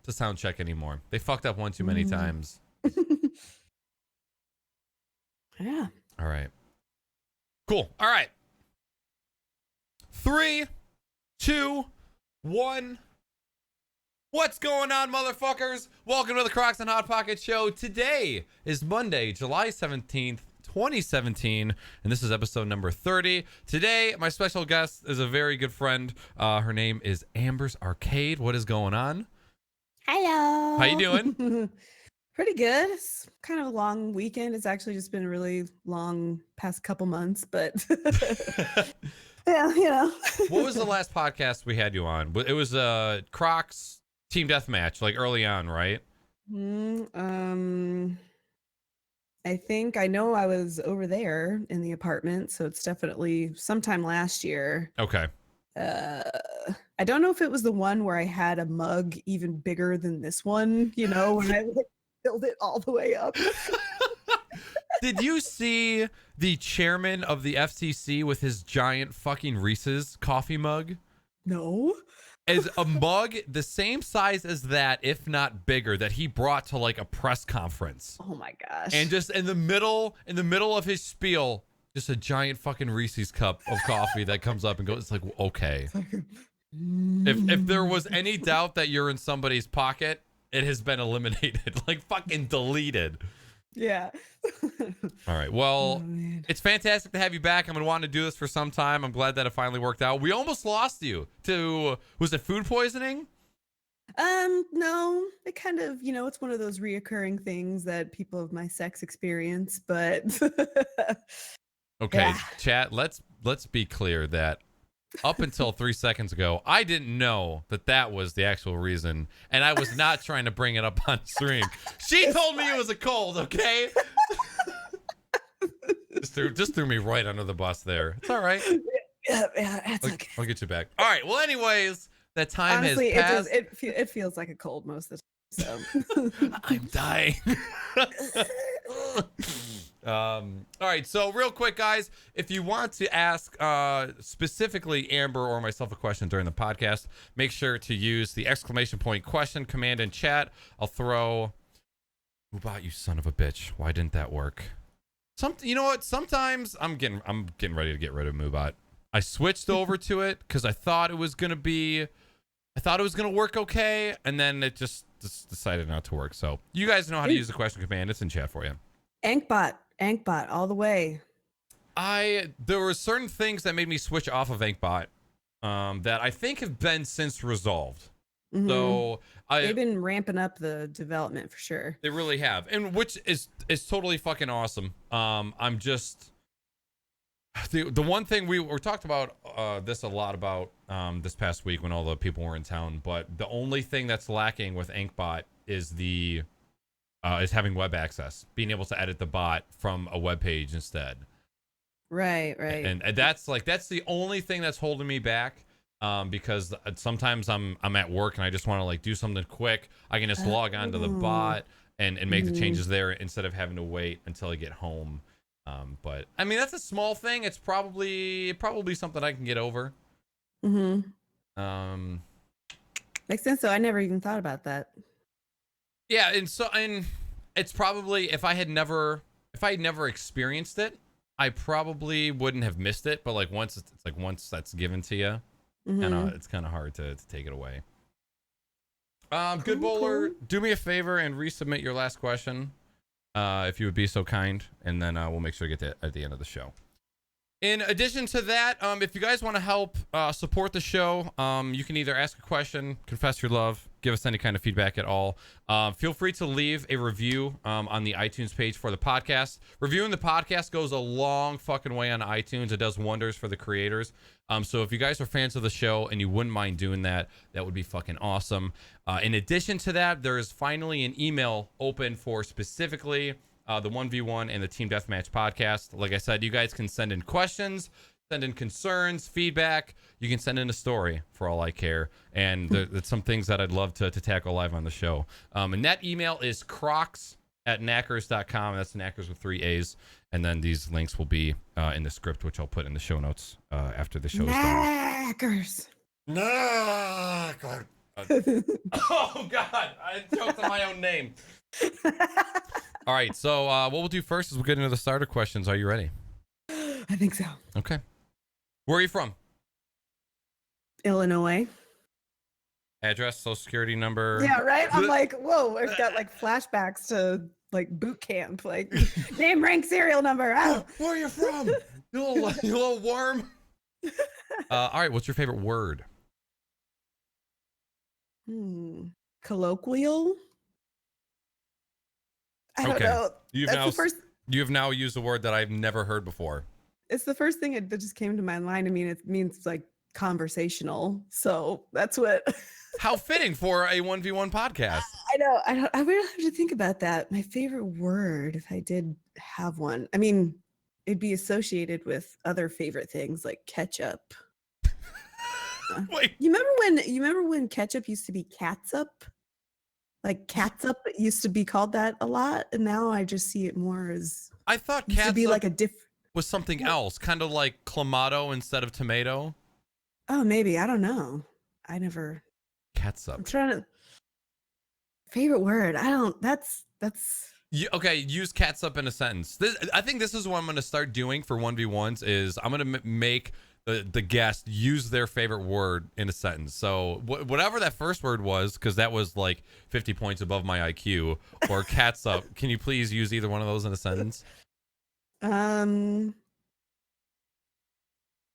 to sound check anymore. They fucked up one too many times. Yeah. All right. Cool. All right. 3, 2, 1. What's going on, motherfuckers? Welcome to the Crocs and Hot Pocket Show. Today is Monday, July 17th, 2017, and this is episode number 30. Today, my special guest is a very good friend. Her name is AmbersArcade. What is going on? Hello. How you doing? Pretty good. It's kind of a long weekend. It's actually just been a really long past couple months, but yeah, you know. What was the last podcast we had you on? It was Crocs Team Deathmatch, like early on, right? I think I know I was over there in the apartment, so it's definitely sometime last year. Okay. I don't know if it was the one where I had a mug even bigger than this one, you know, when I filled it all the way up. Did you see the chairman of the FCC with his giant fucking Reese's coffee mug? No. As a mug the same size as that, if not bigger, that he brought to like a press conference. Oh my gosh. And just in the middle of his spiel, just a giant fucking Reese's cup of coffee that comes up and goes. It's like, okay. If there was any doubt that you're in somebody's pocket, it has been eliminated, like fucking deleted. Yeah. All right. Well, it's fantastic to have you back. I'm going to want to do this for some time. I'm glad that it finally worked out. We almost lost you to, was it food poisoning? No, it kind of, you know, it's one of those reoccurring things that people of my sex experience, but okay, yeah. Chat, let's be clear that up until 3 seconds ago, I didn't know that was the actual reason, and I was not trying to bring it up on stream. She told me it was a cold, okay? just threw me right under the bus there. It's all right. Yeah, it's okay. I'll get you back. All right. Well, anyways, that time Honestly, has passed. it feels like a cold most of the time. So I'm dying. All right, so real quick, guys, if you want to ask specifically Amber or myself a question during the podcast, make sure to use the exclamation point question command in chat. I'll throw Moobot, you son of a bitch. Why didn't that work? You know what? Sometimes I'm getting ready to get rid of Moobot. I switched over to it because I thought it was gonna work okay, and then it just decided not to work. So you guys know how to use the question command. It's in chat for you. Ankbot, all the way. There were certain things that made me switch off of Ankbot that I think have been since resolved. Mm-hmm. So they've been ramping up the development for sure. They really have, and which is totally fucking awesome. I'm just the one thing we talked about this a lot about this past week when all the people were in town, but the only thing that's lacking with Ankbot is is having web access, being able to edit the bot from a web page instead. Right. And that's the only thing that's holding me back, because sometimes I'm at work and I just want to like do something quick. I can just log on to the bot and make the changes there instead of having to wait until I get home. But I mean, that's a small thing. It's probably something I can get over. Mm-hmm. Makes sense. So I never even thought about that. Yeah, and it's probably if I had never experienced it, I probably wouldn't have missed it. But like once that's given to you, it's kind of hard to take it away. Good Bowler, do me a favor and resubmit your last question, if you would be so kind, and then we'll make sure to get to it at the end of the show. In addition to that, if you guys want to help support the show, you can either ask a question, confess your love, give us any kind of feedback at all. Feel free to leave a review on the iTunes page for the podcast. Reviewing the podcast goes a long fucking way on iTunes. It does wonders for the creators. So if you guys are fans of the show and you wouldn't mind doing that, that would be fucking awesome. In addition to that, there is finally an email open for specifically the 1v1 and the Team Deathmatch podcast. Like I said, you guys can send in questions, send in concerns, feedback. You can send in a story for all I care. And there's some things that I'd love to tackle live on the show. And that email is crocs@naaackers.com. That's Naaackers with 3 A's. And then these links will be in the script, which I'll put in the show notes after the show is done. Naaackers. Naaackers. Oh God, I choked on my own name. All right, so what we'll do first is we'll get into the starter questions. Are you ready? I think so. Okay. Where are you from? Illinois. Address, social security number. Yeah, right. I'm like, whoa! I've got like flashbacks to like boot camp. Like, name, rank, serial number. Oh. Where are you from? You little worm. All right, what's your favorite word? Colloquial. I don't know. You have now used a word that I've never heard before. It's the first thing that just came to my mind. I mean, it means like conversational. So that's what. How fitting for a 1v1 podcast. I know. I really have to think about that. My favorite word, if I did have one, I mean, it'd be associated with other favorite things like ketchup. Wait. You remember when ketchup used to be catsup? Like catsup used to be called that a lot, and now I just see it more as I thought catsup to be like a was something else, kind of like clamato instead of tomato. Oh, maybe. I don't know. I never Catsup. I'm trying to favorite word. I don't Okay, use catsup in a sentence. I think this is what I'm going to start doing for 1v1s is I'm going to make the guest use their favorite word in a sentence. So whatever that first word was, because that was like 50 points above my IQ, or catsup, can you please use either one of those in a sentence?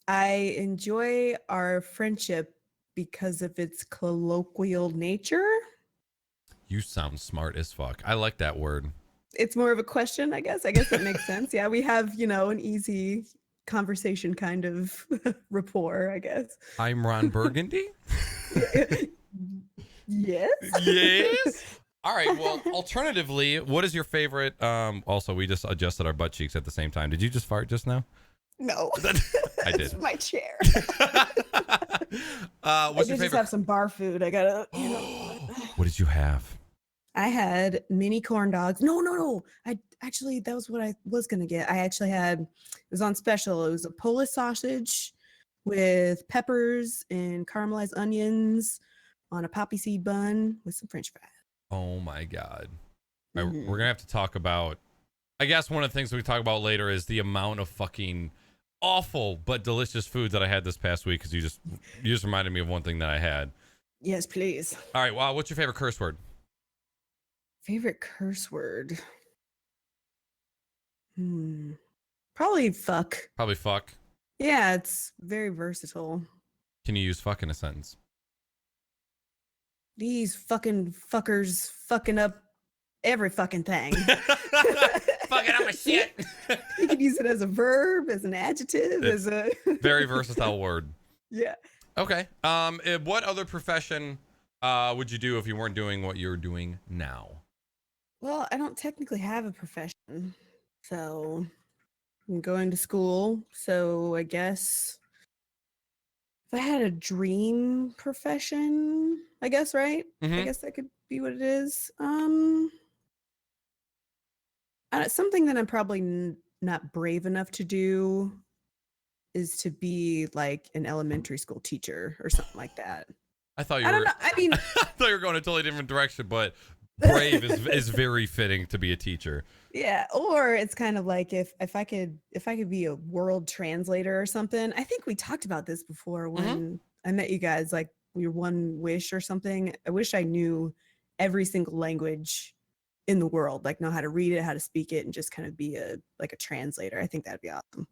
I enjoy our friendship because of its colloquial nature. You sound smart as fuck. I like that word. It's more of a question, I guess. I guess that makes sense. Yeah, we have, an easy conversation kind of rapport, I guess. I'm Ron Burgundy. Yes. Yes. All right. Well, alternatively, what is your favorite? Also, we just adjusted our butt cheeks at the same time. Did you just fart just now? No. I did. It's my chair. What's your favorite? Just have some bar food. I gotta. What did you have? I had mini corn dogs. No. That was what I was gonna get. I actually had. It was on special. It was a Polish sausage with peppers and caramelized onions on a poppy seed bun with some French fries. Oh my God. All right, we're gonna have to talk about. I guess one of the things we talk about later is the amount of fucking awful but delicious food that I had this past week, because you just reminded me of one thing that I had. Yes, please. All right, wow, what's your favorite curse word? Favorite curse word? Probably fuck. Probably fuck. Yeah, it's very versatile. Can you use fuck in a sentence? These fucking fuckers fucking up every fucking thing. Fucking up my shit. You can use it as a verb, as an adjective, as a very versatile word. Yeah. Okay. What other profession would you do if you weren't doing what you're doing now? Well, I don't technically have a profession, so I'm going to school. So I guess if I had a dream profession, I guess, right? Mm-hmm. I guess that could be what it is. Something that I'm probably not brave enough to do is to be like an elementary school teacher or something like that. I thought you I were. don't know. I mean, I thought you were going a totally different direction, but brave is very fitting to be a teacher. Yeah, or it's kind of like if I could be a world translator or something. I think we talked about this before when I met you guys. Like your one wish or something. I wish I knew every single language in the world, like know how to read it, how to speak it, and just kind of be a translator. I think that'd be awesome.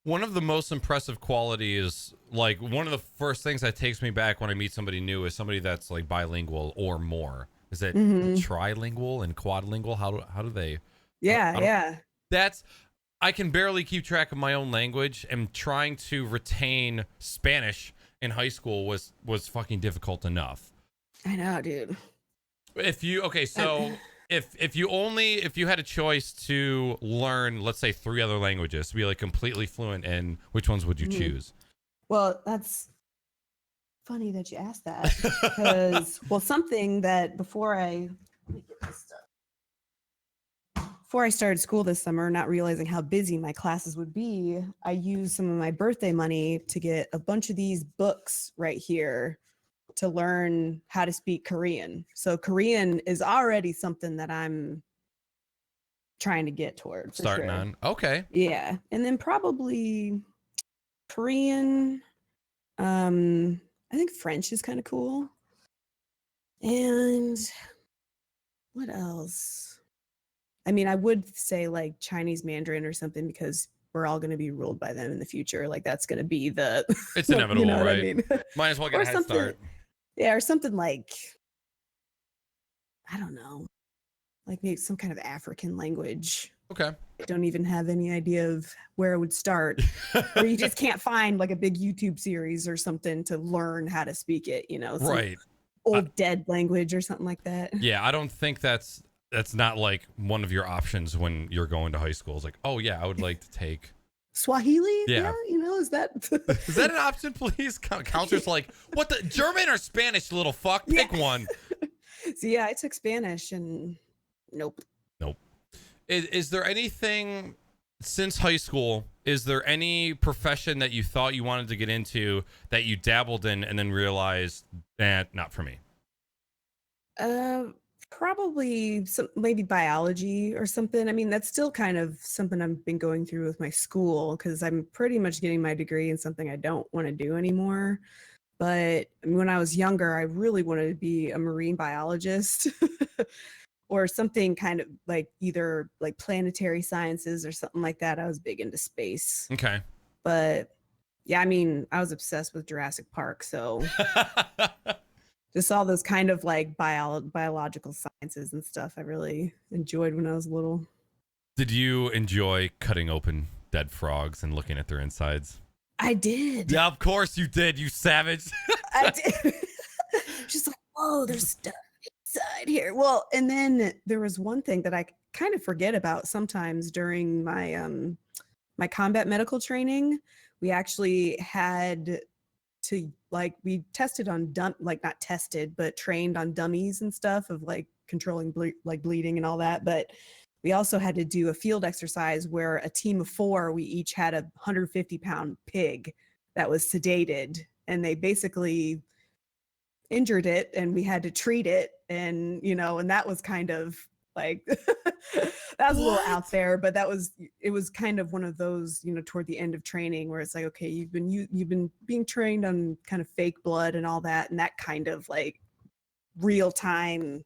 One of the most impressive qualities, like one of the first things that takes me back when I meet somebody new, is somebody that's like bilingual or more. Is it trilingual and quadlingual? How do they? Yeah. I can barely keep track of my own language, and trying to retain Spanish in high school was fucking difficult enough. I know, dude. If you had a choice to learn, let's say 3 other languages, to be like completely fluent in, which ones would you choose? Well, that's funny that you asked that, because something that before I started school this summer, not realizing how busy my classes would be, I used some of my birthday money to get a bunch of these books right here to learn how to speak Korean. So Korean is already something that I'm trying to get toward for Starting sure. on. Okay. Yeah. And then probably Korean. I think French is kind of cool. And what else? I mean, I would say like Chinese Mandarin or something because we're all going to be ruled by them in the future. Like that's going to be the It's inevitable, you know what right? I mean? Might as well get Or a head something. start. Yeah, or something like, I don't know, like maybe some kind of African language. Okay. I don't even have any idea of where it would start. Or you just can't find like a big YouTube series or something to learn how to speak it, you know, some Right. old dead language or something like that. Yeah, I don't think that's not like one of your options when you're going to high school. It's like, oh yeah, I would like to take Swahili? Yeah. You know, is that Is that an option, please? Counselor's like, what the German or Spanish, little fuck? Pick one. So yeah, I took Spanish and nope. Is there anything since high school? Is there any profession that you thought you wanted to get into that you dabbled in and then realized, not for me? Probably maybe biology or something. I mean, that's still kind of something I've been going through with my school because I'm pretty much getting my degree in something I don't want to do anymore. But I mean, when I was younger, I really wanted to be a marine biologist or something kind of like either like planetary sciences or something like that. I was big into space. Okay. But yeah, I mean, I was obsessed with Jurassic Park. So just all those kind of like biological sciences and stuff I really enjoyed when I was little. Did you enjoy cutting open dead frogs and looking at their insides? I did. Yeah, of course you did, you savage. I did. Just like, oh, there's stuff inside here. Well, and then there was one thing that I kind of forget about sometimes during my my combat medical training. We actually had to like we tested on not tested but trained on dummies and stuff of like controlling bleeding and all that, but we also had to do a field exercise where a team of 4, we each had a 150-pound pig that was sedated and they basically injured it and we had to treat it, and you know, and that was kind of like that was a little out there, but it was kind of one of those, you know, toward the end of training where it's like, okay, you've been being trained on kind of fake blood and all that, and that kind of like real time,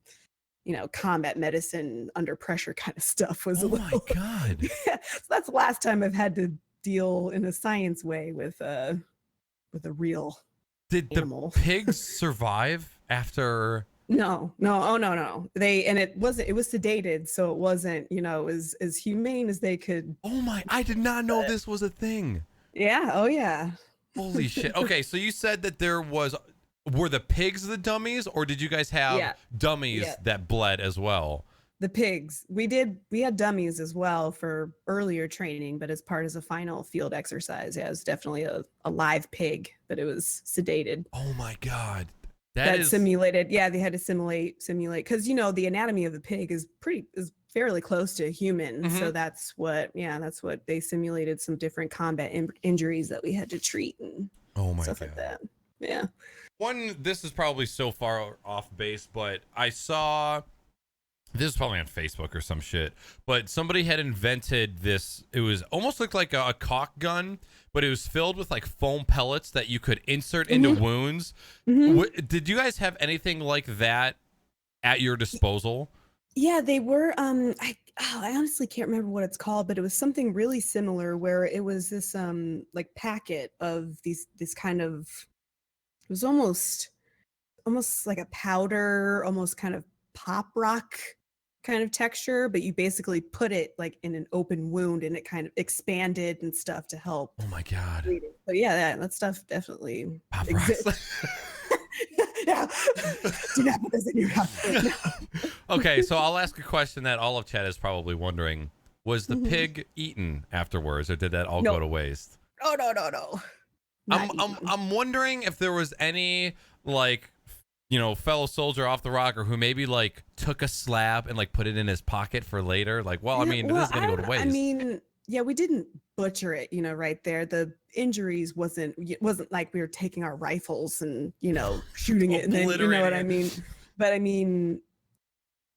you know, combat medicine under pressure kind of stuff was a little. My God. Yeah, so that's the last time I've had to deal in a science way with a real Did animal. the pigs survive after? No. It was sedated, so it wasn't, you know, as humane as they could. Oh my, I did not know this was a thing. Yeah. Oh yeah. Holy shit. Okay, so you said that were the pigs the dummies, or did you guys have dummies that bled as well? The pigs. We had dummies as well for earlier training, but as part of a final field exercise, yeah, it was definitely a live pig, but it was sedated. Oh my God. That simulated, yeah, they had to simulate because, you know, the anatomy of the pig is fairly close to a human. So that's what they simulated, some different combat injuries that we had to treat and stuff like that. Yeah. This is probably so far off base, but I saw, this is probably on Facebook or some shit, but somebody had invented this. It was almost looked like a caulk gun, but it was filled with like foam pellets that you could insert into wounds. Did you guys have anything like that at your disposal? Yeah, they were. I honestly can't remember what it's called, but it was something really similar where it was this like packet of this kind of, it was almost like a powder, almost kind of pop rock kind of texture, but you basically put it like in an open wound and it kind of expanded and stuff to help. Oh my God. So yeah, that stuff definitely Pop exists. Yeah. Do not put this in your mouth. Okay, so I'll ask a question that all of chat is probably wondering. Was the pig eaten afterwards, or did that all go to waste? Oh, no. I'm wondering if there was any, like, you know, fellow soldier off the rocker who maybe like took a slab and like put it in his pocket for later. Like, well, I mean, this is gonna go to waste. I mean, yeah, we didn't butcher it, right there. The injuries wasn't like we were taking our rifles and, shooting it and then, you know what Obliterating I it. mean? But I mean,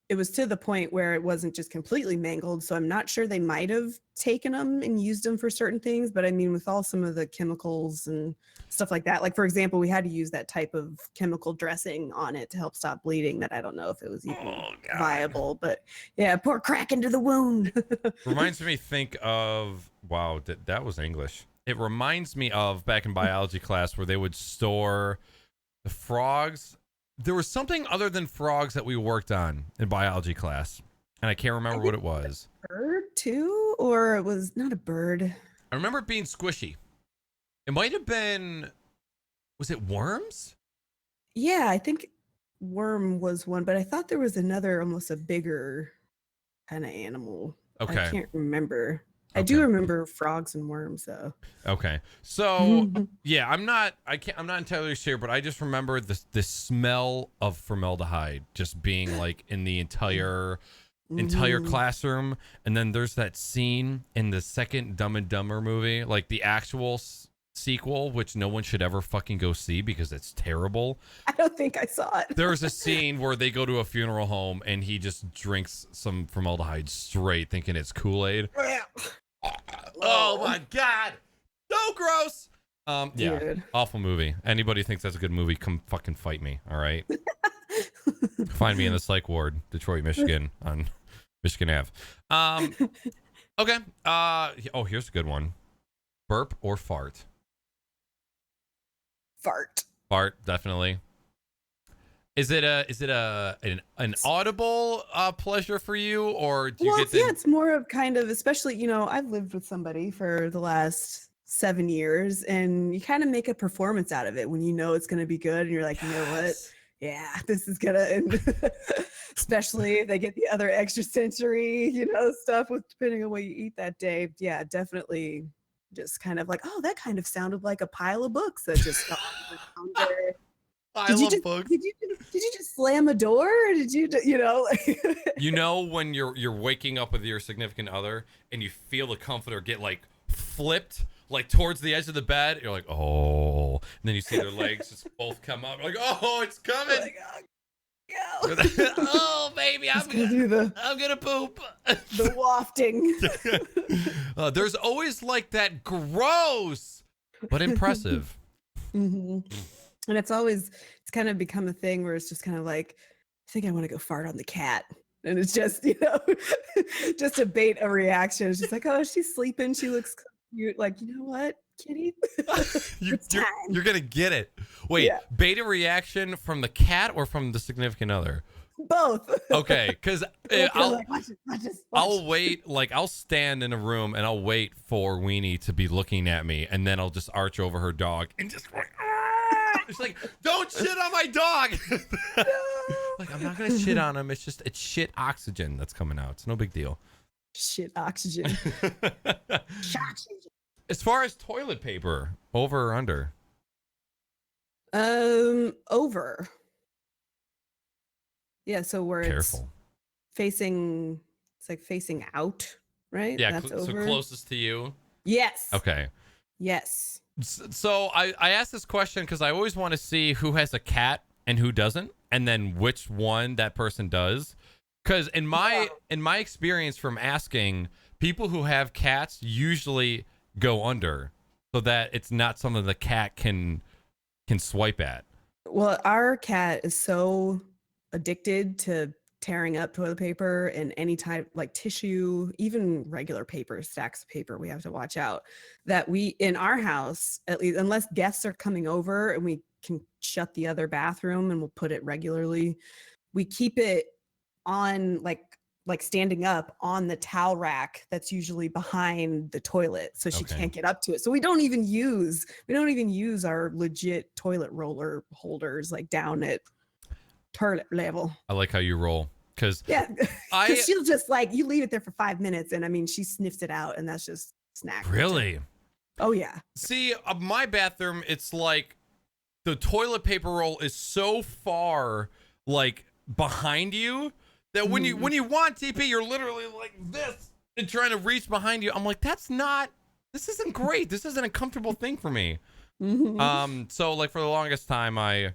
it was to the point where it wasn't just completely mangled. So I'm not sure they might have taken them and used them for certain things. But I mean, with all some of the chemicals and stuff like that, like for example, we had to use that type of chemical dressing on it to help stop bleeding that I don't know if it was even Oh God. viable. But yeah, pour crack into the wound. Reminds me, think of, wow, that was English. It reminds me of back in biology class where they would store the frogs. There was something other than frogs that we worked on in biology class, and I can't remember what it was. Bird too, or it was not a bird. I remember it being squishy. It might have been, was it worms? Yeah, I think worm was one, but I thought there was another, almost a bigger kind of animal. Okay. I can't remember. I Okay. do remember frogs and worms though. Okay. So yeah, I'm not entirely sure, but I just remember the smell of formaldehyde just being like in the entire classroom. And then there's that scene in the second Dumb and Dumber movie, like the actual sequel, which no one should ever fucking go see because it's terrible. I don't think I saw it. There's a scene where they go to a funeral home and he just drinks some formaldehyde straight, thinking it's Kool-Aid. Oh my God. So gross. Yeah, Dude. awful movie. Anybody thinks that's a good movie, come fucking fight me, all right? Find me in the psych ward, Detroit, Michigan, on Michigan Ave. Okay. Oh, here's a good one. Burp or fart? Fart. Fart, definitely. Is it an audible pleasure for you, or do you get the... Yeah, it's more of kind of, especially, I've lived with somebody for the last 7 years, and you kind of make a performance out of it when you know it's going to be good, and you're like, you know what? Yeah, this is gonna end. Especially if they get the other extra sensory, stuff with depending on what you eat that day. Yeah, definitely just kind of like, oh, that kind of sounded like a pile of books that just got on there. books. Did you just slam a door, or did you when you're waking up with your significant other and you feel the comforter get like flipped like towards the edge of the bed, you're like, oh, and then you see their legs just both come up, like, oh, it's coming. Like, oh baby, I'm gonna poop. The wafting. There's always like that gross but impressive. And it's kind of become a thing where it's just kind of like, I think I want to go fart on the cat. And it's just, just to bait a reaction. It's just like, oh, she's sleeping. She looks cute. Like, you know what, kitty? You're going to get it. Wait, yeah. Bait a reaction from the cat or from the significant other? Both. Okay, because watch I'll wait, like I'll stand in a room and I'll wait for Weenie to be looking at me, and then I'll just arch over her dog and just like, it's like, don't shit on my dog. No. Like, I'm not gonna shit on him. It's shit oxygen that's coming out. It's no big deal. Shit oxygen. As far as toilet paper, over or under? Over. Yeah, so where Careful. It's like facing out, right? Yeah, that's over. So closest to you? Yes. Okay. Yes. So I asked this question because I always want to see who has a cat and who doesn't, and then which one that person does. Because in my experience from asking, people who have cats usually go under, so that it's not something the cat can swipe at. Well, our cat is so addicted to tearing up toilet paper and any type like tissue, even regular paper, stacks of paper, we have to watch out that we, in our house, at least, unless guests are coming over and we can shut the other bathroom and we'll put it regularly, we keep it on like standing up on the towel rack that's usually behind the toilet, so she can't get up to it. So we don't even use our legit toilet roller holders like down at toilet level. I like how you roll, because she'll just like, you leave it there for 5 minutes and I mean she sniffs it out and that's just snack. Really? Oh yeah. See, my bathroom, it's like the toilet paper roll is so far like behind you that when you want TP, you're literally like this, and trying to reach behind you. I'm like, this isn't great. This isn't a comfortable thing for me. So like for the longest time, I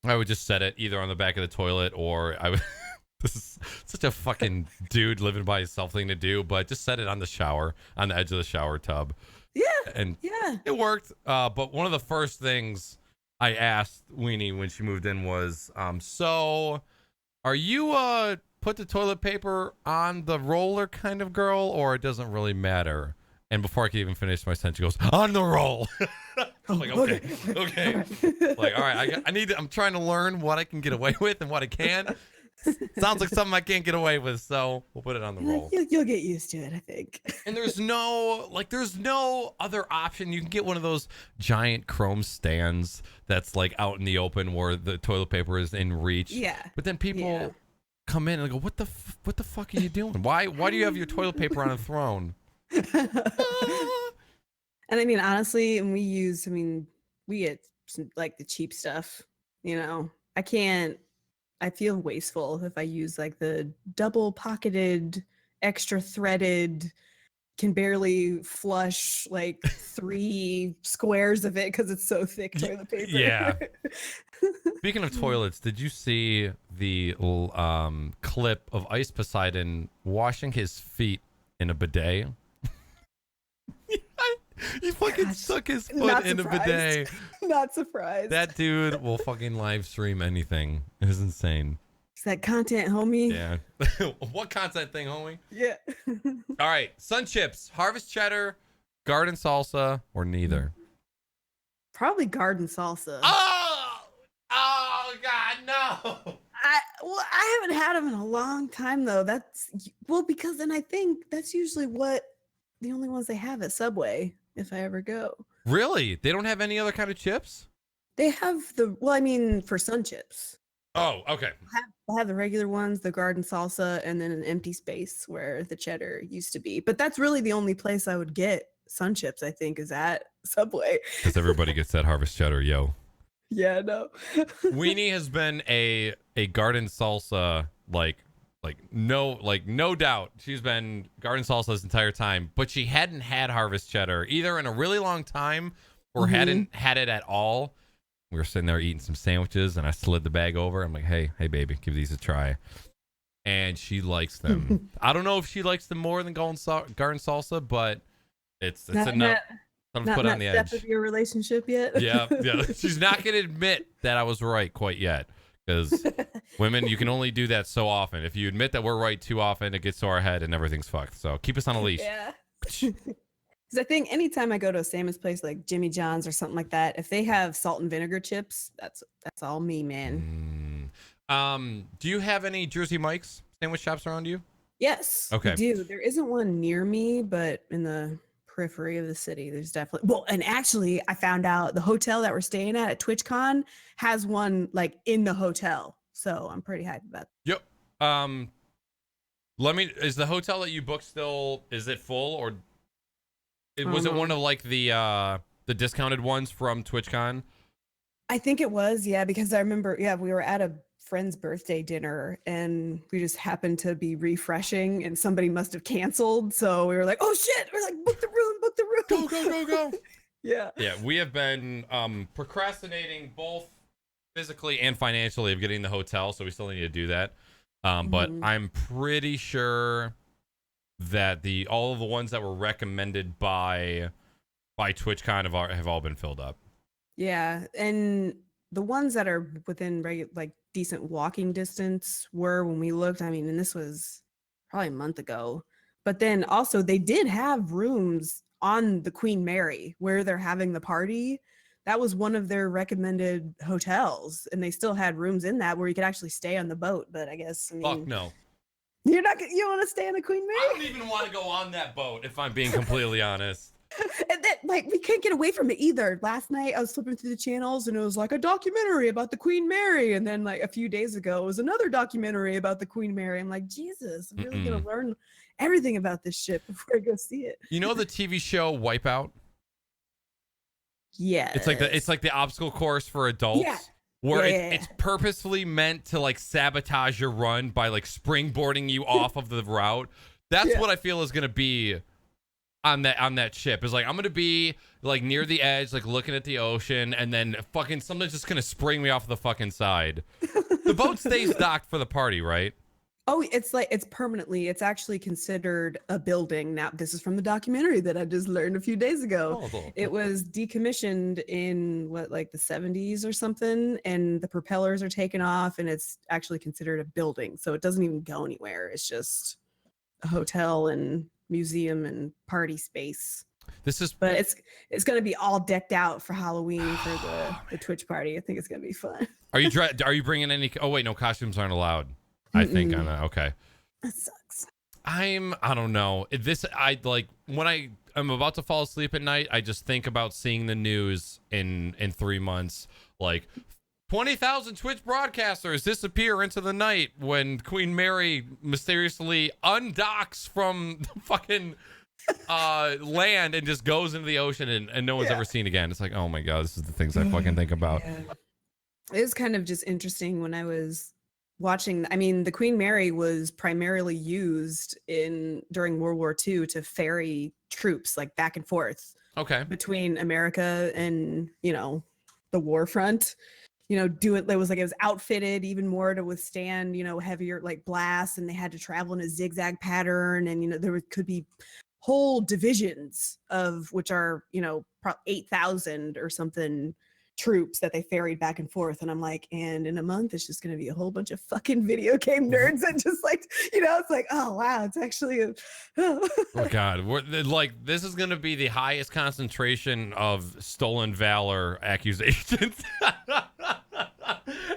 would just set it either on the back of the toilet or I would. This is such a fucking dude living by himself thing to do, but just set it on the edge of the shower tub. Yeah. And yeah. it worked. But one of the first things I asked Weenie when she moved in was, so are you put the toilet paper on the roller kind of girl, or it doesn't really matter? And before I could even finish my sentence, she goes, on the roll. I'm like, okay. Like, all right, I'm trying to learn what I can get away with and what I can't. Sounds like something I can't get away with, so we'll put it on the roll. You'll get used to it, I think. And there's no other option. You can get one of those giant chrome stands that's like out in the open where the toilet paper is in reach. Yeah. But then people come in and go, what the fuck are you doing? Why do you have your toilet paper on a throne? And I mean, honestly, and we get some, like the cheap stuff, I feel wasteful if I use like the double pocketed, extra threaded, can barely flush like 3 squares of it because it's so thick toilet paper. Yeah. Speaking of toilets, did you see the clip of Ice Poseidon washing his feet in a bidet? He fucking stuck his foot in a bidet. Not surprised. That dude will fucking live stream anything. It is insane. Is that content, homie? Yeah. What content thing, homie? Yeah. All right. Sun chips, harvest cheddar, garden salsa, or neither? Probably garden salsa. Oh God, no. I haven't had them in a long time though. Because then I think that's usually the only ones they have at Subway if I ever go. Really? They don't have any other kind of chips? They have for sun chips. Oh, okay. I have the regular ones, the garden salsa, and then an empty space where the cheddar used to be. But that's really the only place I would get sun chips, I think, is at Subway. Because everybody gets that harvest cheddar, yo. Yeah, no. Weenie has been a garden salsa, no doubt. She's been garden salsa this entire time, but she hadn't had harvest cheddar either in a really long time or hadn't had it at all. We were sitting there eating some sandwiches and I slid the bag over. I'm like, hey, baby, give these a try. And she likes them. I don't know if she likes them more than garden salsa, but it's enough. Not put on the edge. Step of your relationship yet? Yeah. She's not going to admit that I was right quite yet. Because women, you can only do that so often. If you admit that we're right too often, it gets to our head and everything's fucked. So keep us on a leash. Yeah. Because I think anytime I go to a Salmon's place like Jimmy John's or something like that, if they have salt and vinegar chips, that's all me, man. Do you have any Jersey Mike's sandwich shops around you? Yes. Okay. I do. There isn't one near me, but in the periphery of the city, there's definitely and actually I found out the hotel that we're staying at TwitchCon has one like in the hotel, so I'm pretty hyped about that. Yep. Is the hotel that you booked still, is it full, or was it one of like the discounted ones from TwitchCon? I think it was, yeah, because I remember we were at a friend's birthday dinner and we just happened to be refreshing and somebody must have canceled, so we were like, oh shit, we're like, book the room, go. Yeah, we have been procrastinating both physically and financially of getting the hotel, so we still need to do that, but I'm pretty sure that all of the ones that were recommended by TwitchCon have all been filled up. Yeah, and the ones that are within decent walking distance were when we looked. I mean, and this was probably a month ago. But then also they did have rooms on the Queen Mary where they're having the party. That was one of their recommended hotels, and they still had rooms in that where you could actually stay on the boat. But I guess fuck no. You want to stay on the Queen Mary? I don't even want to go on that boat, if I'm being completely honest. And then, we can't get away from it either. Last night I was flipping through the channels and it was like a documentary about the Queen Mary, and then a few days ago it was another documentary about the Queen Mary. I'm like, Jesus, I'm really gonna learn everything about this shit before I go see it. You know the TV show Wipeout? Yeah, it's like the obstacle course for adults. Yeah. Where it's purposefully meant to sabotage your run by springboarding you off of the route. That's what I feel is gonna be on that ship. Is like I'm gonna be like near the edge, like looking at the ocean, and then fucking something's just gonna spring me off the fucking side. The boat stays docked for the party, right? Oh, it's like it's permanently. It's actually considered a building now. This is from the documentary that I just learned a few days ago. It was decommissioned in what, like the 70s or something, and the propellers are taken off, and it's actually considered a building. So it doesn't even go anywhere. It's just a hotel and museum and party space. But it's going to be all decked out for Halloween for the Twitch party. I think it's going to be fun. Are you bringing any? Oh wait, no, costumes aren't allowed. I think on that. Okay. That sucks. I don't know. I like when I'm about to fall asleep at night, I just think about seeing the news in 3 months, like 20,000 Twitch broadcasters disappear into the night when Queen Mary mysteriously undocks from the fucking land and just goes into the ocean and no one's ever seen again. It's like, oh my God, this is the things I fucking think about. Yeah. It was kind of just interesting when I was watching. I mean, the Queen Mary was primarily used during World War II to ferry troops like back and forth between America and, the war front. It was outfitted even more to withstand, heavier like blasts, and they had to travel in a zigzag pattern, and there could be whole divisions of which are 8,000 or something troops that they ferried back and forth. And I'm like, and in a month it's just going to be a whole bunch of fucking video game nerds that just like, it's like, oh wow, it's actually oh God, this is going to be the highest concentration of stolen valor accusations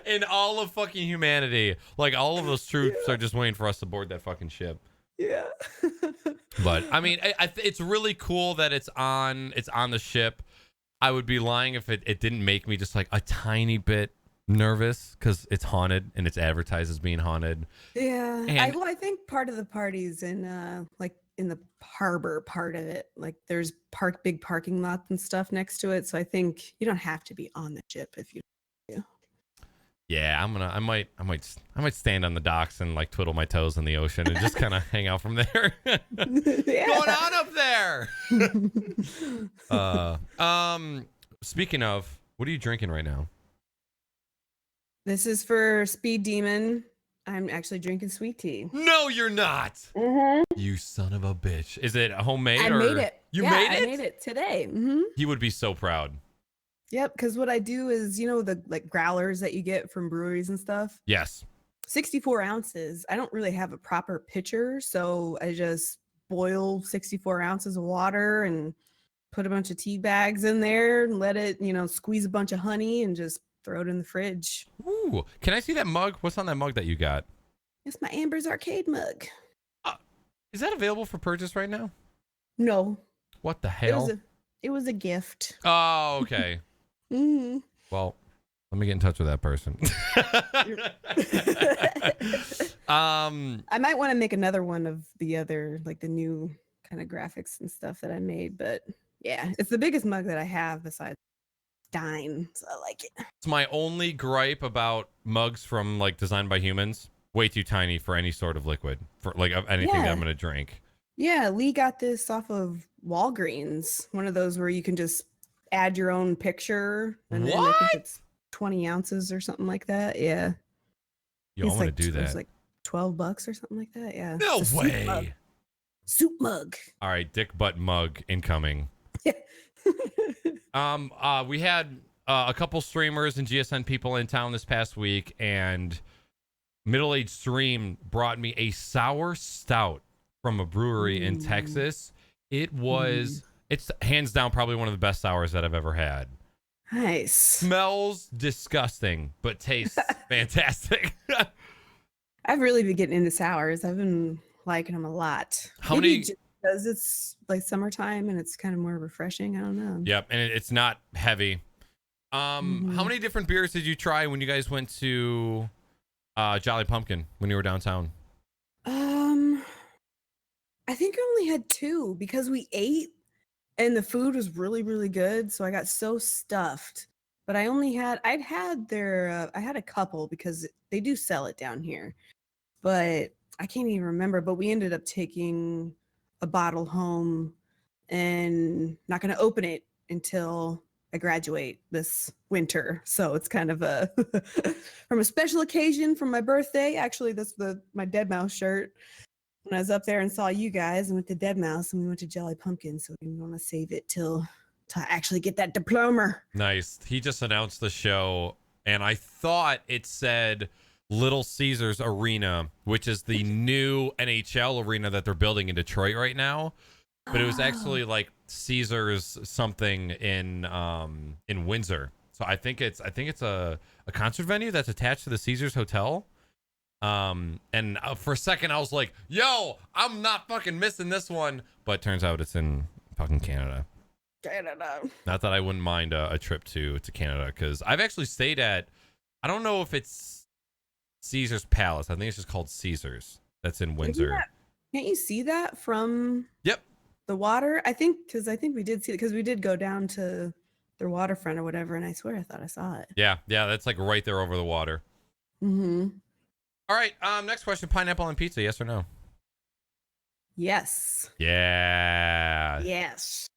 in all of fucking humanity. Like all of those troops are just waiting for us to board that fucking ship. Yeah. But I mean, it's really cool that it's on the ship. I would be lying if it didn't make me just like a tiny bit nervous because it's haunted and it's advertised as being haunted. Yeah. I think part of the party's in like in the harbor part of it. Like there's big parking lots and stuff next to it. So I think you don't have to be on the ship if you. Yeah, I might stand on the docks and like twiddle my toes in the ocean and just kind of hang out from there. Going on up there. Speaking of, what are you drinking right now? This is for Speed Demon. I'm actually drinking sweet tea. No, you're not. Mm-hmm. You son of a bitch. Is it homemade? I made it. You made it? I made it today. Mm-hmm. He would be so proud. Yep, because what I do is, the like growlers that you get from breweries and stuff. Yes. 64 ounces. I don't really have a proper pitcher, so I just boil 64 ounces of water and put a bunch of tea bags in there and let it, squeeze a bunch of honey and just throw it in the fridge. Ooh, can I see that mug? What's on that mug that you got? It's my AmbersArcade mug. Is that available for purchase right now? No. What the hell? It was a gift. Oh, okay. Mm-hmm. Well, let me get in touch with that person. I might want to make another one of the other, like the new kind of graphics and stuff that I made. But yeah, it's the biggest mug that I have besides Dine. So I like it. It's my only gripe about mugs from like Designed by Humans. Way too tiny for any sort of liquid, for like anything that I'm going to drink. Yeah, Lee got this off of Walgreens. One of those where you can just add your own picture, and then I think it's 20 ounces or something like that. Yeah. Yo, I want to do that. It's like $12 or something like that. Yeah. No way. Soup mug. All right, dick butt mug incoming. Yeah. We had a couple streamers and GSN people in town this past week, and Middle Age Stream brought me a sour stout from a brewery in Texas. It was. It's hands down probably one of the best sours that I've ever had. Nice. Smells disgusting, but tastes fantastic. I've really been getting into sours. I've been liking them a lot. Because it's like summertime and it's kind of more refreshing. I don't know. Yep, and it's not heavy. How many different beers did you try when you guys went to Jolly Pumpkin when you were downtown? I think I only had 2 because we ate. And the food was really, really good. So I got so stuffed. But I had a couple because they do sell it down here. But I can't even remember, but we ended up taking a bottle home and not going to open it until I graduate this winter. So it's kind of a from a special occasion from my birthday. Actually, that's my Dead Mouse shirt. When I was up there and saw you guys and went to Dead Mouse and we went to Jelly Pumpkin, so we want to save it till I actually get that diploma. Nice. He just announced the show, and I thought it said Little Caesars Arena, which is the new NHL arena that they're building in Detroit right now. But it was actually like Caesars something in Windsor. So I think it's a concert venue that's attached to the Caesars Hotel. And for a second I was like, yo, I'm not fucking missing this one. But turns out it's in fucking Canada. Not that I wouldn't mind a trip to Canada, because I've actually stayed at, I don't know if it's Caesar's Palace. I think it's just called Caesars. That's in Windsor. Can't you see that from the water? I think we did see it, because we did go down to their waterfront or whatever, and I swear I thought I saw it. Yeah, that's like right there over the water. Mm-hmm. All right, next question: pineapple on pizza, yes or no? Yes. Yeah. Yes.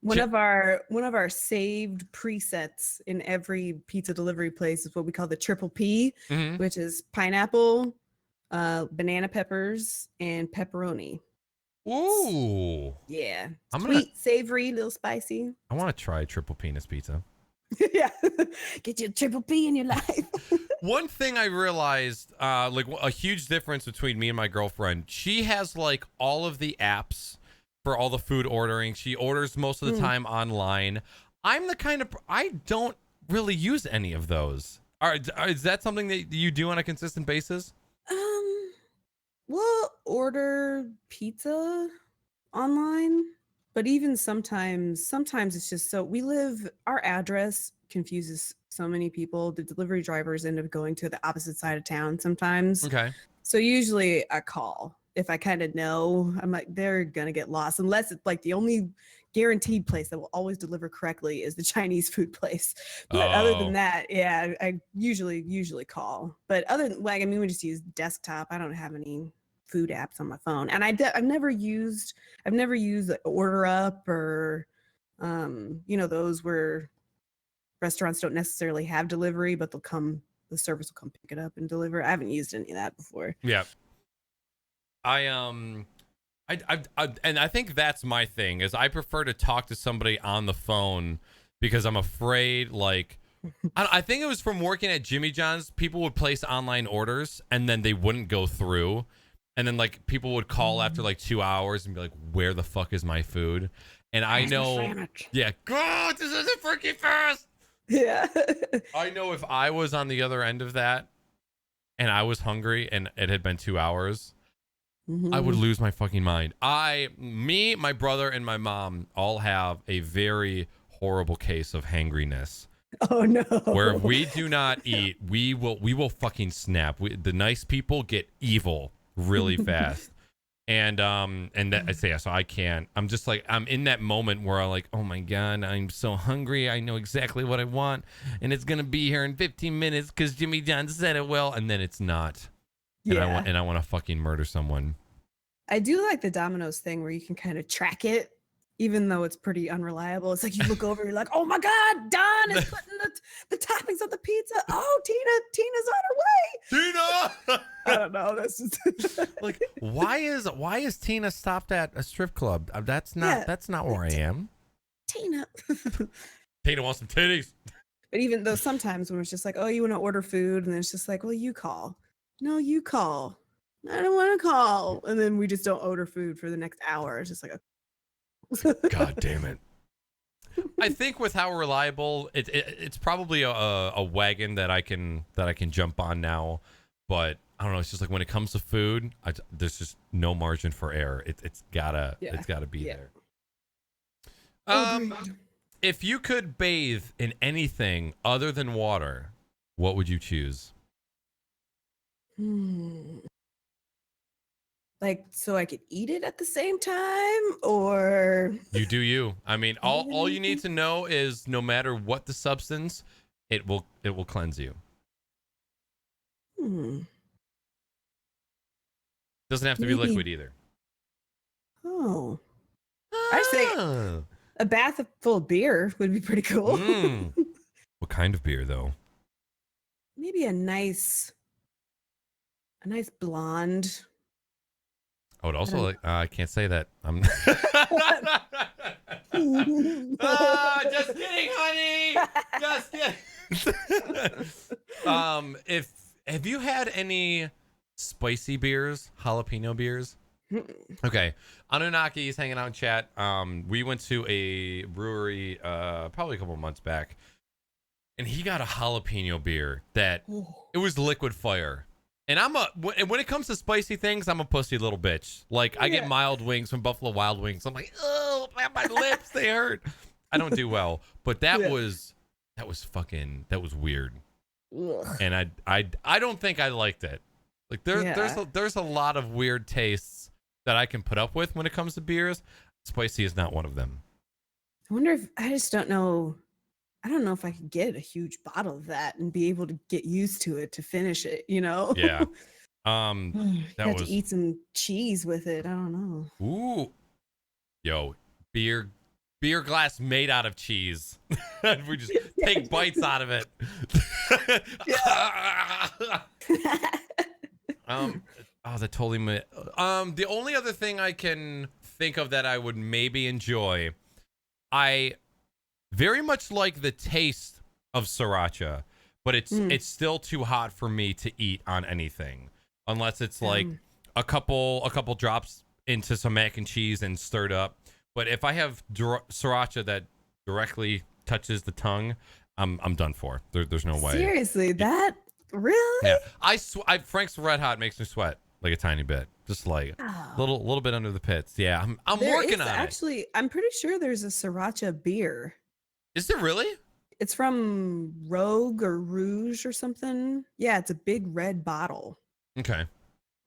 One of our saved presets in every pizza delivery place is what we call the triple P, which is pineapple, banana peppers, and pepperoni. Ooh. Yeah. Sweet, savory, a little spicy. I want to try triple penis pizza. Yeah. Get your triple P in your life. One thing I realized, like a huge difference between me and my girlfriend, she has like all of the apps for all the food ordering. She orders most of the time online. I'm the kind of, I don't really use any of those. Is that something that you do on a consistent basis? We'll order pizza online, but even sometimes it's just so our address confuses so many people. The delivery drivers end up going to the opposite side of town sometimes. Okay. So usually I call. If I kind of know, I'm like, they're going to get lost, unless it's like the only guaranteed place that will always deliver correctly is the Chinese food place. But other than that, yeah, I usually call. But other than, like, I mean, we just use desktop. I don't have any food apps on my phone, and I've never used Order Up or those where restaurants don't necessarily have delivery, but the service will come pick it up and deliver. I haven't used any of that before. Yeah. And I think that's my thing, is I prefer to talk to somebody on the phone, because I'm afraid, like, I think it was from working at Jimmy John's, people would place online orders and then they wouldn't go through. And then like people would call after like 2 hours and be like, where the fuck is my food? And I know, yeah, God, this isn't freaking fast. Yeah. I know if I was on the other end of that and I was hungry and it had been 2 hours, I would lose my fucking mind. Me, my brother, and my mom all have a very horrible case of hangriness. Oh no. Where if we do not eat, we will fucking snap. The nice people get evil really fast. And that I say, so I can't. I'm just like, I'm in that moment where I'm like, oh my God, I'm so hungry. I know exactly what I want, and it's gonna be here in 15 minutes because Jimmy John said it will, and then it's not. And I want to fucking murder someone. I do like the Domino's thing where you can kind of track it, even though it's pretty unreliable. It's like you look over, you're like, oh my God, Don is putting the toppings on the pizza. Oh, Tina's on her way. Tina! I don't know. This is like, why is Tina stopped at a strip club? That's not where I am. Tina. Tina wants some titties. But even though sometimes when it's just like, oh, you want to order food, and then it's just like, well, you call. No, you call. I don't want to call. And then we just don't order food for the next hour. It's just like, God damn it. I think with how reliable it's probably a wagon that I can jump on now, but I don't know. It's just like when it comes to food, there's just no margin for error. It's gotta be there. If you could bathe in anything other than water, what would you choose? Like, so I could eat it at the same time, or you do you. I mean, all you need to know is no matter what the substance, it will cleanse you. Doesn't have to be Maybe. liquid either. Oh, I say a bath full of beer would be pretty cool. What kind of beer, though? Maybe a nice blonde. I would also like. I can't say that. I'm. Just kidding, honey. Just kidding. If have you had any spicy beers, jalapeno beers? Okay, Anunnaki's hanging out in chat. We went to a brewery probably a couple months back, and he got a jalapeno beer that it was liquid fire. And when it comes to spicy things, I'm a pussy little bitch. Like I get mild wings from Buffalo Wild Wings. I'm like, oh, my lips, they hurt. I don't do well, but that was weird. Ugh. And I don't think I liked it. Like there's a lot of weird tastes that I can put up with when it comes to beers. Spicy is not one of them. I wonder if I just don't know. I don't know if I could get a huge bottle of that and be able to get used to it to finish it, you know? Yeah. You have to eat some cheese with it. I don't know. Ooh. Yo, beer glass made out of cheese. We just take bites out of it. That totally the only other thing I can think of that I would maybe enjoy, I very much like the taste of sriracha, but it's still too hot for me to eat on anything unless it's like a couple drops into some mac and cheese and stirred up. But if I have sriracha that directly touches the tongue, I'm done for. There's no way. Seriously, that really? Yeah, Frank's Red Hot makes me sweat like a tiny bit, just like a little bit under the pits. Yeah, I'm working on it. Actually, I'm pretty sure there's a sriracha beer. Is there really? It's from Rogue or Rouge or something. Yeah, it's a big red bottle. Okay.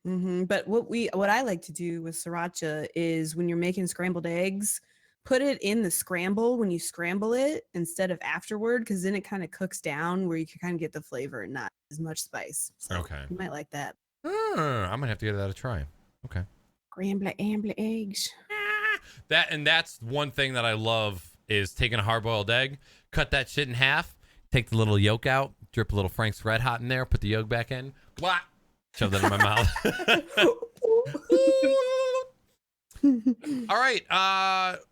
But what I like to do with sriracha is when you're making scrambled eggs, put it in the scramble when you scramble it instead of afterward, because then it kind of cooks down where you can kind of get the flavor and not as much spice. So okay. You might like that. I'm gonna have to give that a try. Okay. Scrambled eggs. That's one thing that I love is taking a hard-boiled egg, cut that shit in half, take the little yolk out, drip a little Frank's Red Hot in there, put the yolk back in, blah, shove that in my mouth. All right,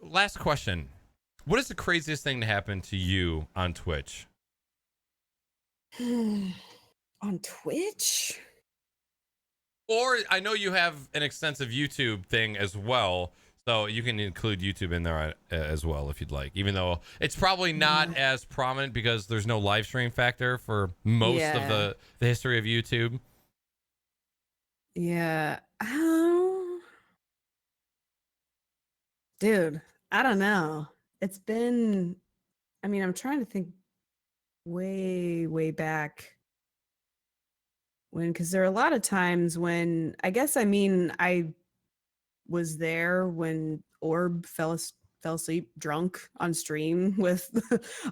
last question. What is the craziest thing to happen to you on Twitch? On Twitch? Or I know you have an extensive YouTube thing as well, so you can include YouTube in there as well if you'd like, even though it's probably not as prominent because there's no live stream factor for most of the history of YouTube. Yeah. Dude, I don't know. It's been, I'm trying to think way back because there are a lot of times when, I was there when Orb fell asleep drunk on stream with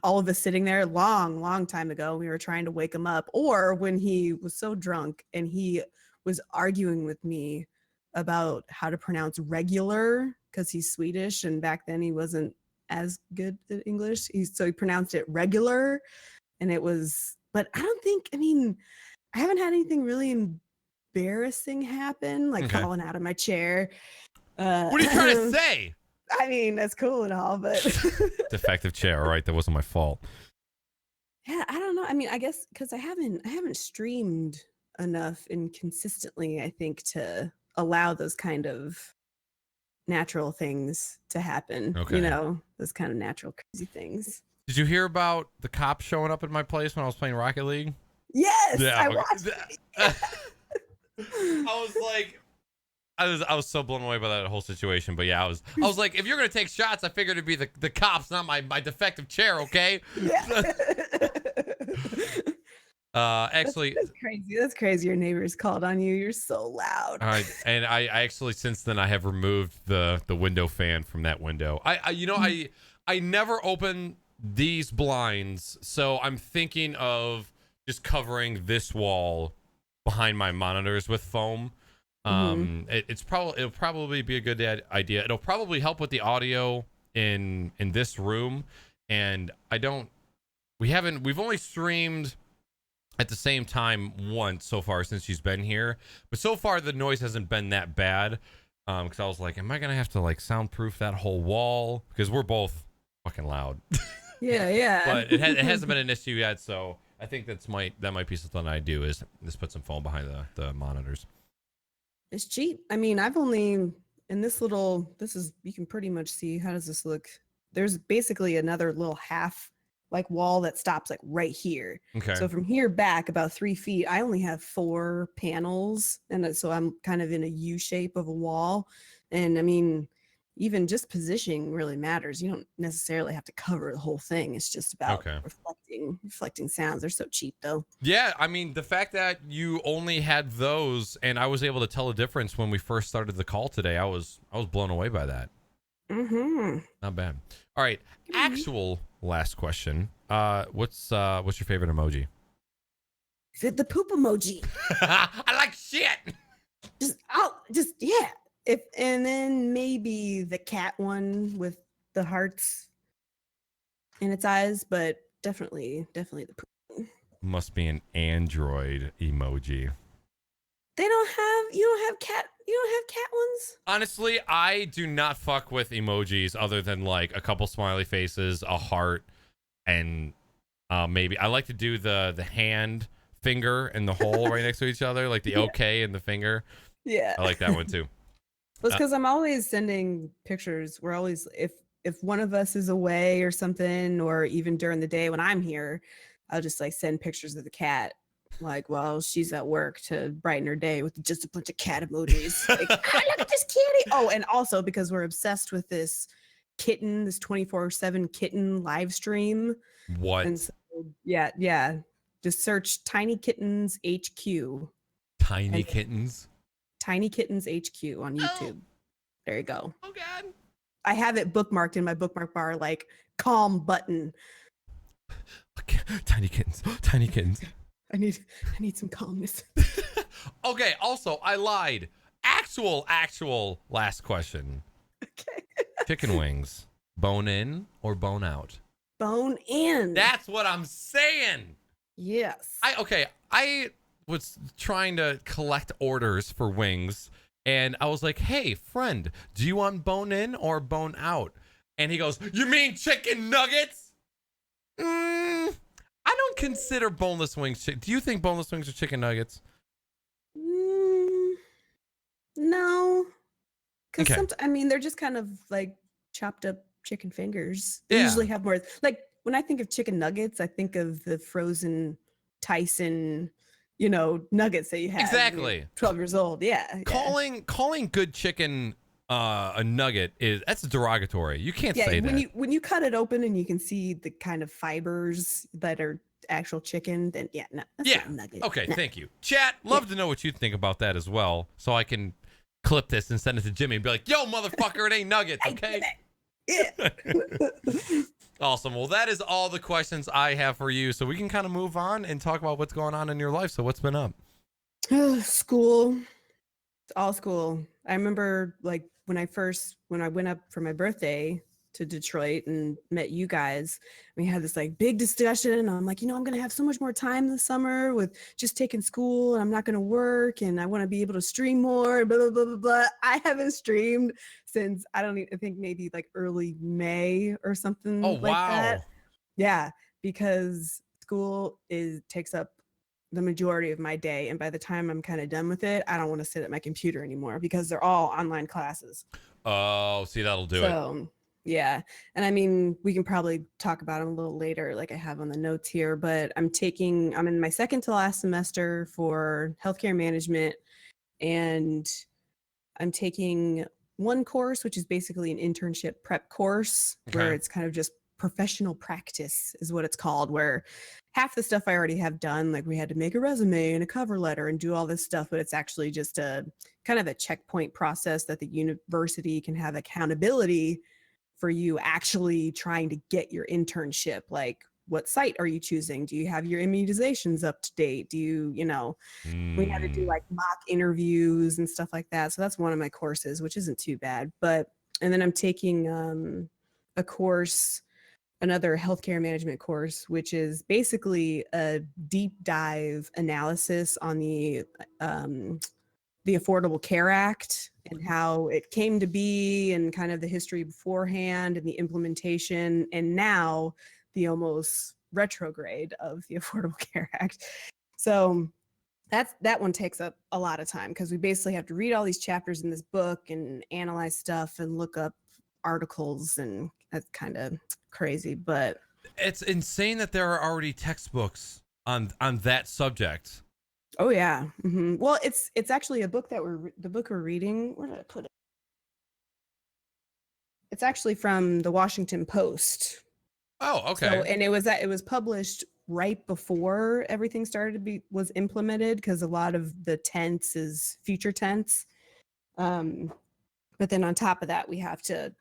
all of us sitting there long time ago. We were trying to wake him up, or when he was so drunk and he was arguing with me about how to pronounce regular because he's Swedish and back then he wasn't as good at English. So he pronounced it regular, and it was, but I don't think, I haven't had anything really embarrassing happen, like falling out of my chair. What are you trying to say? That's cool and all, but defective chair. All right, that wasn't my fault. Yeah, I don't know. I guess because I haven't streamed enough and consistently, I think, to allow those kind of natural things to happen. Okay. Those kind of natural crazy things. Did you hear about the cops showing up at my place when I was playing Rocket League? Yes, yeah, I watched it. I was so blown away by that whole situation. But yeah, I was like, if you're gonna take shots, I figured it'd be the cops, not my defective chair, okay? Yeah. Actually, that's crazy. That's crazy. Your neighbors called on you. You're so loud. All right, and I actually since then I have removed the window fan from that window. I never open these blinds, so I'm thinking of just covering this wall behind my monitors with foam. Hmm. It'll probably be a good idea. It'll probably help with the audio in this room. And we've only streamed at the same time once so far since she's been here, but so far the noise hasn't been that bad. Because I was like, am I gonna have to like soundproof that whole wall? Because we're both fucking loud. Yeah, yeah. But it hasn't been an issue yet, so I think that might be something I do is just put some foam behind the monitors. It's cheap. I mean, I've only in you can pretty much see, how does this look? There's basically another little half like wall that stops like right here. Okay. So from here back about 3 feet, I only have 4 panels. So I'm kind of in a U shape of a wall. And I mean, even just positioning really matters. You don't necessarily have to cover the whole thing. It's just about reflecting sounds. They're so cheap though. Yeah, I mean, the fact that you only had those and I was able to tell a difference when we first started the call today, I was blown away by that. Mm-hmm. Not bad. All right, actual last question. What's your favorite emoji? The poop emoji. I like shit. Yeah. And then maybe the cat one with the hearts in its eyes, but definitely the poop. Must be an Android emoji. You don't have cat ones? Honestly, I do not fuck with emojis other than like a couple smiley faces, a heart, and maybe I like to do the hand, finger, and the hole right next to each other, like the okay and the finger. Yeah. I like that one too. Well, it's because I'm always sending pictures. We're always if one of us is away or something, or even during the day when I'm here, I'll just like send pictures of the cat, like while she's at work to brighten her day with just a bunch of cat emojis. Like, look at this kitty. Oh, and also because we're obsessed with this 24/7 kitten live stream. What? And so, yeah. Just search Tiny Kittens HQ. Tiny Kittens? Tiny Kittens HQ on YouTube. There you go. Oh God. I have it bookmarked in my bookmark bar, like calm button. Okay. Tiny Kittens. Tiny Kittens. I need some calmness. Okay, also I lied. Actual last question. Okay. Chicken wings. Bone in or bone out? Bone in. That's what I'm saying. Yes. I was trying to collect orders for wings, and I was like, hey, friend, do you want bone in or bone out? And he goes, you mean chicken nuggets? I don't consider boneless wings. Do you think boneless wings are chicken nuggets? No. Because Okay. I mean, they're just kind of like chopped up chicken fingers. They Yeah. usually have more, like when I think of chicken nuggets, I think of the frozen Tyson, nuggets that you have. Exactly. 12 years old. Yeah. Calling good chicken a nugget that's derogatory. You can't say that. When you cut it open and you can see the kind of fibers that are actual chicken, then no, that's not a nugget. Okay, no. Thank you. Chat, love to know what you think about that as well, so I can clip this and send it to Jimmy and be like, yo, motherfucker, it ain't nuggets, okay? Yeah. Awesome. Well, that is all the questions I have for you, so we can kind of move on and talk about what's going on in your life. So what's been up? School. All school. I remember like when I went up for my birthday to Detroit and met you guys, we had this like big discussion, and I'm like, I'm gonna have so much more time this summer with just taking school, and I'm not gonna work, and I want to be able to stream more, blah blah blah blah blah. I haven't streamed since I think maybe like early May or something. Oh, like wow. that. Yeah, because school takes up the majority of my day, and by the time I'm kind of done with it, I don't want to sit at my computer anymore because they're all online classes. Oh, see, that'll do it. Yeah, and I mean, we can probably talk about them a little later, like I have on the notes here, but I'm in my second to last semester for healthcare management, and I'm taking one course, which is basically an internship prep course, where it's kind of just professional practice is what it's called, where half the stuff I already have done, like we had to make a resume and a cover letter and do all this stuff, but it's actually just a kind of a checkpoint process that the university can have accountability for you actually trying to get your internship. Like what site are you choosing? Do you have your immunizations up to date? Do you, we had to do like mock interviews and stuff like that. So that's one of my courses, which isn't too bad. And then I'm taking a course, another healthcare management course, which is basically a deep dive analysis on the Affordable Care Act and how it came to be and kind of the history beforehand and the implementation, and now the almost retrograde of the Affordable Care Act. So that one takes up a lot of time because we basically have to read all these chapters in this book and analyze stuff and look up articles, and that's kind of crazy. But it's insane that there are already textbooks on that subject. oh yeah. Well, it's actually a book that the book we're reading. Where did I put it? It's actually from the Washington Post. Oh, okay. So, and it was published right before everything was implemented, because a lot of the tense is future tense. But then on top of that, we have to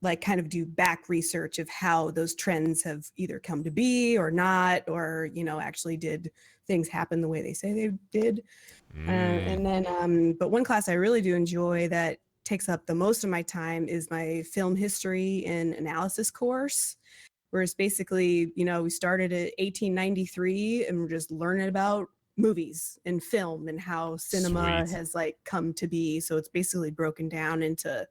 like kind of do back research of how those trends have either come to be or not, or actually did things happen the way they say they did. And then but one class I really do enjoy that takes up the most of my time is my film history and analysis course, where it's basically, we started at 1893 and we're just learning about movies and film and how cinema has like come to be. So it's basically broken down into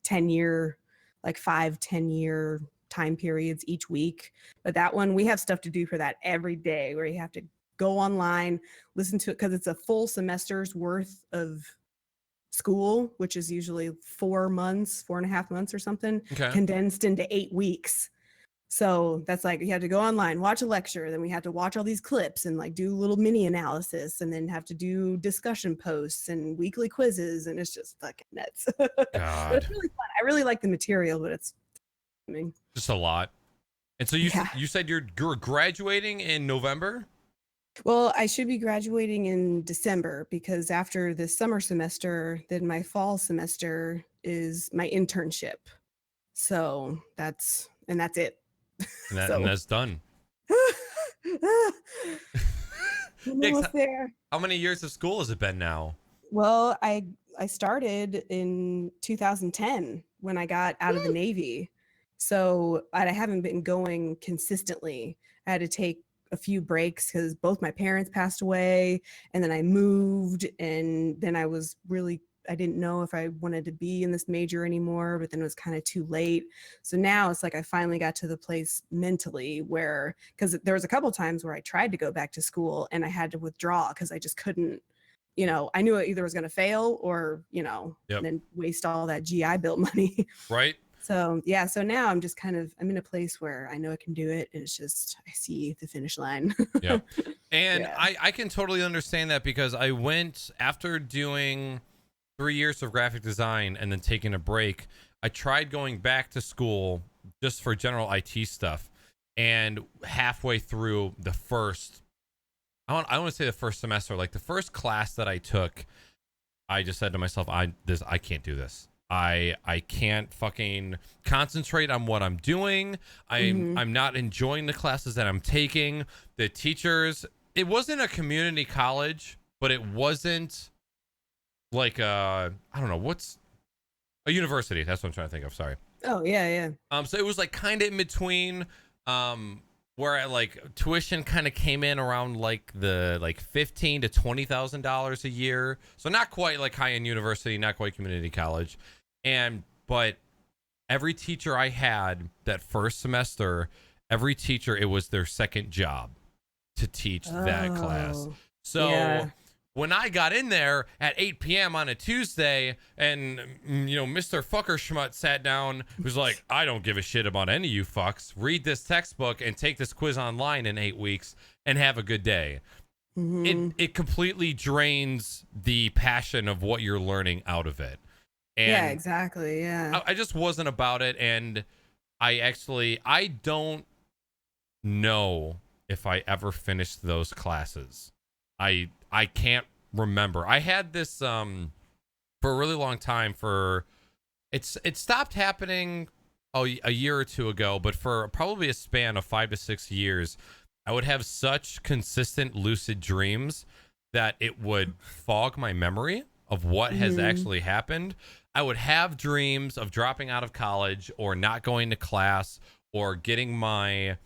10-year, like 5-10-year time periods each week. But that one, we have stuff to do for that every day, where you have to go online, listen to it, because it's a full semester's worth of school, which is usually 4.5 months or something, condensed into 8 weeks. So that's like, you have to go online, watch a lecture, then we have to watch all these clips and like do little mini analysis, and then have to do discussion posts and weekly quizzes, and it's just fucking nuts. But it's really fun. I really like the material, but it's just a lot. And so you said you're graduating in November? Well, I should be graduating in December, because after the summer semester, then my fall semester is my internship. So that's it. And that's done. Almost there. How many years of school has it been now? Well, I started in 2010 when I got out of the Navy. So I haven't been going consistently. I had to take a few breaks because both my parents passed away, and then I moved, and then I didn't know if I wanted to be in this major anymore, but then it was kind of too late. So now it's like I finally got to the place mentally where, because there was a couple times where I tried to go back to school and I had to withdraw because I just couldn't, I knew it either was going to fail or, and then waste all that GI Bill money. Right. So yeah, so now I'm just I'm in a place where I know I can do it. And it's just, I see the finish line. Yeah. And I can totally understand that, because I went after doing 3 years of graphic design and then taking a break. I tried going back to school just for general IT stuff, and halfway through the first, I want to say the first semester, like the first class that I took, I just said to myself, I can't do this. I can't fucking concentrate on what I'm doing. I'm not enjoying the classes that I'm taking. The teachers, it wasn't a community college, but it wasn't like I don't know, what's a university, that's what I'm trying to think of, sorry. Oh yeah. So it was like kind of in between, where like tuition kind of came in around like the $15,000 to $20,000 a year, so not quite like high-end university, not quite community college. But every teacher I had that first semester, every teacher, it was their second job to teach that class. So when I got in there at 8 p.m. on a Tuesday, and Mr. Fuckerschmutt sat down, was like, I don't give a shit about any of you fucks. Read this textbook and take this quiz online in 8 weeks and have a good day. It completely drains the passion of what you're learning out of it. And yeah, exactly. Yeah. I just wasn't about it. And I don't know if I ever finished those classes. I can't remember. I had this for a really long time. It stopped happening a year or two ago, but for probably a span of 5 to 6 years, I would have such consistent lucid dreams that it would fog my memory of what has Mm-hmm. actually happened. I would have dreams of dropping out of college or not going to class or getting my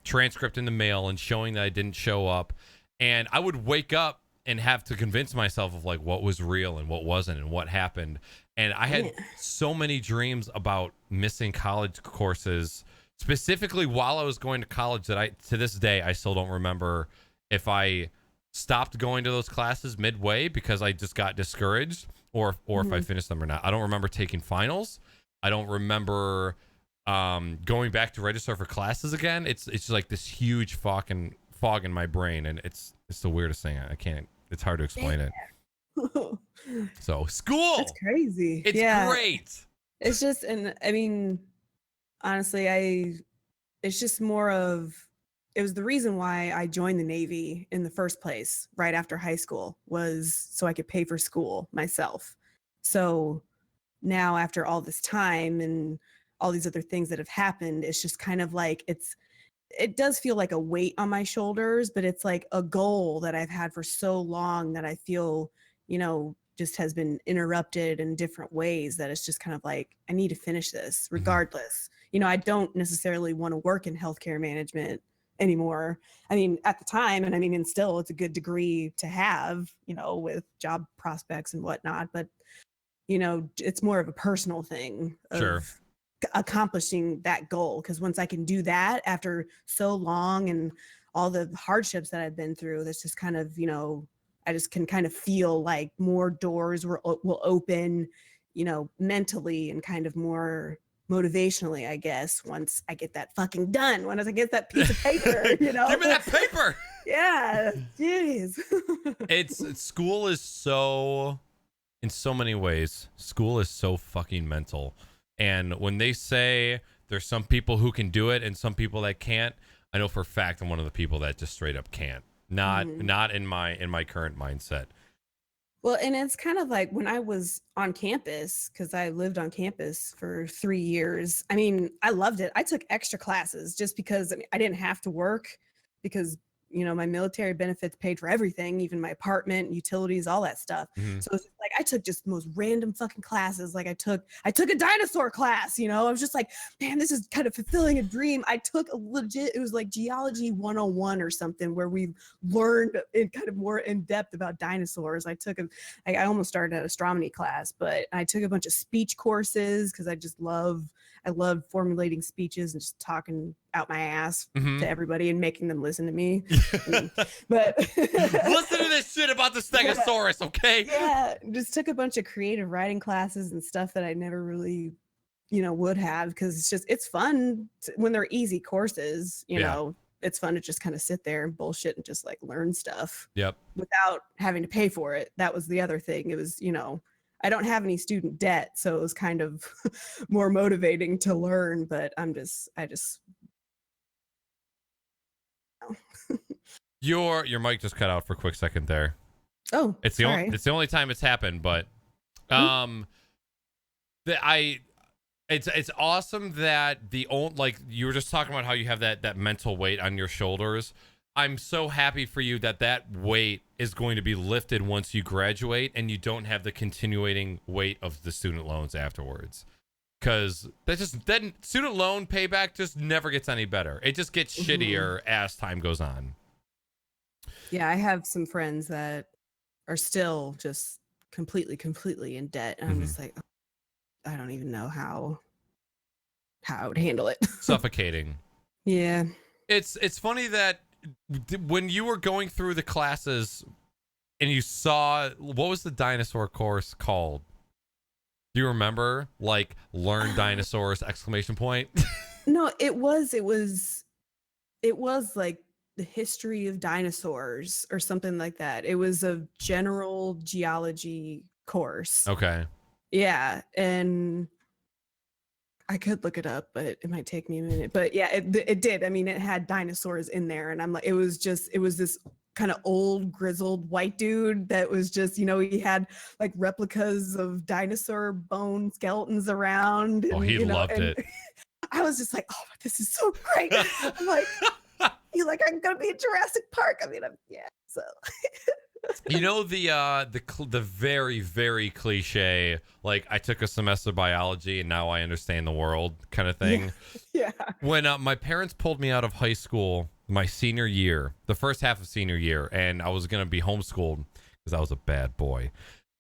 transcript in the mail and showing that I didn't show up. And I would wake up and have to convince myself of like what was real and what wasn't and what happened. And I had Man. so many dreams about missing college courses, specifically while I was going to college, that I to this day I still don't remember if I stopped going to those classes midway because I just got discouraged, or if I Mhm. finished them or not. I don't remember taking finals. I don't remember going back to register for classes again. It's just like this huge fucking fog in my brain, and it's the weirdest thing. I can't. It's hard to explain it. So That's school, crazy. it's Yeah. great. It's just, and I mean, honestly, it's just more of, it was the reason why I joined the Navy in the first place, right after high school, was so I could pay for school myself. So now, after all this time and all these other things that have happened, it's just kind of like it does feel like a weight on my shoulders, but it's like a goal that I've had for so long that I feel, just has been interrupted in different ways, that it's just kind of like, I need to finish this Mhm. regardless. I don't necessarily want to work in healthcare management anymore. I mean, at the time, and I mean, and still, it's a good degree to have, with job prospects and whatnot. But it's more of a personal thing Sure. of accomplishing that goal, because once I can do that after so long and all the hardships that I've been through, that's just kind of, I just can kind of feel like more doors will open, mentally, and kind of more motivationally, I guess, once I get that fucking done, once I get that piece of paper, Give me that paper. Yeah, jeez. It's school is so, in so many ways, school is so fucking mental. And when they say there's some people who can do it and some people that can't, I know for a fact I'm one of the people that just straight up can't. Mhm. Not in my current mindset. Well, and it's kind of like when I was on campus, because I lived on campus for 3 years. I mean, I loved it. I took extra classes just because, I mean, I didn't have to work, because, my military benefits paid for everything, even my apartment, utilities, all that stuff. Mhm. So it's like I took just the most random fucking classes. Like I took a dinosaur class. I was just like, man, this is kind of fulfilling a dream. I took a legit, it was like geology 101 or something, where we learned in kind of more in depth about dinosaurs. I almost started an astronomy class, but I took a bunch of speech courses because I love formulating speeches and just talking out my ass Mhm. to everybody and making them listen to me. But Listen to this shit about the yeah, Stegosaurus, okay? yeah, just took a bunch of creative writing classes and stuff that I never really, would have, because it's fun when they're easy courses. Yeah. It's fun to just kind of sit there and bullshit and just like learn stuff Yep. without having to pay for it. That was the other thing. It was, I don't have any student debt, so it was kind of more motivating to learn. But I just Your mic just cut out for a quick second there. Oh, sorry. It's the only time it's happened, but Hmm? um the I it's awesome that the old, like you were just talking about how you have that mental weight on your shoulders. I'm so happy for you that that weight is going to be lifted once you graduate and you don't have the continuating weight of the student loans afterwards. Cause then student loan payback just never gets any better. It just gets Hmm. shittier as time goes on. Yeah, I have some friends that are still just completely in debt, and I'm Mhm. just like, I don't even know how I would handle it. Suffocating. Yeah. It's funny that when you were going through the classes and you saw, what was the dinosaur course called? Do you remember? Like learn dinosaurs exclamation point. No, it was like the history of dinosaurs or something like that. It was a general geology course. Okay. Yeah, and I could look it up, but it might take me a minute. But yeah, it did. I mean, it had dinosaurs in there, and I'm like, it was this kind of old grizzled white dude that was just, he had like replicas of dinosaur bone skeletons around, Oh, and he loved and it. I was just like, oh, this is so great. I'm like, he's like, I'm gonna be in Jurassic Park. I mean, yeah. So You know the very very cliche, like I took a semester of biology and now I understand the world kind of thing. yeah. When my parents pulled me out of high school my senior year, the first half of senior year, and I was gonna be homeschooled because I was a bad boy,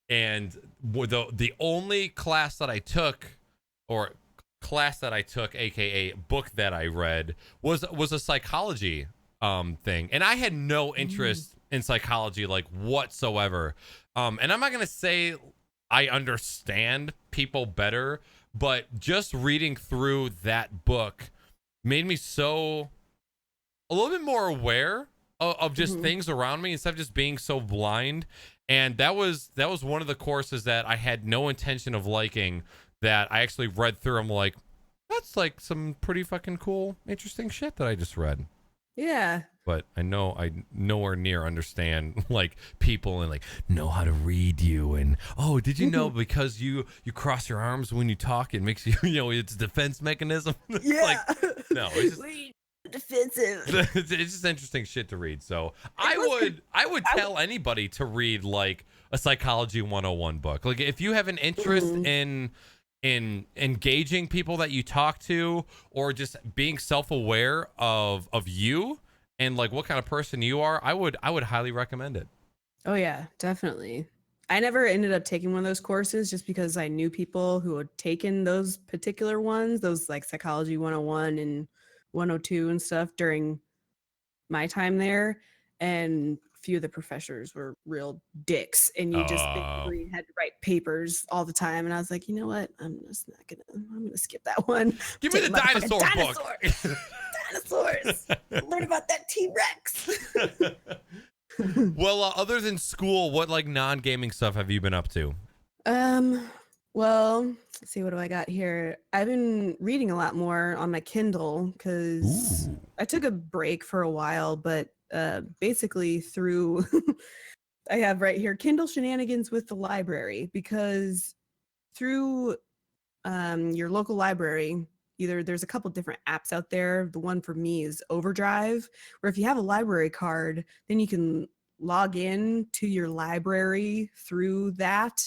and the only class that I took, aka book that I read, was a psychology thing, and I had no interest in psychology like whatsoever. And I'm not gonna say I understand people better, but just reading through that book made me a little bit more aware of just things around me instead of just being so blind. And that was one of the courses that I had no intention of liking, that I actually read through. I'm like, that's like some pretty fucking cool, interesting shit that I just read. Yeah. But I know I nowhere near understand like people and like know how to read you, and oh, did you know because you cross your arms when you talk, it makes you it's a defense mechanism. Yeah. Like, no, it's just defensive. it's just interesting shit to read. So I would tell anybody to read like a psychology 101 book. Like if you have an interest in engaging people that you talk to, or just being self-aware of you and like what kind of person you are, I would highly recommend it. Oh yeah, definitely. I never ended up taking one of those courses just because I knew people who had taken those particular ones, those like psychology 101 and 102 and stuff during my time there. And a few of the professors were real dicks, and you just basically had to write papers all the time. And I was like, you know what? I'm gonna skip that one. Give me the dinosaur book. Dinosaurs. Learn about that T-Rex. Well, other than school, what like non-gaming stuff have you been up to? Well, let's see, what do I got here? I've been reading a lot more on my Kindle because I took a break for a while, but basically through I have right here Kindle shenanigans with the library, because through your local library, either there's a couple different apps out there. The one for me is Overdrive, where if you have a library card, then you can log in to your library through that,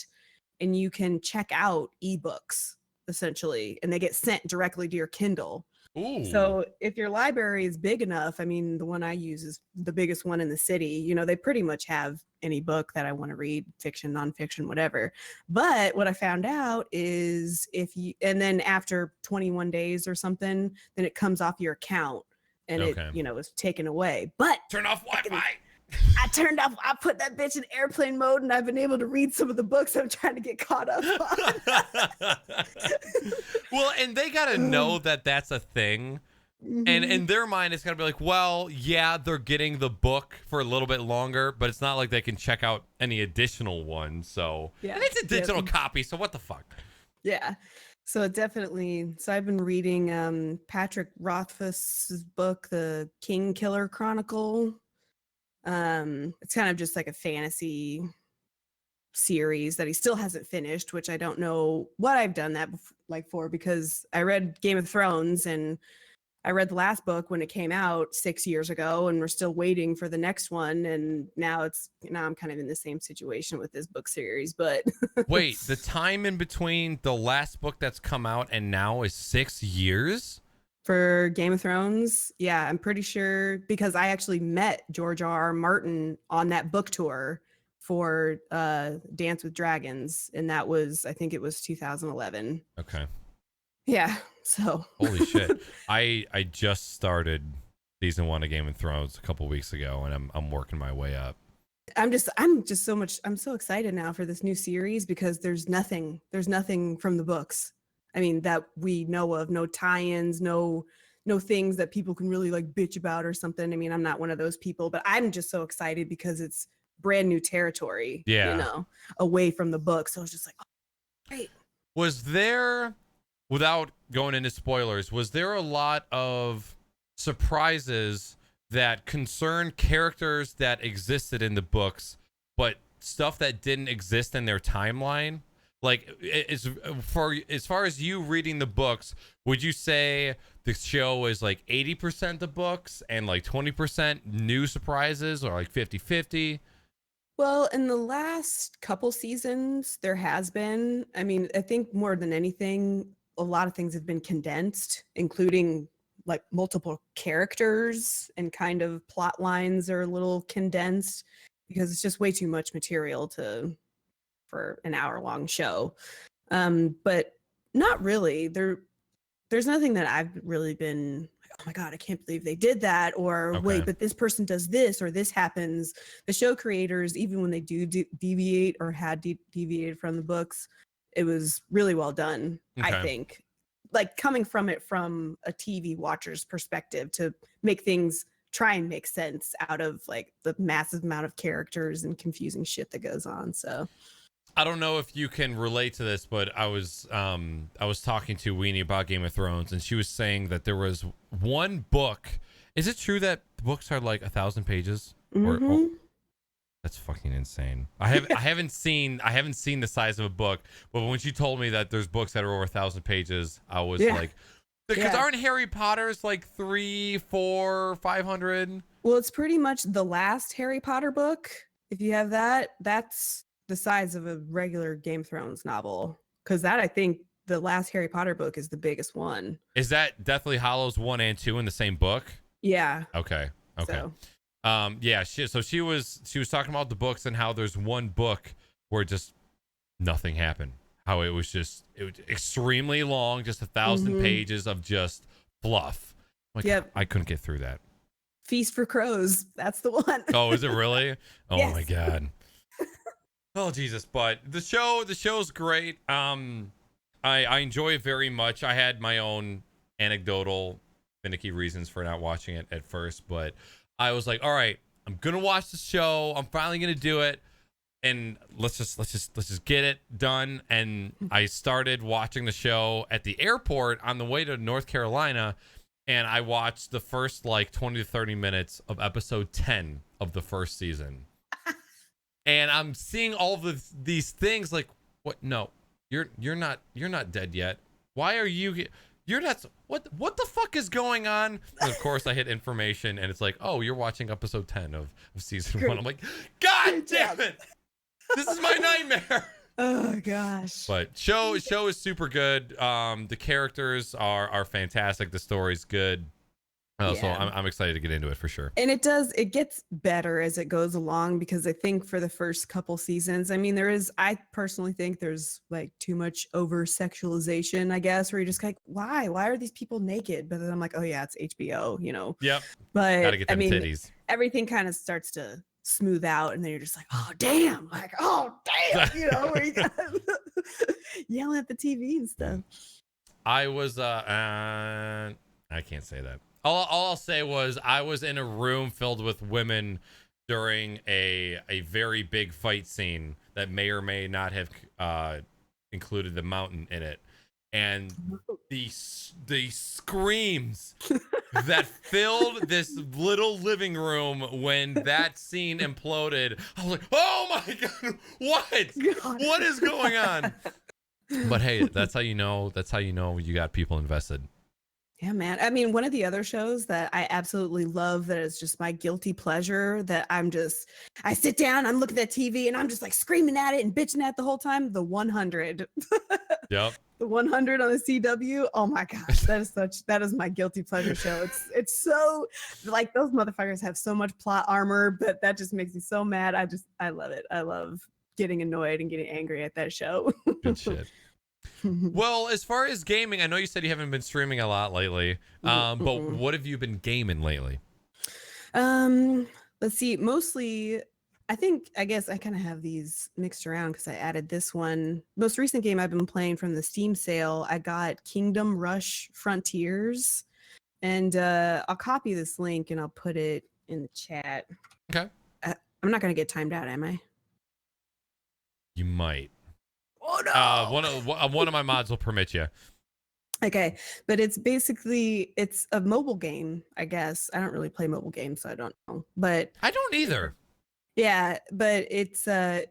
and you can check out ebooks essentially, and they get sent directly to your Kindle. Ooh. So if your library is big enough, I mean, the one I use is the biggest one in the city. They pretty much have any book that I want to read, fiction, nonfiction, whatever. But what I found out is and then after 21 days or something, then it comes off your account and it is taken away. But turn off Wi-Fi. I put that bitch in airplane mode, and I've been able to read some of the books I'm trying to get caught up on. Well, and they got to know that that's a thing. And in their mind, it's going to be like, well, yeah, they're getting the book for a little bit longer, but it's not like they can check out any additional ones. So, and it's a digital copy, so what the fuck? Yeah. So I've been reading Patrick Rothfuss's book, The King Killer Chronicle. It's kind of just like a fantasy series that he still hasn't finished, which I don't know what I've done that for, because I read Game of Thrones, and I read the last book when it came out 6 years ago, and we're still waiting for the next one. And now I'm kind of in the same situation with this book series. But wait, the time in between the last book that's come out and now is 6 years? For Game of Thrones? Yeah, I'm pretty sure, because I actually met George R.R. Martin on that book tour for Dance with Dragons, and that was, I think it was 2011. Okay. Yeah, so. Holy shit. I just started season 1 of Game of Thrones a couple weeks ago, and I'm working my way up. I'm so excited now for this new series, because there's nothing from the books. I mean, that we know of, no tie-ins, no things that people can really like bitch about or something. I mean, I'm not one of those people, but I'm just so excited because it's brand new territory, away from the book. So it's just like, oh, great. Was there, without going into spoilers, was there a lot of surprises that concern characters that existed in the books, but stuff that didn't exist in their timeline. Like, as far as you reading the books, would you say the show is like 80% the books and like 20% new surprises, or like 50-50? Well, in the last couple seasons, there has been. I mean, I think more than anything, a lot of things have been condensed, including like multiple characters, and kind of plot lines are a little condensed because it's just way too much material to for an hour-long show. But not really. There's nothing that I've really been like, oh my God, I can't believe they did that. Or Okay. wait, but this person does this or this happens. The show creators, even when they do deviate or had deviated from the books, it was really well done, I Okay. think. Like coming from it from a TV watcher's perspective to make things try and make sense out of like the massive amount of characters and confusing shit that goes on. So I don't know if you can relate to this, but I was talking to Weenie about Game of Thrones, and she was saying that there was one book. Is it true that the books are like 1,000 pages? mm-hmm. Or that's fucking insane. I haven't seen the size of a book, but when she told me that there's books that are over 1,000 pages, I was like, because aren't Harry Potter's like 300, 400, 500? Well, it's pretty much the last Harry Potter book. If you have that, that's the size of a regular Game of Thrones novel. Because that, I think, the last Harry Potter book is the biggest one. Is that Deathly Hallows 1 and 2 in the same book? Yeah. Okay. So. Yeah. She was talking about the books and how there's one book where just nothing happened. How it was extremely long, just 1,000 pages of just fluff. Like, yep. I couldn't get through that. Feast for Crows. That's the one. Oh, is it really? Oh yes. My God. Oh Jesus! But the show's great. I enjoy it very much. I had my own anecdotal, finicky reasons for not watching it at first, but I was like, all right, I'm gonna watch the show. I'm finally gonna do it, and let's just get it done. And I started watching the show at the airport on the way to North Carolina, and I watched the first like 20 to 30 minutes of episode 10 of the first season. And I'm seeing all of these things like, what? No, you're not dead yet. Why are you? You're not. What the fuck is going on? And of course, I hit information, and it's like, oh, you're watching episode 10 of season 1. I'm like, God damn it! This is my nightmare. Oh gosh. But show is super good. The characters are fantastic. The story's good. So I'm excited to get into it for sure. And it gets better as it goes along, because I think for the first couple seasons, I mean, I personally think there's like too much over sexualization, I guess, where you're just like, why are these people naked? But then I'm like, oh yeah, it's HBO, you know? Yep. But gotta get them titties. Everything kind of starts to smooth out, and then you're just like, oh damn, you know, where you got yelling at the TV and stuff. I was I can't say that. All I'll say was I was in a room filled with women during a very big fight scene that may or may not have included the mountain in it, and the screams that filled this little living room when that scene imploded. I was like, oh my God, what is going on? But hey, that's how you know you got people invested. Yeah, man. I mean, one of the other shows that I absolutely love, that is just my guilty pleasure, that I sit down, I'm looking at TV, and I'm just like screaming at it and bitching at the whole time. The 100. Yep. The 100 on the CW. Oh my gosh, that is my guilty pleasure show. It's so like, those motherfuckers have so much plot armor, but that just makes me so mad. I love it. I love getting annoyed and getting angry at that show. Good shit. Well, as far as gaming, I know you said you haven't been streaming a lot lately, but what have you been gaming lately? Let's see. Mostly, I guess I kind of have these mixed around because I added this one. Most recent game I've been playing from the Steam sale, I got Kingdom Rush Frontiers, and I'll copy this link and I'll put it in the chat. Okay. I'm not going to get timed out, am I? You might. Oh no! One of my mods will permit you. Okay, but it's basically it's a mobile game, I guess. I don't really play mobile games, so I don't know. But I don't either. yeah, but it's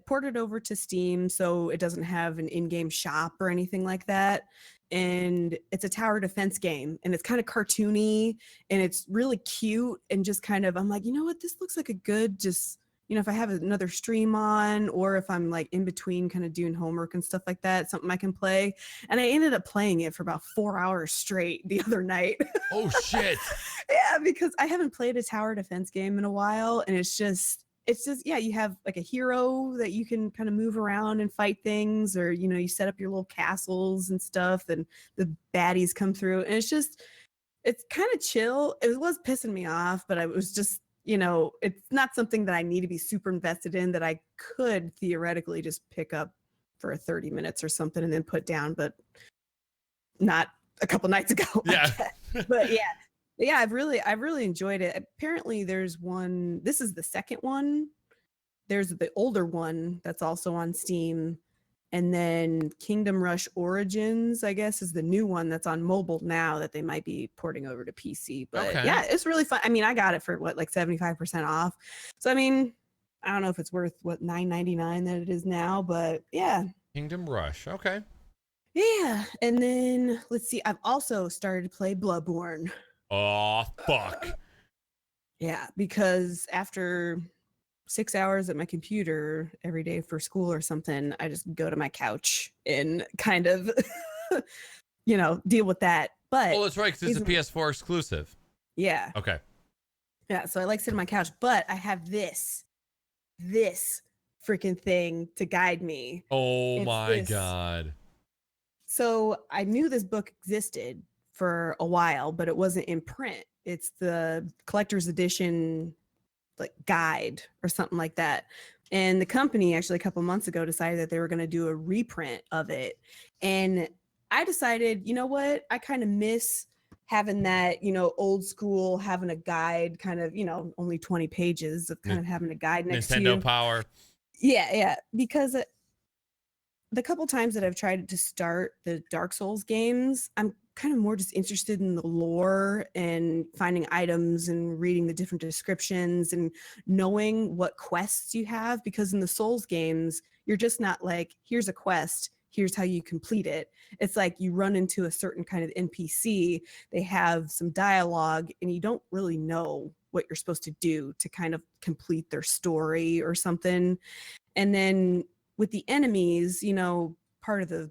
ported over to Steam, so it doesn't have an in-game shop or anything like that. And it's a tower defense game, and it's kind of cartoony, and it's really cute, and just kind of I'm like, you know what, this looks like a good just if I have another stream on, or if I'm like in between kind of doing homework and stuff like that, something I can play. And I ended up playing it for about 4 hours straight the other night. Oh shit. Yeah, because I haven't played a tower defense game in a while, and it's just yeah, you have like a hero that you can kind of move around and fight things, or you set up your little castles and stuff, and the baddies come through, and it's kind of chill. It was pissing me off, but I was just it's not something that I need to be super invested in, that I could theoretically just pick up for 30 minutes or something and then put down, but not a couple nights ago. Yeah. But yeah, I've really enjoyed it. Apparently there's one, this is the second one. There's the older one that's also on Steam. And then Kingdom Rush Origins, I guess, is the new one that's on mobile now that they might be porting over to PC. But Okay. yeah, it's really fun. I mean, I got it for like 75% off. So I mean, I don't know if it's worth $9.99 that it is now, but yeah. Kingdom Rush. Okay. Yeah. And then let's see, I've also started to play Bloodborne. Oh fuck. Yeah, because after 6 hours at my computer every day for school or something, I just go to my couch and kind of, deal with that. But Oh, that's right, because it's a PS4 exclusive. yeah. Okay. Yeah. So I like sitting on my couch, but I have this freaking thing to guide me. Oh It's my this. God. So I knew this book existed for a while, but it wasn't in print. It's the collector's edition like guide or something like that. And the company actually a couple months ago decided that they were going to do a reprint of it. And I decided, you know what? I kind of miss having that, old school, having a guide kind of, only 20 pages of kind of having a guide next to you. Nintendo Power. Yeah. Because the couple times that I've tried to start the Dark Souls games, I'm kind of more just interested in the lore and finding items and reading the different descriptions and knowing what quests you have, because in the Souls games, you're just not like, here's a quest, here's how you complete it. It's like you run into a certain kind of NPC, they have some dialogue, and you don't really know what you're supposed to do to kind of complete their story or something. And then with the enemies, part of the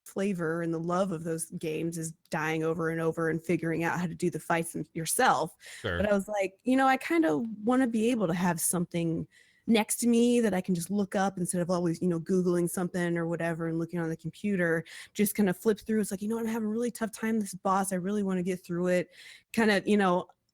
flavor and the love of those games is dying over and over and figuring out how to do the fights yourself. Sure. But I was like, I kind of want to be able to have something next to me that I can just look up instead of always, Googling something or whatever and looking on the computer, just kind of flip through. It's like, I'm having a really tough time with this boss. I really want to get through it. Kind of,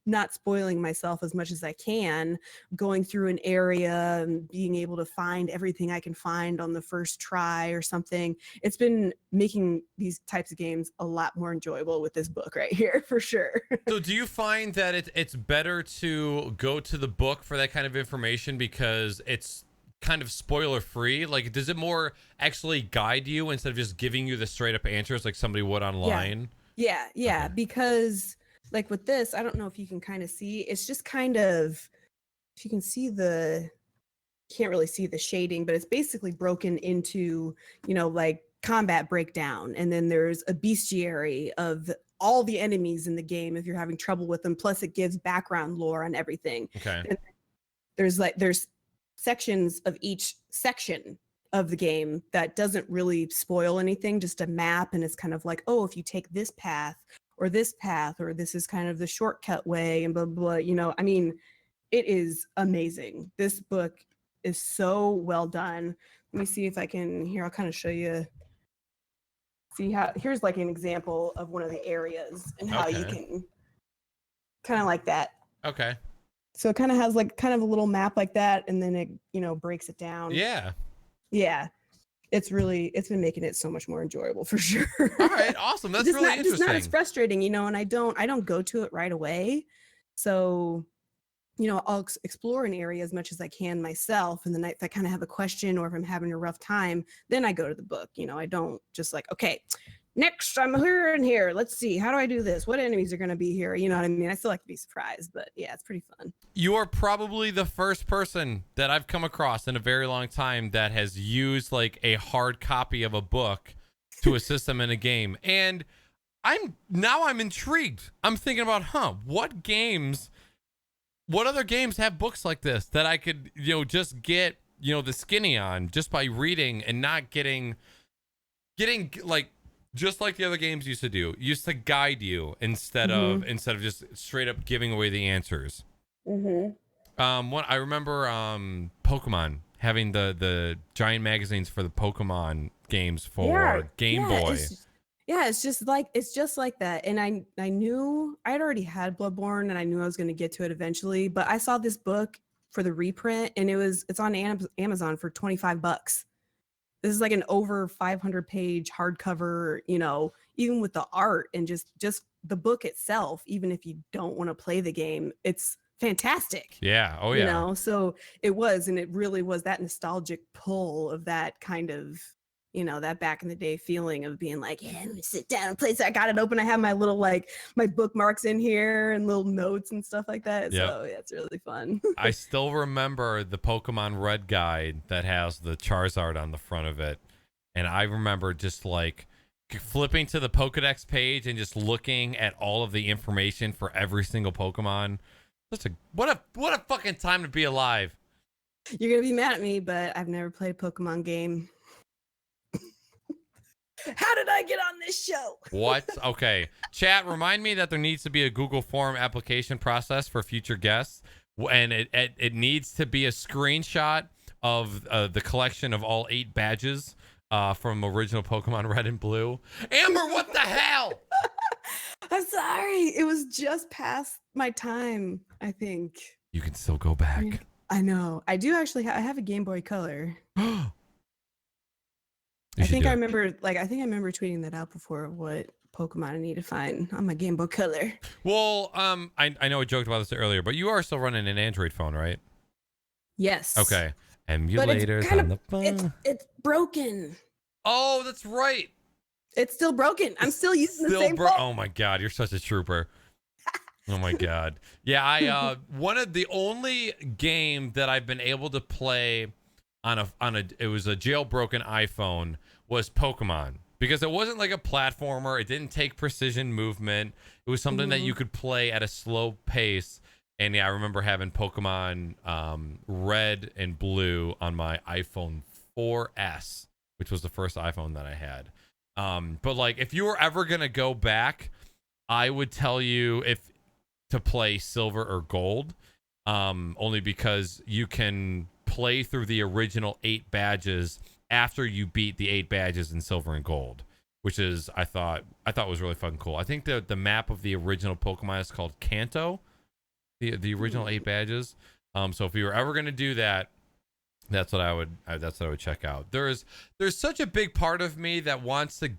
not spoiling myself as much as I can, going through an area and being able to find everything I can find on the first try or something. It's been making these types of games a lot more enjoyable with this book right here, for sure. So do you find that it's better to go to the book for that kind of information because it's kind of spoiler free? Like, does it more actually guide you instead of just giving you the straight up answers like somebody would online? Yeah. Okay. Because like with this, I don't know if you can kind of see, it's just kind of, if you can see can't really see the shading, but it's basically broken into, like combat breakdown. And then there's a bestiary of all the enemies in the game if you're having trouble with them. Plus it gives background lore on everything. Okay. And there's sections of each section of the game that doesn't really spoil anything, just a map. And it's kind of like, oh, if you take this path, or this path, or this is kind of the shortcut way, and blah, blah, blah. I mean, it is amazing. This book is so well done. Let me see if I can, here, I'll kind of show you, here's like an example of one of the areas and how you can, kind of like that. Okay. So it kind of has like kind of a little map like that, and then it, breaks it down. Yeah. Yeah. It's been making it so much more enjoyable, for sure. All right, awesome. That's really interesting. It's not as frustrating, and I don't go to it right away. So, I'll explore an area as much as I can myself. And then if I kind of have a question or if I'm having a rough time, then I go to the book. I don't just like, okay, next I'm here and here. Let's see. How do I do this? What enemies are going to be here? You know what I mean? I still like to be surprised, but yeah, it's pretty fun. You are probably the first person that I've come across in a very long time that has used like a hard copy of a book to assist them in a game. And I'm intrigued. I'm thinking about, what other games have books like this that I could, just get, the skinny on just by reading and not getting like, just like the other games used to guide you instead of just straight up giving away the answers. What I remember, Pokemon having the giant magazines for the Pokemon games for Game Boy. It's just like that. And I knew I'd already had Bloodborne, and I knew I was going to get to it eventually. But I saw this book for the reprint, and it's on Amazon for $25. This is like an over 500 page hardcover, even with the art and just the book itself. Even if you don't want to play the game, it's fantastic. Yeah. Oh yeah. So it was, and it really was that nostalgic pull of that kind of, that back in the day feeling of being like, yeah, let me sit down and play. So I got it open. I have my little, like, my bookmarks in here and little notes and stuff like that. Yep. So yeah, it's really fun. I still remember the Pokemon Red guide that has the Charizard on the front of it. And I remember just like flipping to the Pokedex page and just looking at all of the information for every single Pokemon. What a fucking time to be alive. You're going to be mad at me, but I've never played a Pokemon game. How did I get on this show? What? Okay. Chat, remind me that there needs to be a Google form application process for future guests. And it needs to be a screenshot of the collection of all 8 badges from original Pokemon Red and Blue. Amber, what the hell? I'm sorry. It was just past my time, I think. You can still go back. I know. I do actually. I have a Game Boy Color. I think I remember tweeting that out before. What Pokemon I need to find on my Game Boy Color. Well, I know I joked about this earlier, but you are still running an Android phone, right? Yes. Okay. Emulators on the phone. It's broken. Oh, that's right. It's still broken. I'm still using the same phone. Oh my God, you're such a trooper. Oh my God. Yeah, one of the only game that I've been able to play on it was a jailbroken iPhone was Pokemon, because it wasn't like a platformer. It didn't take precision movement. It was something that you could play at a slow pace. And yeah, I remember having Pokemon Red and Blue on my iPhone 4S, which was the first iPhone that I had. But like, if you were ever gonna go back, I would tell you to play Silver or Gold, only because you can play through the original 8 badges after you beat the 8 badges in Silver and Gold, which is I thought was really fucking cool. I think the map of the original Pokemon is called Kanto, the original 8 badges. So if you were ever gonna do that, that's what I would check out. There's such a big part of me that wants to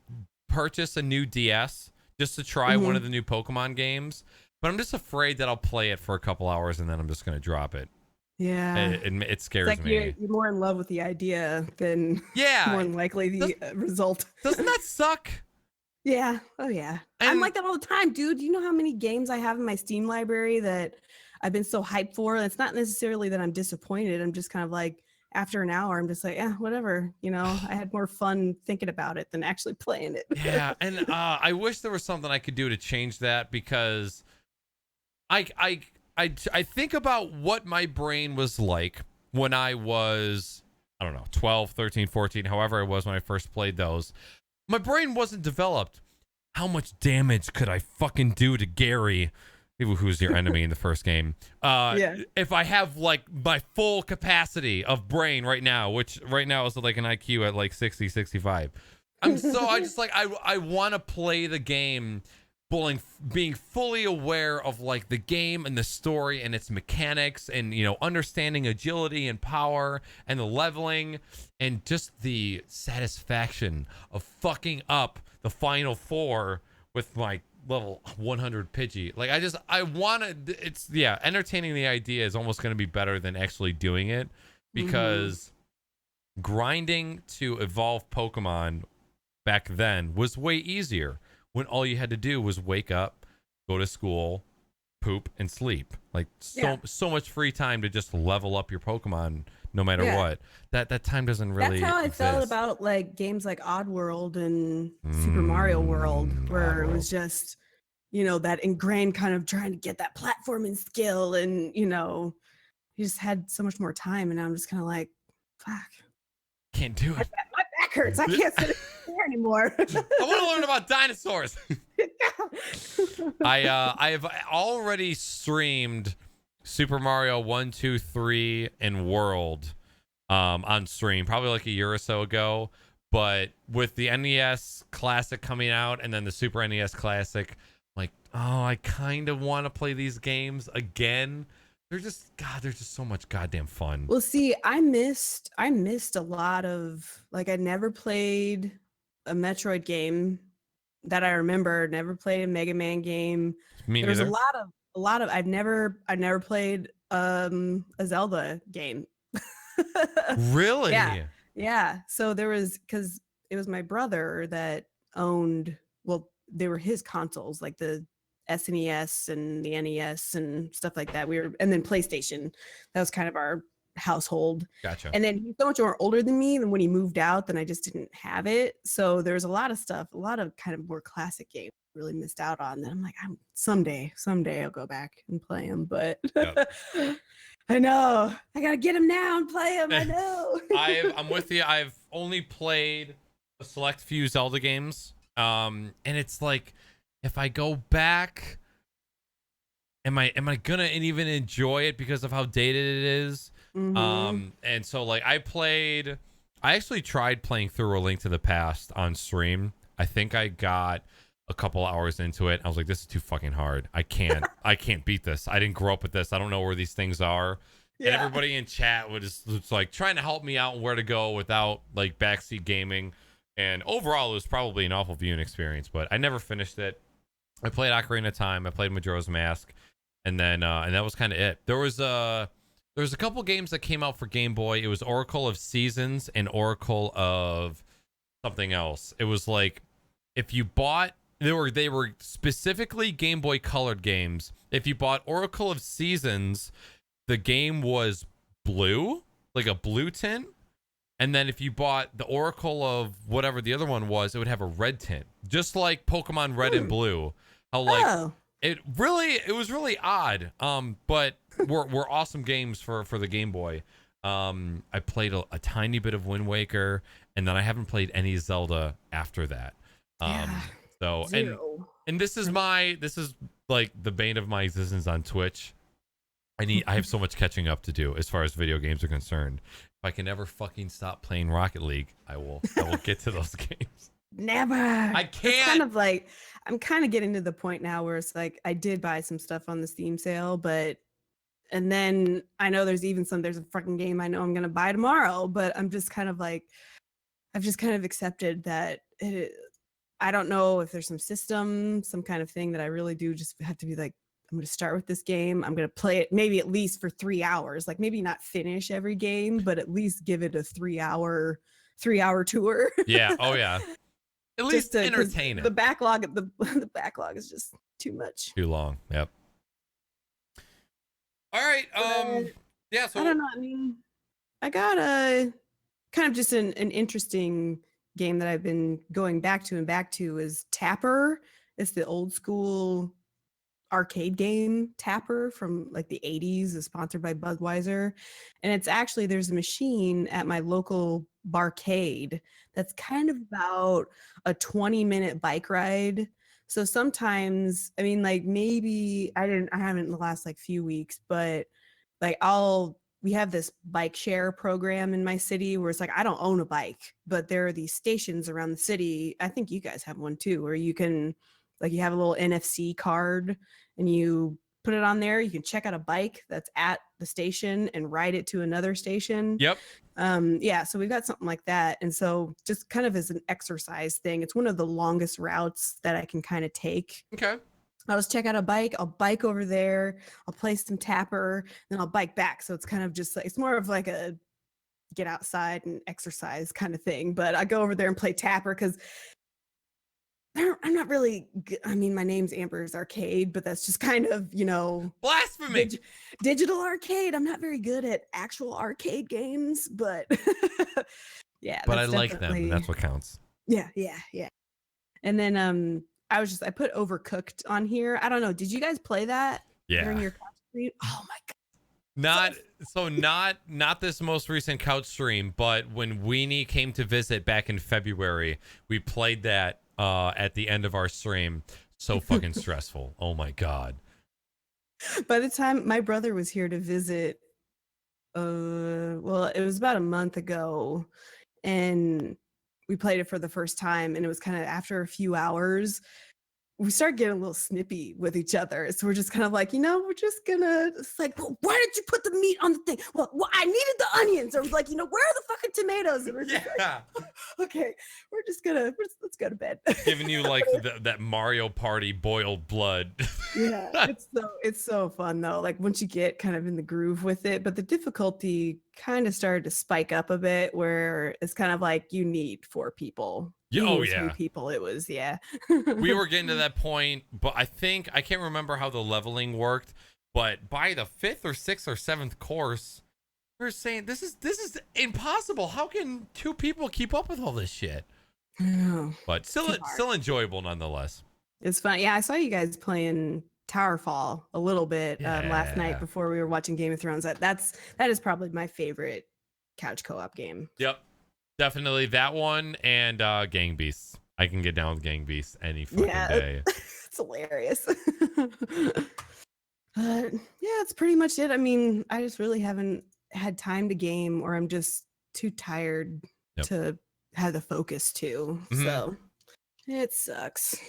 purchase a new DS just to try one of the new Pokemon games, but I'm just afraid that I'll play it for a couple hours and then I'm just gonna drop it. Yeah, it scares me. You're more in love with the idea than more than likely the result. Doesn't that suck? Yeah. Oh yeah. And I'm like that all the time, dude. You know how many games I have in my Steam library that I've been so hyped for? It's not necessarily that I'm disappointed. I'm just kind of like, after an hour, I'm just like, yeah, whatever. I had more fun thinking about it than actually playing it. Yeah, and I wish there was something I could do to change that, because I think about what my brain was like when I was, I don't know, 12, 13, 14, however I was when I first played those. My brain wasn't developed. How much damage could I fucking do to Gary, who's your enemy in the first game? If I have like my full capacity of brain right now, which right now is like an IQ at like 60, 65. I want to play the game being fully aware of like the game and the story and its mechanics, and understanding agility and power and the leveling and just the satisfaction of fucking up the final 4 with my level 100 Pidgey. Like I want to, entertaining the idea is almost going to be better than actually doing it, because grinding to evolve Pokemon back then was way easier when all you had to do was wake up, go to school, poop, and sleep. Like so much free time to just level up your Pokemon no matter what. That time doesn't really That's how I felt exist. about like games like Oddworld and Super Mario World, where it was just, you know, that ingrained kind of trying to get that platforming skill, and you know, you just had so much more time, and I'm just kind of like, fuck, can't do it. My back hurts. I can't sit there anymore. I want to learn about dinosaurs. I've already streamed Super Mario 1, 2, 3, and World on stream probably like a year or so ago. But with the NES Classic coming out and then the Super NES Classic, like, oh, I kind of want to play these games again. They're just so much goddamn fun. Well, see, I missed a lot of, like, I never played a Metroid game that I remember. Never played a Mega Man game. Me There's neither. a lot of I've never played a Zelda game. Really? Yeah. So there was, because it was my brother that owned, well, they were his consoles, like the SNES and the NES and stuff like that. And then PlayStation. That was kind of our household. Gotcha. And then he's so much more older than me. And when he moved out, then I just didn't have it. So there's a lot of stuff, a lot of kind of more classic games I really missed out on. That I'm like, someday I'll go back and play them. But yep. I know I gotta get him now and play him. I know. I'm with you. I've only played a select few Zelda games, and it's like, if I go back, am I gonna even enjoy it because of how dated it is? Mm-hmm. And so like I actually tried playing through A Link to the Past on stream. I think I got a couple hours into it. I was like, this is too fucking hard. I can't beat this. I didn't grow up with this. I don't know where these things are. Yeah. And everybody in chat was like trying to help me out and where to go without like backseat gaming. And overall, it was probably an awful viewing experience, but I never finished it. I played Ocarina of Time. I played Majora's Mask, and then and that was kind of it. There was a couple games that came out for Game Boy. It was Oracle of Seasons and Oracle of something else. It was like, if you bought, they were specifically Game Boy colored games. If you bought Oracle of Seasons, the game was blue, like a blue tint. And then if you bought the Oracle of whatever the other one was, it would have a red tint, just like Pokemon Red and Blue. How like it was really odd. But were awesome games for the Game Boy. I played a tiny bit of Wind Waker, and then I haven't played any Zelda after that. So zero. And this is like the bane of my existence on Twitch. I have so much catching up to do as far as video games are concerned. If I can ever fucking stop playing Rocket League, I will get to those games. Never. I can't. It's kind of like, I'm kind of getting to the point now where it's like, I did buy some stuff on the Steam sale, and then I know there's a fucking game I know I'm going to buy tomorrow, but I'm just kind of like, I've just kind of accepted that I don't know if there's some kind of thing that I really do just have to be like, I'm going to start with this game. I'm going to play it maybe at least for 3 hours, like maybe not finish every game, but at least give it a 3-hour tour. Yeah. Oh yeah. At least entertain it. The backlog, the backlog is just too much. Too long. Yep. All right. Yeah. So I don't know. I mean, I got a kind of just an interesting game that I've been going back to is Tapper. It's the old school arcade game Tapper from like the 80s, is sponsored by Budweiser. And it's actually, there's a machine at my local barcade that's kind of about a 20-minute bike ride. So sometimes, I mean, like maybe I haven't in the last like few weeks, but like we have this bike share program in my city where it's like, I don't own a bike, but there are these stations around the city. I think you guys have one too, where you can, like, you have a little NFC card and you put it on there. You can check out a bike that's at the station and ride it to another station. Yep. Yeah. So we've got something like that. And so just kind of as an exercise thing, it's one of the longest routes that I can kind of take. Okay. I'll just check out a bike. I'll bike over there. I'll play some Tapper, then I'll bike back. So it's kind of just like, it's more of like a get outside and exercise kind of thing. But I go over there and play Tapper because I'm not really I mean, my name's AmbersArcade, but that's just kind of, Blasphemy. digital arcade. I'm not very good at actual arcade games, but yeah, But I that's like them, and definitely that's what counts. yeah, yeah, yeah. And then I put Overcooked on here. I don't know. Did you guys play that during Yeah. your couch stream? Oh my god. Not so not this most recent couch stream, but when Weenie came to visit back in February, we played that at the end of our stream. So fucking stressful. Oh my god. By the time my brother was here to visit, well, it was about a month ago, and we played it for the first time, and it was kind of after a few hours we started getting a little snippy with each other. So we're just kind of like, we're just gonna, it's like, well, why did you put the meat on the thing? Well, I needed the onions. Or like, where are the fucking tomatoes? And we're just like, okay, let's go to bed. Giving you like that Mario Party boiled blood. Yeah, it's so fun though. Like once you get kind of in the groove with it, but the difficulty kind of started to spike up a bit where it's kind of like you need 4 people. Yeah, You oh need 3 yeah. people. It was, yeah. We were getting to that point, but I can't remember how the leveling worked, but by the 5th or 6th or 7th course, we were saying this is impossible. How can 2 people keep up with all this shit? But still enjoyable nonetheless. It's fun. Yeah, I saw you guys playing Towerfall a little bit last night before we were watching Game of Thrones. That is probably my favorite couch co-op game. Yep. Definitely that one and Gang Beasts. I can get down with Gang Beasts any fucking day. It's hilarious. But yeah, it's pretty much it. I mean, I just really haven't had time to game, or I'm just too tired to have the focus to. Mm-hmm. So it sucks.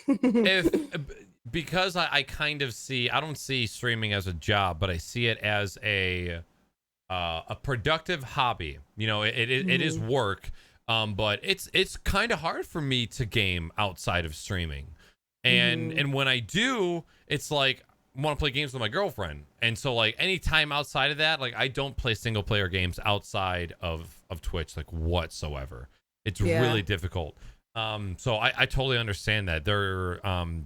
Because I kind of I don't see streaming as a job, but I see it as a productive hobby. It is work, but it's kind of hard for me to game outside of streaming, and when I do, it's like I want to play games with my girlfriend, and so like any time outside of that, like I don't play single player games outside of Twitch like whatsoever. It's really difficult. So I totally understand that. They're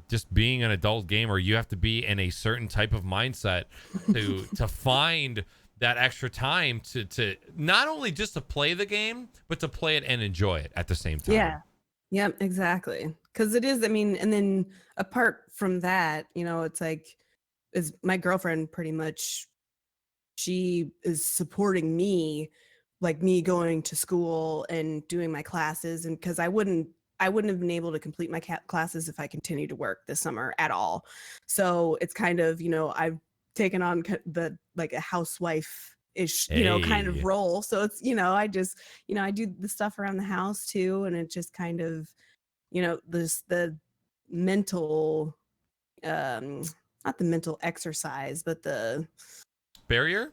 just being an adult gamer, you have to be in a certain type of mindset to find that extra time to not only just to play the game, but to play it and enjoy it at the same time. Yeah. Yep, exactly. Because it is, I mean, and then apart from that, it's like, is my girlfriend pretty much, she is supporting me, like me going to school and doing my classes. And because I wouldn't have been able to complete my classes if I continued to work this summer at all. So it's kind of, I've taken on the like a housewife-ish, kind of role. So it's, I just, I do the stuff around the house too. And it just kind of, the mental, not the mental exercise, but the barrier.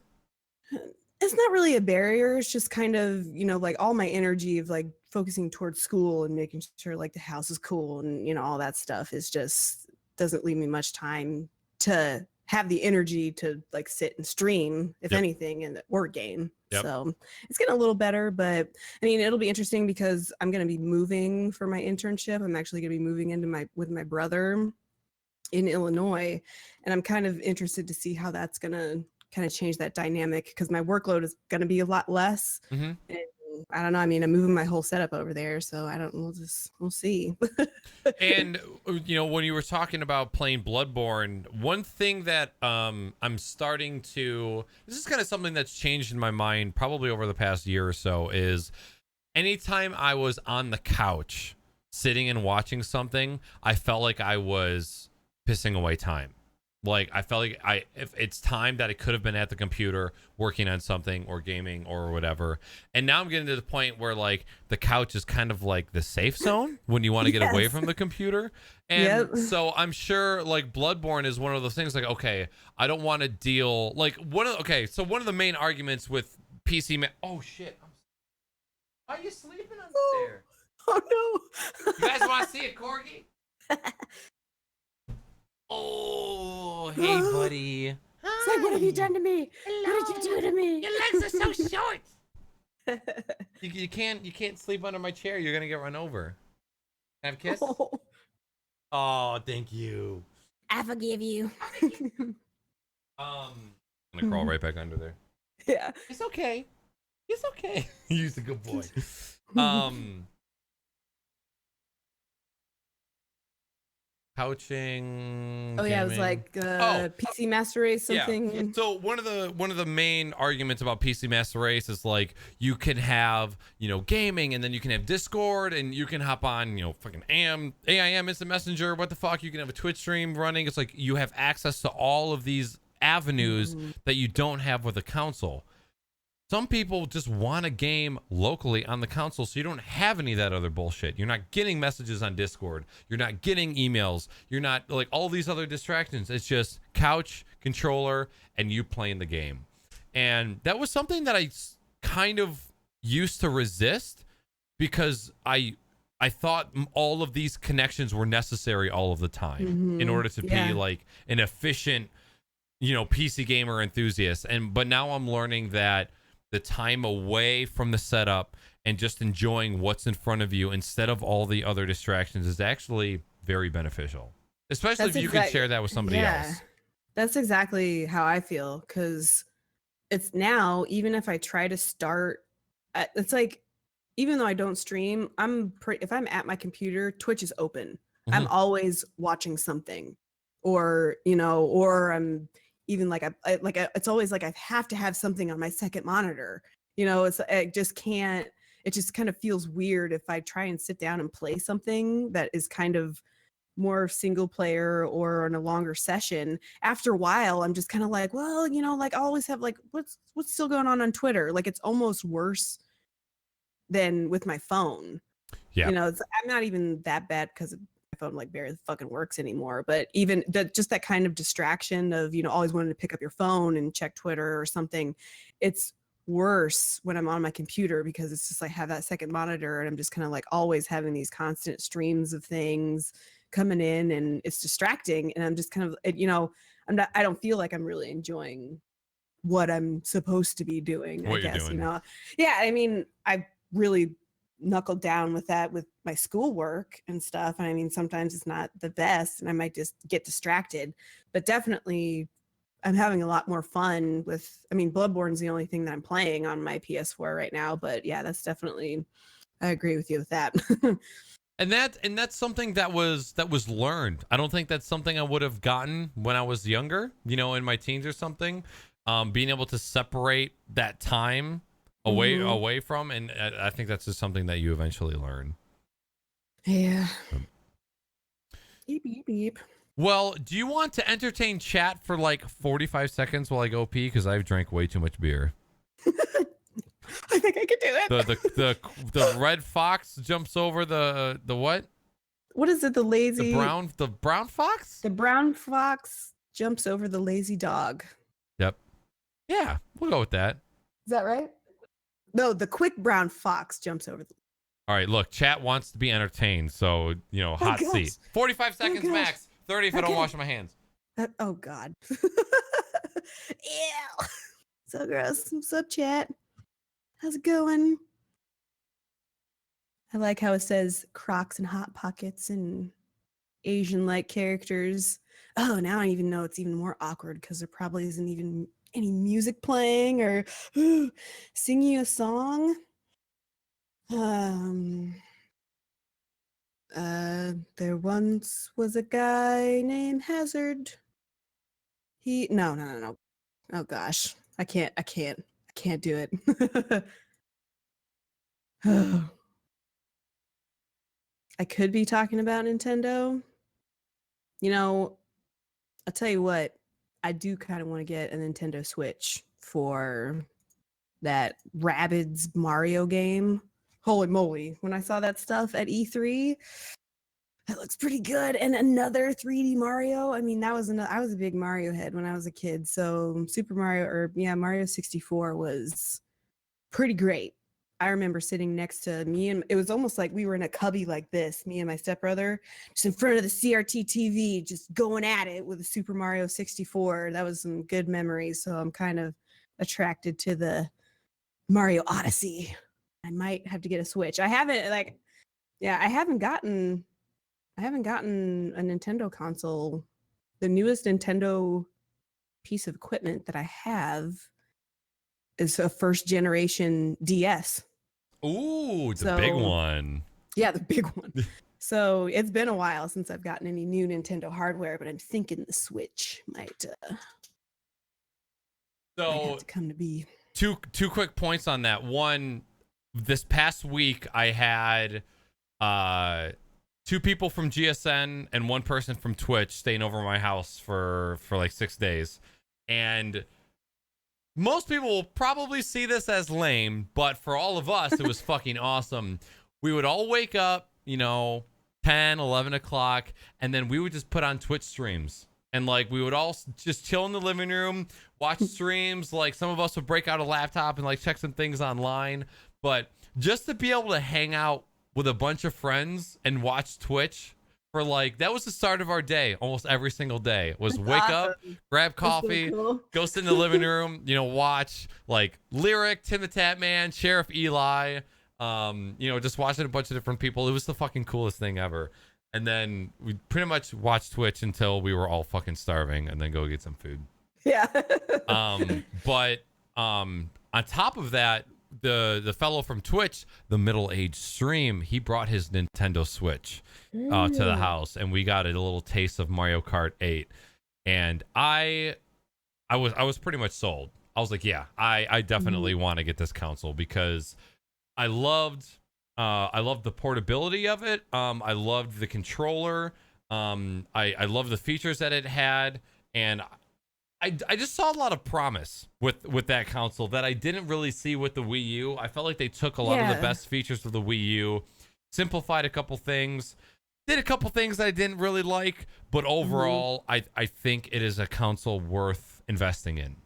It's not really a barrier. It's just kind of, like all my energy of like focusing towards school and making sure like the house is cool and, all that stuff is just doesn't leave me much time to have the energy to like sit and stream, if anything, in the word game. So it's getting a little better, but I mean, it'll be interesting because I'm going to be moving for my internship. I'm actually going to be moving with my brother in Illinois. And I'm kind of interested to see how that's going to kind of change that dynamic because my workload is going to be a lot less. And I don't know. I mean, I'm moving my whole setup over there, so we'll see. And when you were talking about playing Bloodborne, one thing that I'm starting to, this is kind of something that's changed in my mind probably over the past year or so, is anytime I was on the couch sitting and watching something, I felt like I was pissing away time. Like I felt like if it's time that I could have been at the computer working on something or gaming or whatever. And now I'm getting to the point where like the couch is kind of like the safe zone when you want to get away from the computer. And so I'm sure like Bloodborne is one of those things like, okay, I don't want to deal like one of the main arguments with PC oh shit. Why are you sleeping on there? Oh no. You guys want to see a corgi? Oh, hey, buddy. It's like, what have you done to me? Hello. What did you do to me? Your legs are so short. You can't sleep under my chair. You're gonna get run over. Can I have a kiss? Oh, thank you. I forgive you. I'm gonna crawl right back under there. Yeah. It's okay. It's okay. He's a good boy. Um, Couching, Oh yeah, it was gaming. like Oh, PC Master Race yeah. something. So one of the main arguments about PC Master Race is like you can have, gaming, and then you can have Discord, and you can hop on, fucking AIM Instant Messenger, what the fuck, you can have a Twitch stream running. It's like you have access to all of these avenues that you don't have with a console. Some people just want a game locally on the console, so you don't have any of that other bullshit. You're not getting messages on Discord. You're not getting emails. You're not like all these other distractions. It's just couch, controller, and you playing the game. And that was something that I kind of used to resist because I thought all of these connections were necessary all of the time in order to be like an efficient, PC gamer enthusiast. But now I'm learning that the time away from the setup and just enjoying what's in front of you instead of all the other distractions is actually very beneficial, especially if you can share that with somebody else. That's exactly how I feel, because it's now, even if I try to start, it's like, even though I don't stream, if I'm at my computer, Twitch is open. I'm always watching something, or I'm even like it's always like I have to have something on my second monitor. It just can't. It just kind of feels weird if I try and sit down and play something that is kind of more single player or in a longer session. After a while, I'm just kind of like, well, like I always have like, what's still going on Twitter? Like it's almost worse than with my phone. Yeah. I'm not even that bad because my phone like barely fucking works anymore. But even just that kind of distraction of, always wanting to pick up your phone and check Twitter or something, it's worse when I'm on my computer, because it's just like I have that second monitor and I'm just kind of like always having these constant streams of things coming in, and it's distracting. And I'm just kind of, I don't feel like I'm really enjoying what I'm supposed to be doing, I guess, Yeah, I mean, I've really knuckled down with that with my schoolwork and stuff. And I mean, sometimes it's not the best and I might just get distracted, but definitely I'm having a lot more fun with, Bloodborne's the only thing that I'm playing on my PS4 right now, but yeah, that's definitely, I agree with you with that. And that's something that was learned. I don't think that's something I would have gotten when I was younger, in my teens or something. Being able to separate that time away from, and I think that's just something that you eventually learn. Yeah. Beep, beep, beep. Well, do you want to entertain chat for like 45 seconds while I go pee? Because I've drank way too much beer. I think I could do it. The red fox jumps over the what? What is it? The brown fox? The brown fox jumps over the lazy dog. Yep. Yeah, we'll go with that. Is that right? No, the quick brown fox jumps over the... All right, look, chat wants to be entertained, so, hot seat. 45 seconds max, 30 if I don't wash my hands. Oh, God. Ew. So gross. What's up, chat? How's it going? I like how it says Crocs and Hot Pockets and Asian-like characters. Oh, now I even know it's even more awkward because there probably isn't even any music playing or sing you a song. There once was a guy named Hazard. No. Oh gosh, I can't do it. I could be talking about Nintendo. I'll tell you what, I do kind of want to get a Nintendo Switch for that Rabbids Mario game. Holy moly, when I saw that stuff at E3, that looks pretty good. And another 3D Mario. I mean, I was a big Mario head when I was a kid. So Mario 64 was pretty great. I remember sitting next to me, and it was almost like we were in a cubby like this, me and my stepbrother, just in front of the CRT TV, just going at it with a Super Mario 64. That was some good memories. So I'm kind of attracted to the Mario Odyssey. I might have to get a Switch. I haven't gotten I haven't gotten a Nintendo console. The newest Nintendo piece of equipment that I have is a first generation DS. Ooh, the big So one. yeah, the big one. So it's been a while since I've gotten any new Nintendo hardware, but I'm thinking the Switch might have So to come to be. two quick points on that. One, this past week I had two people from GSN and one person from Twitch staying over my house for like 6 days. And most people will probably see this as lame, but for all of us, it was fucking awesome. We would all wake up, 10, 11 o'clock, and then we would just put on Twitch streams. And, like, we would all just chill in the living room, watch streams. Like, some of us would break out a laptop and, like, check some things online. But just to be able to hang out with a bunch of friends and watch Twitch for, like, that was the start of our day almost every single day. It was wake up, grab coffee, so cool. go sit in the living room, watch, like, Lyric, Tim the Tatman, Sheriff Eli, just watching a bunch of different people. It was the fucking coolest thing ever. And then we pretty much watched Twitch until we were all fucking starving and then go get some food. Yeah. But on top of that, the fellow from Twitch, the middle-aged stream, he brought his Nintendo Switch to the house, and we got a little taste of Mario Kart 8. And I was pretty much sold. I was like, yeah, I definitely want to get this console because I loved the portability of it. I loved the controller. I loved the features that it had, and I just saw a lot of promise with that console that I didn't really see with the Wii U. I felt like they took a lot of the best features of the Wii U, simplified a couple things, did a couple things that I didn't really like, but overall, I think it is a console worth investing in.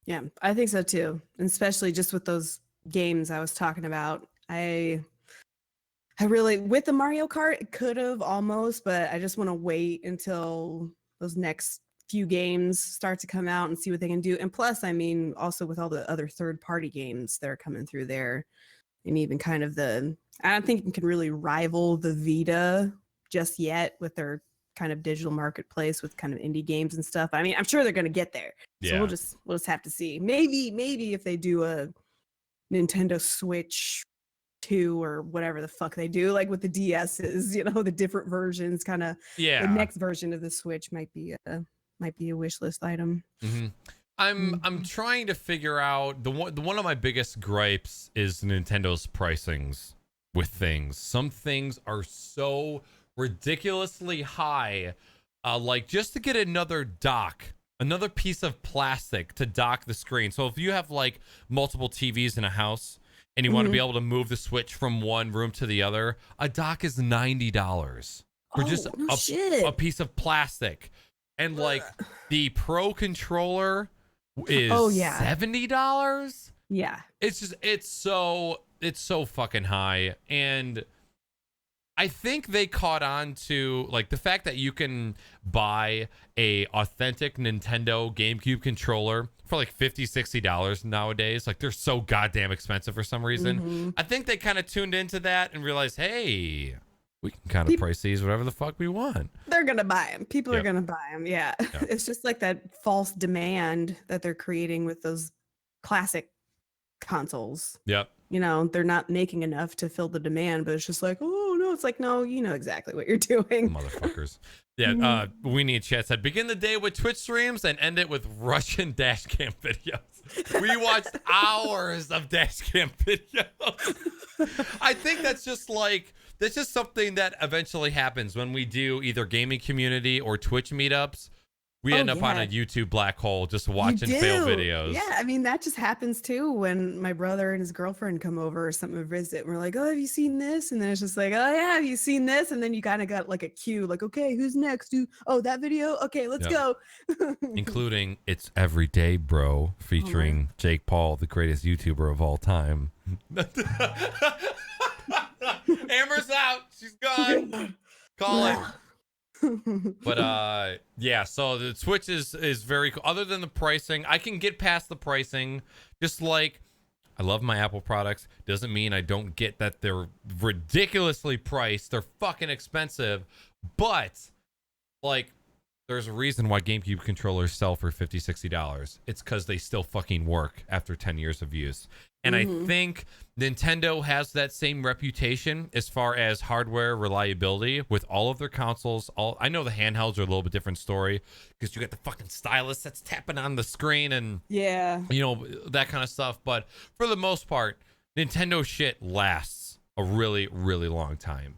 Yeah, I think so too, and especially just with those games I was talking about. I really, with the Mario Kart, it could have almost, but I just want to wait until those next few games start to come out and see what they can do. And plus, I mean, also with all the other third-party games that are coming through there, and even kind of I don't think it can really rival the Vita just yet with their kind of digital marketplace with kind of indie games and stuff. I mean, I'm sure they're going to get there. So we'll just have to see. Maybe if they do a Nintendo Switch 2 or whatever the fuck they do, like with the DS's, the different versions, kind of the next version of the Switch might be a wish list item. I'm trying to figure out one of my biggest gripes is Nintendo's pricings with things. Some things are so ridiculously high, like just to get another piece of plastic to dock the screen. So if you have like multiple TVs in a house and you want to be able to move the Switch from one room to the other, a dock is $90 for just a piece of plastic. And like the Pro controller is $70. Yeah. It's so fucking high. And I think they caught on to like the fact that you can buy a authentic Nintendo GameCube controller for like $50-$60 nowadays. Like they're so goddamn expensive for some reason. I think they kind of tuned into that and realized, hey, we can kind of price these whatever the fuck we want. They're gonna buy them. People are gonna buy them. Yeah. It's just like that false demand that they're creating with those classic consoles. Yep. They're not making enough to fill the demand, but it's just like, oh no, it's like, no, you know exactly what you're doing. Motherfuckers. Yeah, we need chat said begin the day with Twitch streams and end it with Russian dash cam videos. We watched hours of dash cam videos. I think that's just something that eventually happens when we do either gaming community or Twitch meetups. We end up on a YouTube black hole just watching fail videos. Yeah, I mean, that just happens too when my brother and his girlfriend come over or something to visit. And we're like, oh, have you seen this? And then it's just like, oh, yeah, have you seen this? And then you kind of got like a queue, like, okay, who's next? That video? Okay, let's go. Including It's Everyday Bro featuring Jake Paul, the greatest YouTuber of all time. Amber's out. She's gone. Call it. But so the Switch is very cool. Other than the pricing, I can get past the pricing. Just like I love my Apple products. Doesn't mean I don't get that they're ridiculously priced. They're fucking expensive. But, like, there's a reason why GameCube controllers sell for $50, $60. It's because they still fucking work after 10 years of use. And I think Nintendo has that same reputation as far as hardware reliability with all of their consoles. I know the handhelds are a little bit different story because you got the fucking stylus that's tapping on the screen and you know, that kind of stuff. But for the most part, Nintendo shit lasts a really, really long time.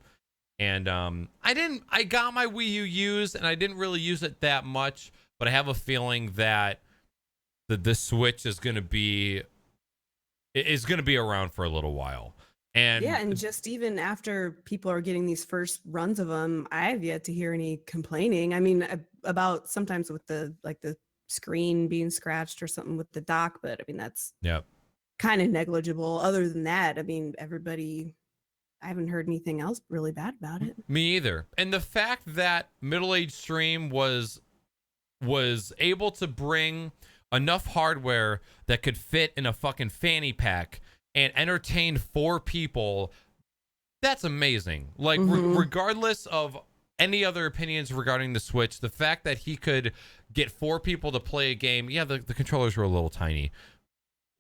And I got my Wii U used and I didn't really use it that much, but I have a feeling that the Switch is going to be around for a little while. And and just even after people are getting these first runs of them, I have yet to hear any complaining. I mean, about sometimes with the screen being scratched or something with the dock, but I mean that's kind of negligible. Other than that, I mean, I haven't heard anything else really bad about it. Me either. And the fact that Middle Age Stream was able to bring enough hardware that could fit in a fucking fanny pack and entertain 4 people, that's amazing. Like, regardless of any other opinions regarding the Switch, the fact that he could get 4 people to play a game, the controllers were a little tiny.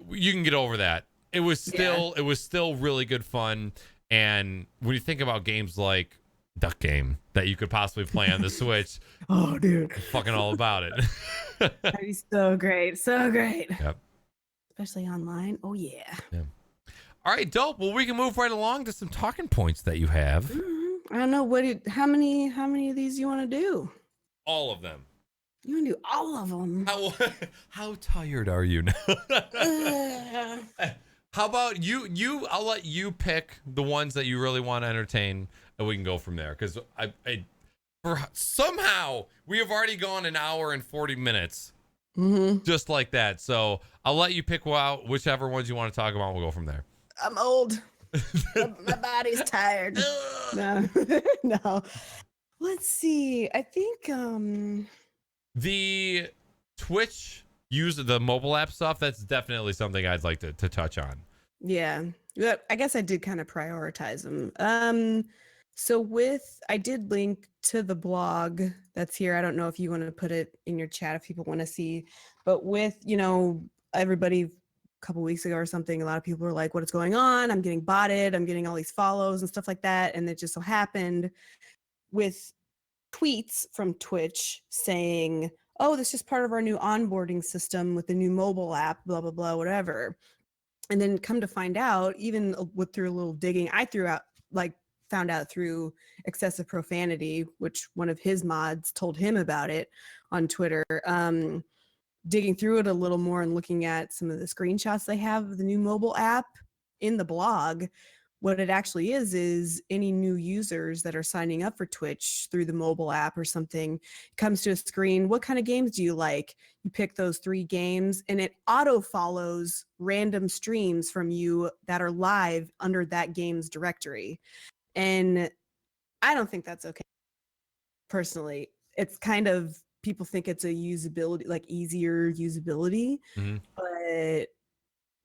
You can get over that. It was still really good fun. And when you think about games like Duck Game that you could possibly play on the Switch, oh, dude, I'm fucking all about it. That'd be so great. Yep. Especially online. Oh yeah. All right, dope. Well, we can move right along to some talking points that you have. I don't know how many of these you want to do? All of them. You want to do all of them? How tired are you now? How about you? I'll let you pick the ones that you really want to entertain, and we can go from there. Because somehow we have already gone an hour and 40 minutes, just like that. So I'll let you pick whichever ones you want to talk about. We'll go from there. I'm old. my body's tired. No, no. Let's see. I think the Twitch the mobile app stuff, that's definitely something I'd like to touch on. Yeah, I guess I did kind of prioritize them. So I did link to the blog that's here. I don't know if you want to put it in your chat if people want to see, but with, everybody a couple weeks ago or something, a lot of people were like, what is going on? I'm getting botted. I'm getting all these follows and stuff like that. And it just so happened with tweets from Twitch saying, oh, this is part of our new onboarding system with the new mobile app, blah, blah, blah, whatever. And then come to find out, even through a little digging, I found out through excessive profanity, which one of his mods told him about it on Twitter. Digging through it a little more and looking at some of the screenshots they have of the new mobile app in the blog, what it actually is any new users that are signing up for Twitch through the mobile app or something comes to a screen. What kind of games do you like? You pick those 3 games and it auto follows random streams from you that are live under that game's directory. And I don't think that's okay. Personally, it's kind of, people think it's a usability, like easier usability, but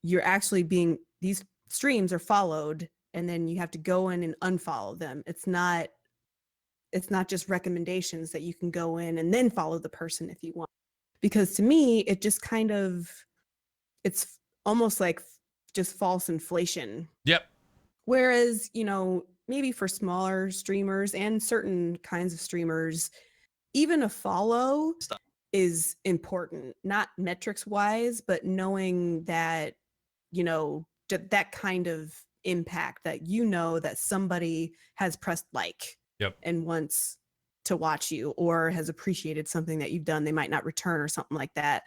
you're actually these streams are followed and then you have to go in and unfollow them. It's not just recommendations that you can go in and then follow the person if you want. Because to me, it just kind of, it's almost like just false inflation. Yep. Whereas, maybe for smaller streamers and certain kinds of streamers, even a follow is important, not metrics wise, but knowing that, that kind of impact that, that somebody has pressed like and wants to watch you or has appreciated something that you've done, they might not return or something like that.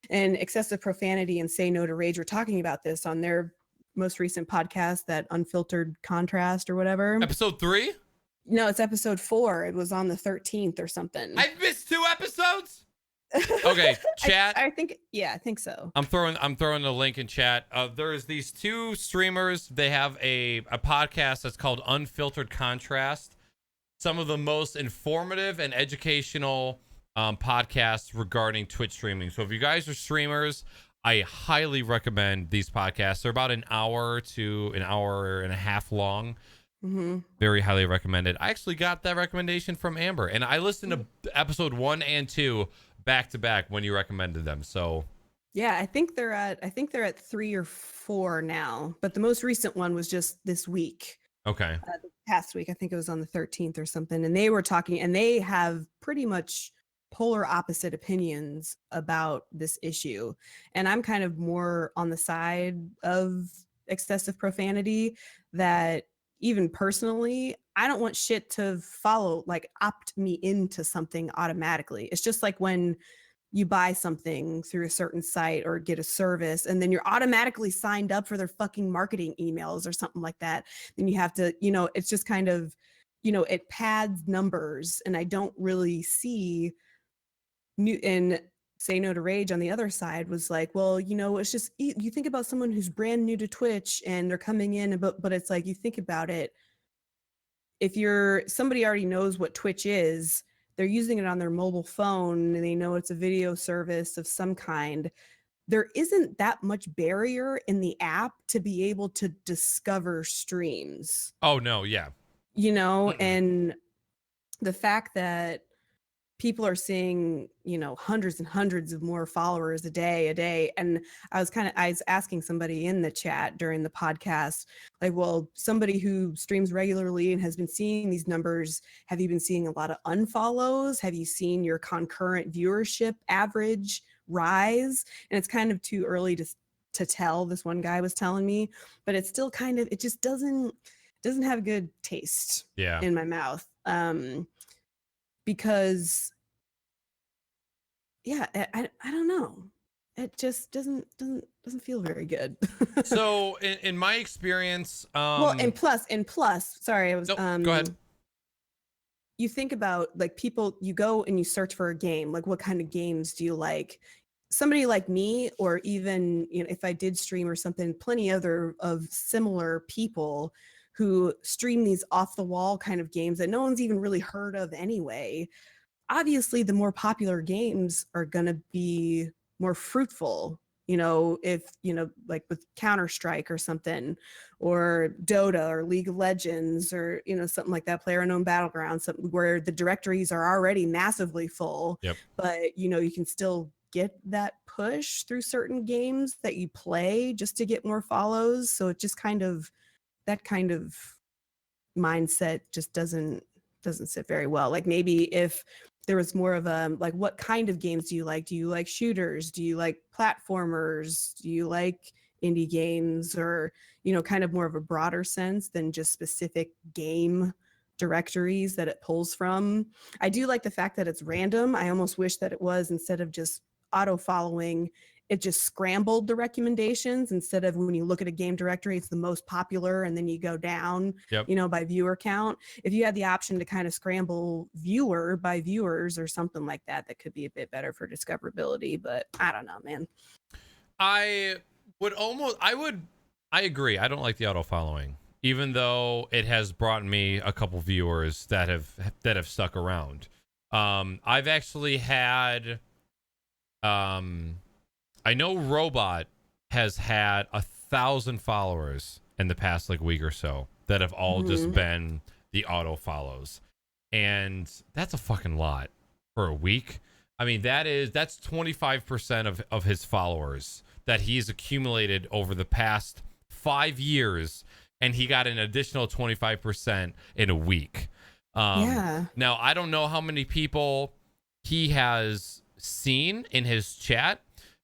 And excessive profanity and Say No to Rage were talking about this on their most recent podcast, that Unfiltered Contrast or whatever. Episode 3? No, it's episode 4. It was on the 13th or something. I missed 2 episodes? Okay, chat. I think so. I'm throwing the link in chat. There's these 2 streamers. They have a podcast that's called Unfiltered Contrast. Some of the most informative and educational podcasts regarding Twitch streaming. So if you guys are streamers, I highly recommend these podcasts. They're about an hour to an hour and a half long. Very highly recommended. I actually got that recommendation from Amber, and I listened to episode 1 and 2 back to back when you recommended them. So yeah, I think they're at 3 or 4 now, but the most recent one was just this week. okay. The past week, I think it was on the 13th or something, and they were talking, and they have pretty much polar opposite opinions about this issue. And I'm kind of more on the side of excessive profanity, that even personally, I don't want shit to follow, like opt me into something automatically. It's just like when you buy something through a certain site or get a service, and then you're automatically signed up for their fucking marketing emails or something like that. Then you have to, it's just kind of, it pads numbers. And I don't really see new. And Say No to Rage on the other side was like, well, it's just, you think about someone who's brand new to Twitch and they're coming in, but it's like, you think about it, if you're somebody already knows what Twitch is, they're using it on their mobile phone and they know it's a video service of some kind, there isn't that much barrier in the app to be able to discover streams. Oh no, yeah. And the fact that people are seeing, hundreds and hundreds of more followers a day. And I was asking somebody in the chat during the podcast, like, well, somebody who streams regularly and has been seeing these numbers, have you been seeing a lot of unfollows? Have you seen your concurrent viewership average rise? And it's kind of too early to tell, this one guy was telling me, but it's still kind of, it just doesn't have good taste in my mouth. Because I don't know, it just doesn't feel very good. So in my experience, well, and plus sorry, I was go ahead. You think about, like, people, you go and you search for a game, like, what kind of games do you like? Somebody like me, or even, if I did stream or something, plenty other of similar people who stream these off the wall kind of games that no one's even really heard of anyway. Obviously, the more popular games are going to be more fruitful, if, like with Counter-Strike or something, or Dota or League of Legends, or, something like that, PlayerUnknown Battlegrounds, something where the directories are already massively full. Yep. But, you can still get that push through certain games that you play just to get more follows. So it just that kind of mindset just doesn't sit very well. Like, maybe if there was more of a, like, what kind of games do you like? Do you like shooters? Do you like platformers? Do you like indie games? Or, kind of more of a broader sense than just specific game directories that it pulls from. I do like the fact that it's random. I almost wish that it was, instead of just auto following, it just scrambled the recommendations, instead of, when you look at a game directory, it's the most popular, and then you go down, by viewer count. If you had the option to kind of scramble viewer by viewers or something like that, that could be a bit better for discoverability. But I don't know, man. I agree. I don't like the auto following, even though it has brought me a couple viewers that have stuck around. I've actually had, I know Robot has had 1,000 followers in the past week or so that have all just been the auto follows, and that's a fucking lot for a week. I mean, that's 25% of his followers that he's accumulated over the past 5 years, and he got an additional 25% in a week. Now, I don't know how many people he has seen in his chat.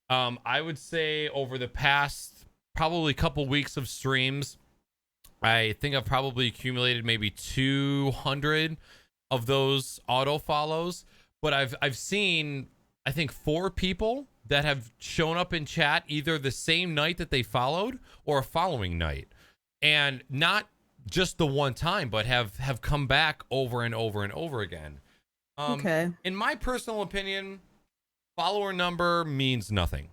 I would say over the past probably couple weeks of streams, I think I've probably accumulated maybe 200 of those auto follows. But I've seen, I think, 4 people that have shown up in chat either the same night that they followed or a following night, and not just the one time, but have come back over and over and over again. Okay. In my personal opinion, follower number means nothing.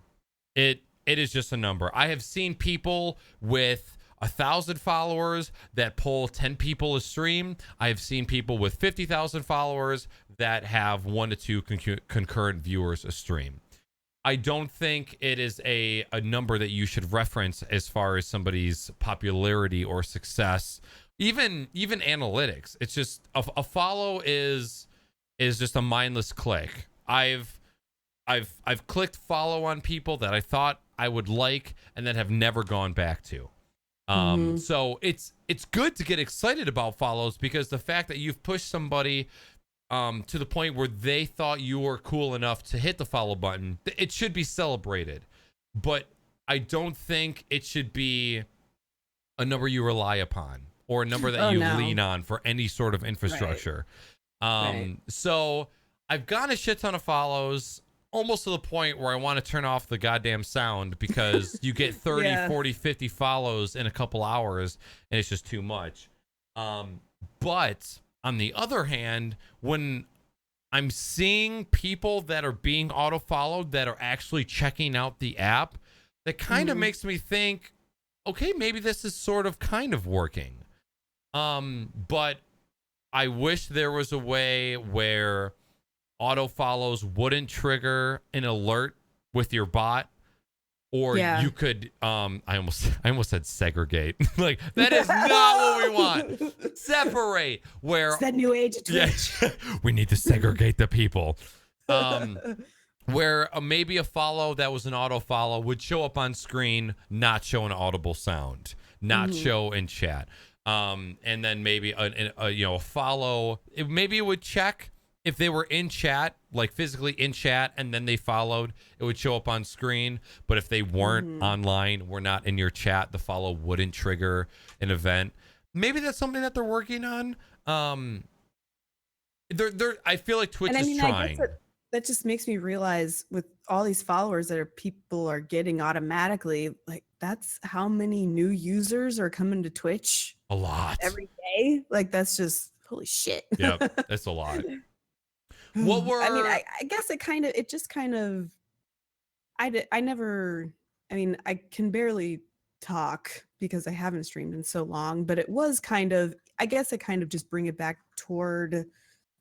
It is just a number. I have seen people with 1,000 followers that pull 10 people a stream. I have seen people with 50,000 followers that have 1 to 2 concurrent viewers a stream. I don't think it is a number that you should reference as far as somebody's popularity or success. Even analytics. It's just a follow is just a mindless click. I've clicked follow on people that I thought I would like and then have never gone back to. Mhm. So it's good to get excited about follows, because the fact that you've pushed somebody to the point where they thought you were cool enough to hit the follow button, it should be celebrated. But I don't think it should be a number you rely upon or a number that Oh, you no. lean on for any sort of Right. infrastructure. Right. So I've got a shit ton of follows, almost to the point where I want to turn off the goddamn sound, because you get 30, Yeah. 40, 50 follows in a couple hours and it's just too much. But on the other hand, when I'm seeing people that are being auto followed that are actually checking out the app, that kind of Mhm. makes me think, okay, maybe this is sort of kind of working. But I wish there was a way where auto follows wouldn't trigger an alert with your bot, or Yeah. you could I almost said segregate. Like, that is not what we want. Separate, where It's that new age of yeah, Twitch. we need to segregate the people. Where maybe a follow that was an auto follow would show up on screen, not show an audible sound, not Mhm. show in chat. And then maybe a follow. Maybe it would check if they were in chat, like physically in chat, and then they followed. It would show up on screen. But if they weren't Mhm. online, were not in your chat, the follow wouldn't trigger an event. Maybe that's something that they're working on. They're I feel like Twitch And I is mean, I guess trying. that just makes me realize, with all these followers that people are getting automatically, like, that's how many new users are coming to Twitch A lot. every day. Like, that's just holy shit. Yep, that's a lot. What I mean, were I guess it just kind of, I never, I mean, I can barely talk because I haven't streamed in so long, but it was kind of, I guess I kind of just bring it back toward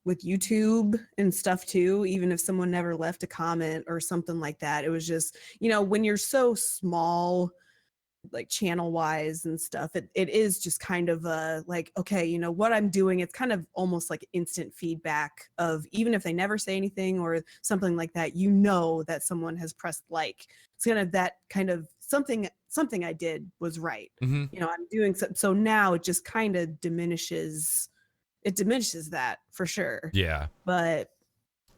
with YouTube and stuff too, even if someone never left a comment or something like that. It was just, when you're so small, like channel wise and stuff, it is just kind of like, okay, what I'm doing, it's kind of almost like instant feedback of, even if they never say anything or something like that, that someone has pressed like. It's kind of that kind of something I did was right. mhm. I'm doing so now it just kind of diminishes that for sure. Yeah. But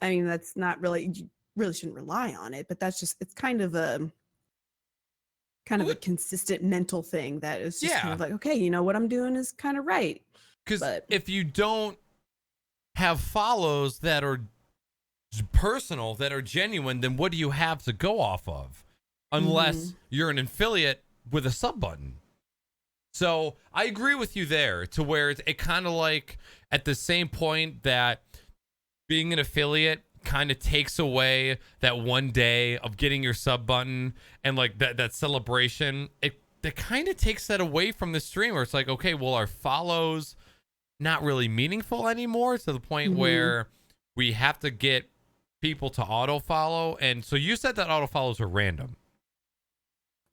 I mean, that's not really, you really shouldn't rely on it, but it's kind of a consistent mental thing that is just kind Yeah. of like, okay, what I'm doing is kind of right. Because But if you don't have follows that are personal, that are genuine, then what do you have to go off of? Unless mhm. you're an affiliate with a sub button. So I agree with you there, to where it kind of like at the same point that being an affiliate kind of takes away that one day of getting your sub button and like that celebration. It kind of takes that away from the streamer. It's like, okay, well, our follows not really meaningful anymore, to the point Mhm. where we have to get people to auto follow. And so you said that auto follows are random.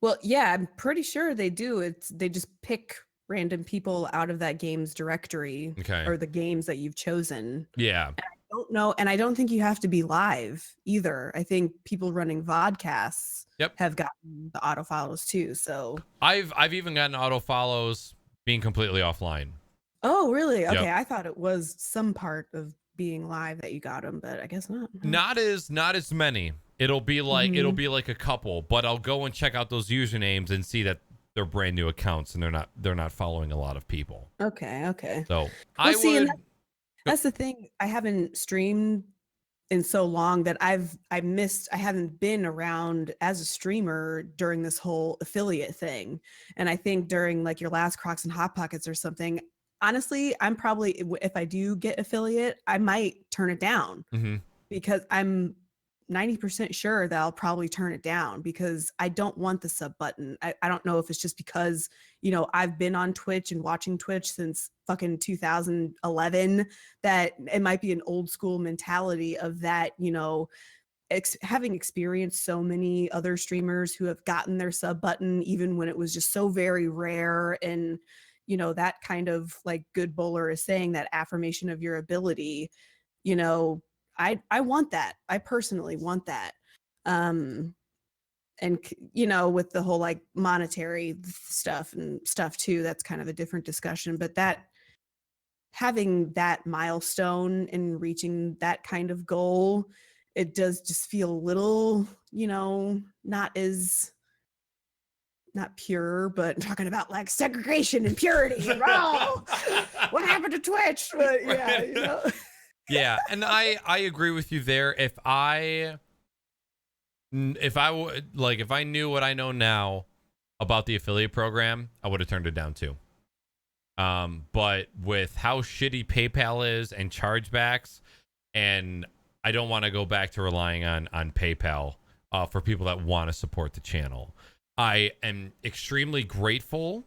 Well, yeah, I'm pretty sure they do. They just pick random people out of that game's directory Okay. or the games that you've chosen. Yeah. Don't know, and I don't think you have to be live either. I think people running vodcasts Yep. have gotten the auto follows too. So, I've even gotten auto follows being completely offline. oh, really? Yep. Okay, I thought it was some part of being live that you got them, but I guess not. No. Not as many. It'll be Mhm. like a couple, but I'll go and check out those usernames and see that they're brand new accounts and they're not following a lot of people. Okay, okay. So Well, I see, and would go, that's the thing. I haven't streamed in so long that I haven't been around as a streamer during this whole affiliate thing. And I think during like your last Crocs and Hot Pockets or something, honestly, I'm probably, if I do get affiliate, I might turn it down, mhm. because I'm 90% sure that I'll probably turn it down because I don't want the sub button. I don't know if it's just because, I've been on Twitch and watching Twitch since fucking 2011, that it might be an old school mentality of that, having experienced so many other streamers who have gotten their sub button even when it was just so very rare, and that kind of like good bowler is saying, that affirmation of your ability, you know I want that. I personally want that. um and with the whole like monetary stuff and stuff too, that's kind of a different discussion, but that having that milestone and reaching that kind of goal, it does just feel a little, not as, not pure, but I'm talking about like segregation and purity and what happened to Twitch? But yeah. Yeah, and I agree with you there. If I knew what I know now about the affiliate program, I would have turned it down too. But with how shitty PayPal is and chargebacks, and I don't want to go back to relying on PayPal for people that want to support the channel. I am extremely grateful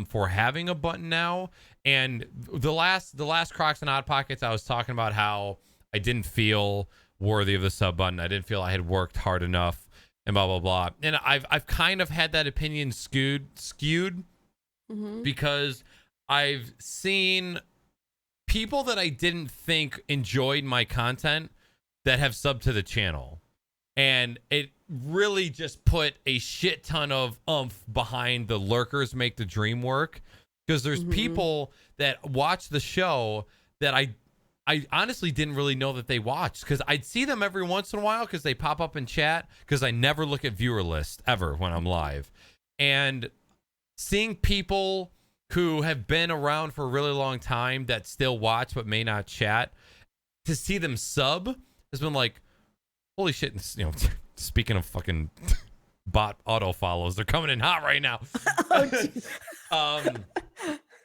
for having a button now. And the last Crocs and Odd Pockets, I was talking about how I didn't feel worthy of the sub button. I didn't feel I had worked hard enough, and blah blah blah. And I've kind of had that opinion skewed because I've seen people that I didn't think enjoyed my content that have subbed to the channel. And it really just put a shit ton of oomph behind the lurkers make the dream work. Because there's people that watch the show that I honestly didn't really know that they watched. Because I'd see them every once in a while because they pop up in chat. Because I never look at viewer list ever when I'm live. And seeing people who have been around for a really long time that still watch but may not chat, to see them sub has been like, holy shit. Speaking of fucking bot auto follows, they're coming in hot right now.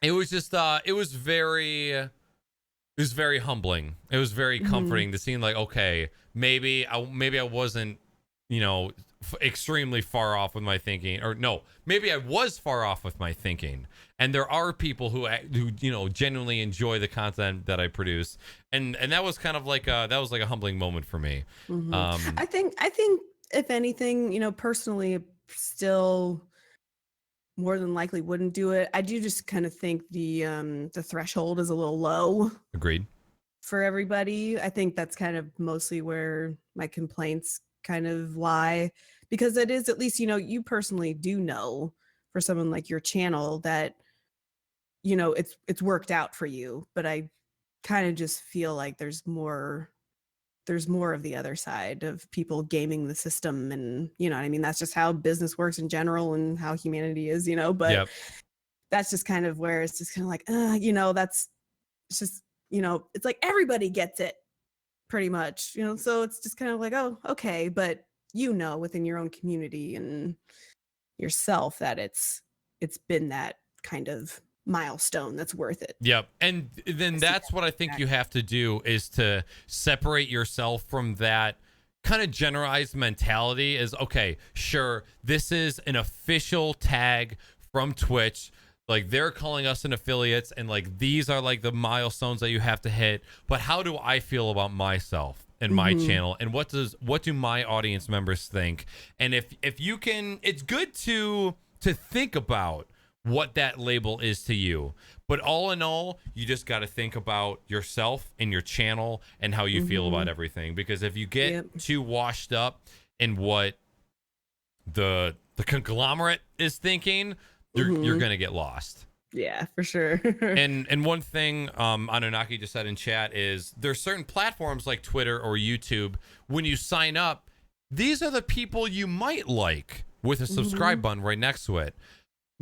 It was just it was very humbling. It was very comforting to see, like, okay, maybe I wasn't extremely far off with my thinking, or no, maybe I was far off with my thinking, and there are people who genuinely enjoy the content that I produce, and that was kind of like a humbling moment for me. I think if anything, personally, still more than likely wouldn't do it. I do just kind of think the threshold is a little low. Agreed. For everybody, I think that's kind of mostly where my complaints kind of lie, because it is, at least you personally do know, for someone like your channel, that it's worked out for you. But I kind of just feel like there's more of the other side of people gaming the system, and what I mean, that's just how business works in general and how humanity is, but yep. That's just kind of where it's just kind of like, that's, it's just, it's like everybody gets it pretty much, so it's just kind of like, oh, okay, but within your own community and yourself that it's been that kind of milestone that's worth it. Yep. And then that's what I think you have to do, is to separate yourself from that kind of generalized mentality. Is, okay, sure, this is an official tag from Twitch, like they're calling us an affiliates, and like these are like the milestones that you have to hit, but how do I feel about myself and my channel, and what do my audience members think? And if you can, it's good to think about what that label is to you, but all in all, you just got to think about yourself and your channel and how you feel about everything. Because if you get too washed up in what the conglomerate is thinking, you're gonna get lost. Yeah, for sure. and one thing Anunnaki just said in chat is, there's certain platforms like Twitter or YouTube, when you sign up, these are the people you might like, with a subscribe button right next to it.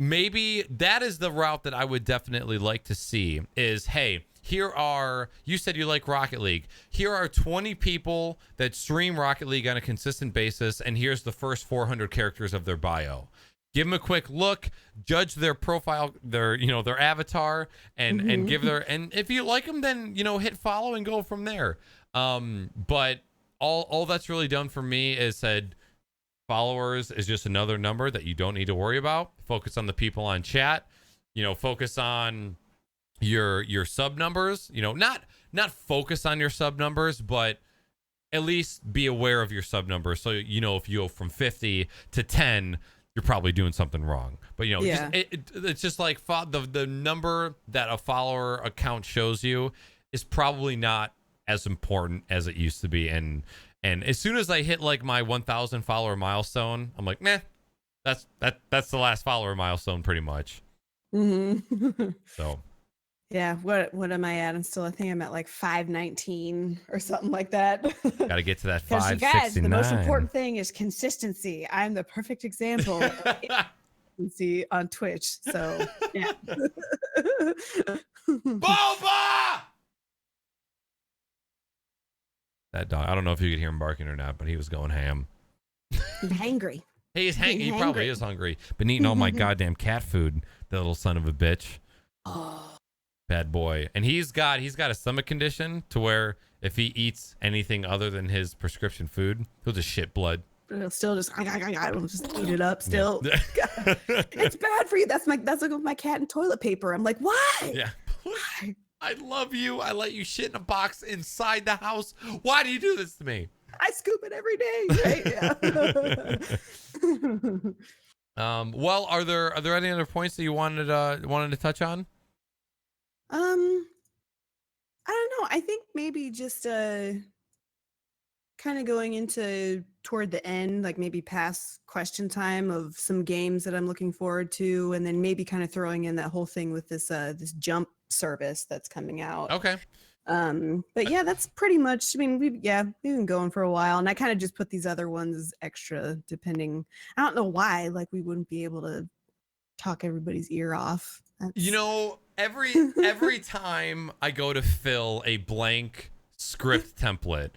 Maybe that is the route that I would definitely like to see, is, hey, here are, you said you like Rocket League. Here are 20 people that stream Rocket League on a consistent basis, and here's the first 400 characters of their bio. Give them a quick look, judge their profile, their avatar, and give and if you like them, then, hit follow and go from there. But all that's really done for me is said, followers is just another number that you don't need to worry about. Focus on the people on chat, focus on your sub numbers, not focus on your sub numbers, but at least be aware of your sub number. So, you know, if you go from 50 to 10, you're probably doing something wrong. But, you know, Yeah. it's just like the number that a follower account shows you is probably not as important as it used to be. And as soon as I hit like my 1,000 follower milestone, I'm like, meh, that's the last follower milestone pretty much. Mm-hmm. So Yeah, what am I at? I think I'm at like 519 or something like that. got to get to that Because you guys, the 569. most important thing is consistency. I'm the perfect example of consistency on Twitch. So yeah. Boba! That dog, I don't know if you could hear him barking or not, but he was going ham. He's hangry. He probably hangry. is hungry. Been eating all my goddamn cat food, the little son of a bitch. Oh. Bad boy. And he's got a stomach condition to where if he eats anything other than his prescription food, he'll just shit blood. It'll still just eat it up still. Yeah. It's bad for you. That's like with my cat and toilet paper. I'm like, why? Yeah. Why? I love you. I let you shit in a box inside the house. Why do you do this to me? I scoop it every day. Right? Yeah. Well, are there any other points that you wanted to touch on? I don't know. I think maybe just kind of going into toward the end, like maybe past question time of some games that I'm looking forward to, and then maybe kind of throwing in that whole thing with this this jump service that's coming out. Okay. But yeah, that's pretty much. I mean, we've been going for a while, and I kind of just put these other ones as extra, depending. I don't know why, like we wouldn't be able to talk everybody's ear off. You know, every time I go to fill a blank script template,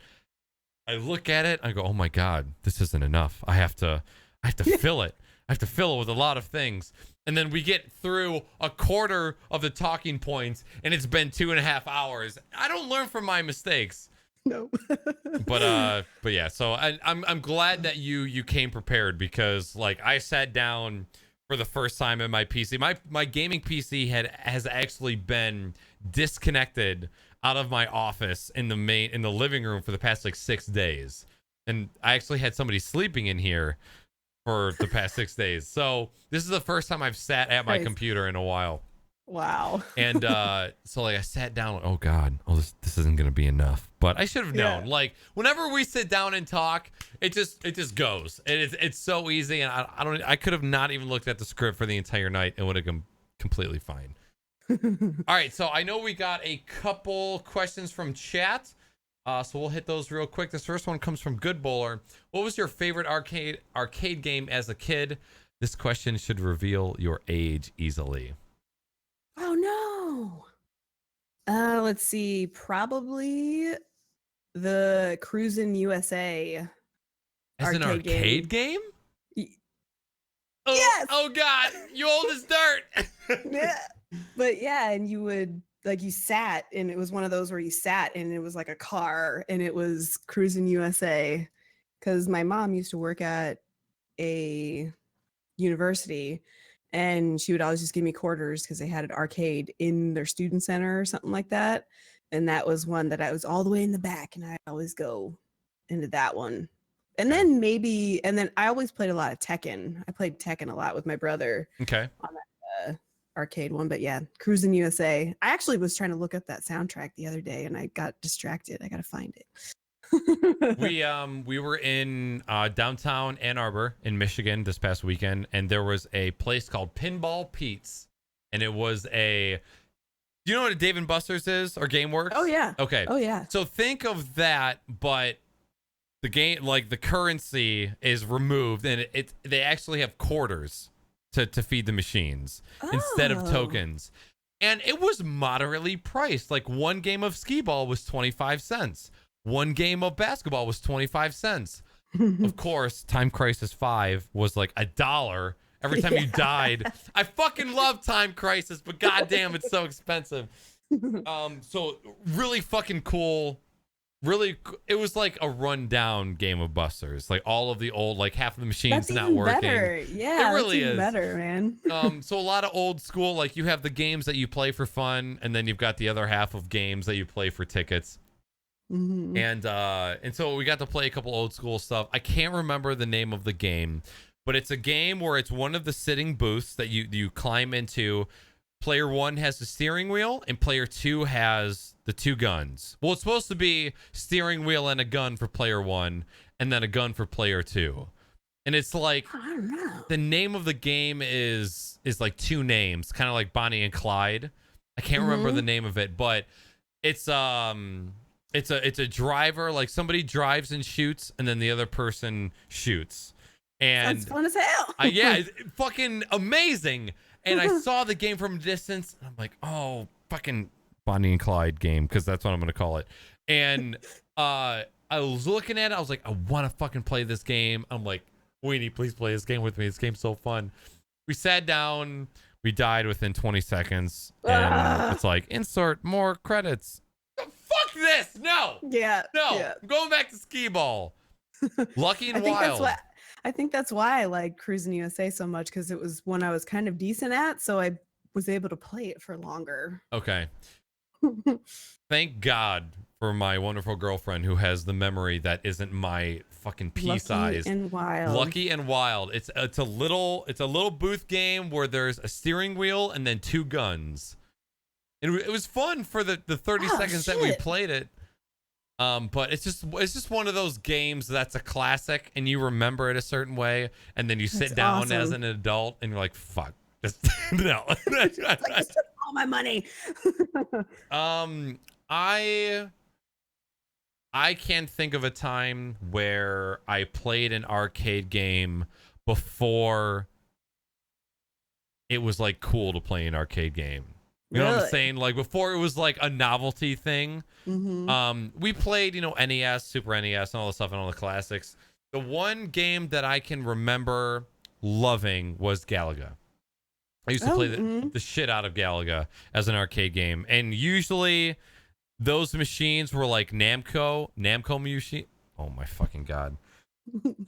I look at it, I go, "Oh my god, this isn't enough. I have to fill it. I have to fill it with a lot of things." And then we get through a quarter of the talking points, and it's been 2.5 hours. I don't learn from my mistakes. No. But yeah. So I'm glad that you came prepared, because like I sat down for the first time in my PC. My gaming PC has actually been disconnected out of my office in the living room for the past like 6 days, and I actually had somebody sleeping in here for the past 6 days. So this is the first time I've sat at my computer in a while. Wow. And so like I sat down, oh god, this isn't gonna be enough. But I should have known. Yeah. Like whenever we sit down and talk, it just goes. And it's so easy, and I could have not even looked at the script for the entire night and would have been completely fine. All right, so I know we got a couple questions from chat. So we'll hit those real quick. This first one comes from Good Bowler. What was your favorite arcade game as a kid? This question should reveal your age easily. Oh no. Let's see. Probably the Cruisin' USA. As an arcade game? Oh, yes. Oh god, you old as dirt. Yeah. But yeah, and you would you sat, and it was one of those where you sat and it was like a car, and it was Cruisin' USA, because my mom used to work at a university, and she would always just give me quarters because they had an arcade in their student center or something like that. And that was one that I was all the way in the back, and I always go into that one. And then I always played a lot of Tekken. I played Tekken a lot with my brother. Okay. On that arcade one. But yeah, Cruisin' USA. I actually was trying to look up that soundtrack the other day, and I got distracted. I got to find it. We were in downtown Ann Arbor in Michigan this past weekend, and there was a place called Pinball Pete's, and it was do you know what a Dave & Buster's is, or GameWorks? Oh yeah. Okay. Oh yeah. So think of that, but the game, like the currency is removed, and they actually have quarters to feed the machines instead of tokens. And it was moderately priced. Like one game of skee ball was 25 cents. One game of basketball was 25 cents. Of course, Time Crisis 5 was like $1 every time you died. I fucking love Time Crisis, but goddamn, it's so expensive. So really fucking cool. It was like a rundown game of Busters. Like all of the old, like half of the machines That's not even working. Better. Yeah, it really is better, man. So a lot of old school, like you have the games that you play for fun, and then you've got the other half of games that you play for tickets. And so we got to play a couple old school stuff. I can't remember the name of the game, but it's a game where it's one of the sitting booths that you climb into. Player 1 has the steering wheel, and player 2 has the 2 guns. Well, it's supposed to be steering wheel and a gun for player 1, and then a gun for player 2. And it's like, I don't know. the name of the game is like 2 names, kind of like Bonnie and Clyde. I can't remember the name of it, but it's a driver, like somebody drives and shoots, and then the other person shoots. And Sounds fun as hell. yeah, it's fucking amazing. And I saw the game from a distance, and I'm like, oh, fucking Bonnie and Clyde game, because that's what I'm gonna call it. And I was looking at it, I was like, I want to fucking play this game. I'm like, Weenie, please play this game with me. This game's so fun. We sat down, we died within 20 seconds, and it's like, insert more credits. Fuck this! No! Yeah. No! Yeah. I'm going back to skee ball. Lucky and Wild. I think that's why I like Cruising USA so much, because it was one I was kind of decent at, so I was able to play it for longer. Okay. Thank God for my wonderful girlfriend who has the memory that isn't my fucking pea size. Lucky and Wild. Lucky and Wild. It's a little booth game where there's a steering wheel and then 2 guns. And it was fun for the 30 seconds that we played it. But it's just one of those games that's a classic, and you remember it a certain way, and then you sit down as an adult and you're like, fuck, just no. It's like, I took all my money. I can't think of a time where I played an arcade game before it was like cool to play an arcade game. You know what I'm saying? Like before it was like a novelty thing. We played, NES, Super NES, and all the stuff and all the classics. The one game that I can remember loving was Galaga. I used to play the shit out of Galaga as an arcade game. And usually those machines were like Namco machine. Oh my fucking God.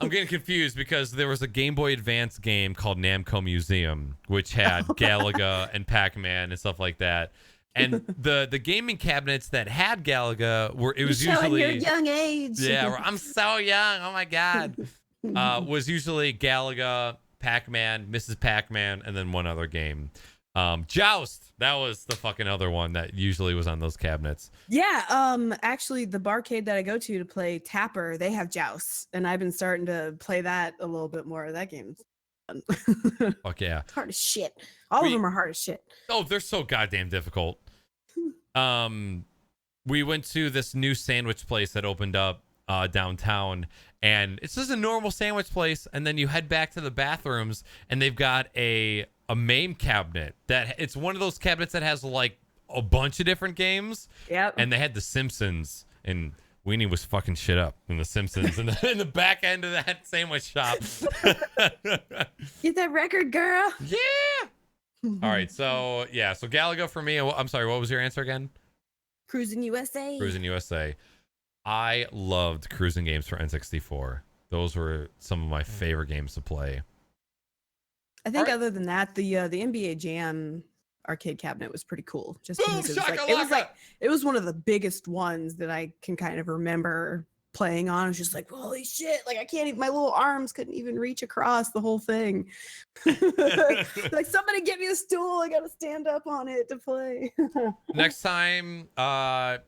I'm getting confused because there was a Game Boy Advance game called Namco Museum, which had Galaga and Pac-Man and stuff like that. And the gaming cabinets that had Galaga was usually your young age. Yeah, I'm so young. Oh my God. Was usually Galaga, Pac-Man, Mrs. Pac-Man, and then one other game. Joust. That was the fucking other one that usually was on those cabinets. Yeah, actually the barcade that I go to play Tapper, they have Joust, and I've been starting to play that a little bit more. That game's fun. Fuck yeah. It's hard as shit. All of them are hard as shit. Oh, they're so goddamn difficult. We went to this new sandwich place that opened up downtown, and it's just a normal sandwich place, and then you head back to the bathrooms, and they've got a MAME cabinet that it's one of those cabinets that has like a bunch of different games. Yep. And they had The Simpsons, and Weenie was fucking shit up in The Simpsons in the back end of that sandwich shop. Get that record, girl. Yeah. All right, so Galaga for me. I'm sorry, what was your answer again? Cruising USA. Cruising USA. I loved cruising games for N64. Those were some of my favorite games to play. I think other than that, the NBA Jam arcade cabinet was pretty cool. Just because it was one of the biggest ones that I can kind of remember playing on. I was just like, holy shit, like I can't even, my little arms couldn't even reach across the whole thing. Like, somebody get me a stool, I gotta stand up on it to play. Next time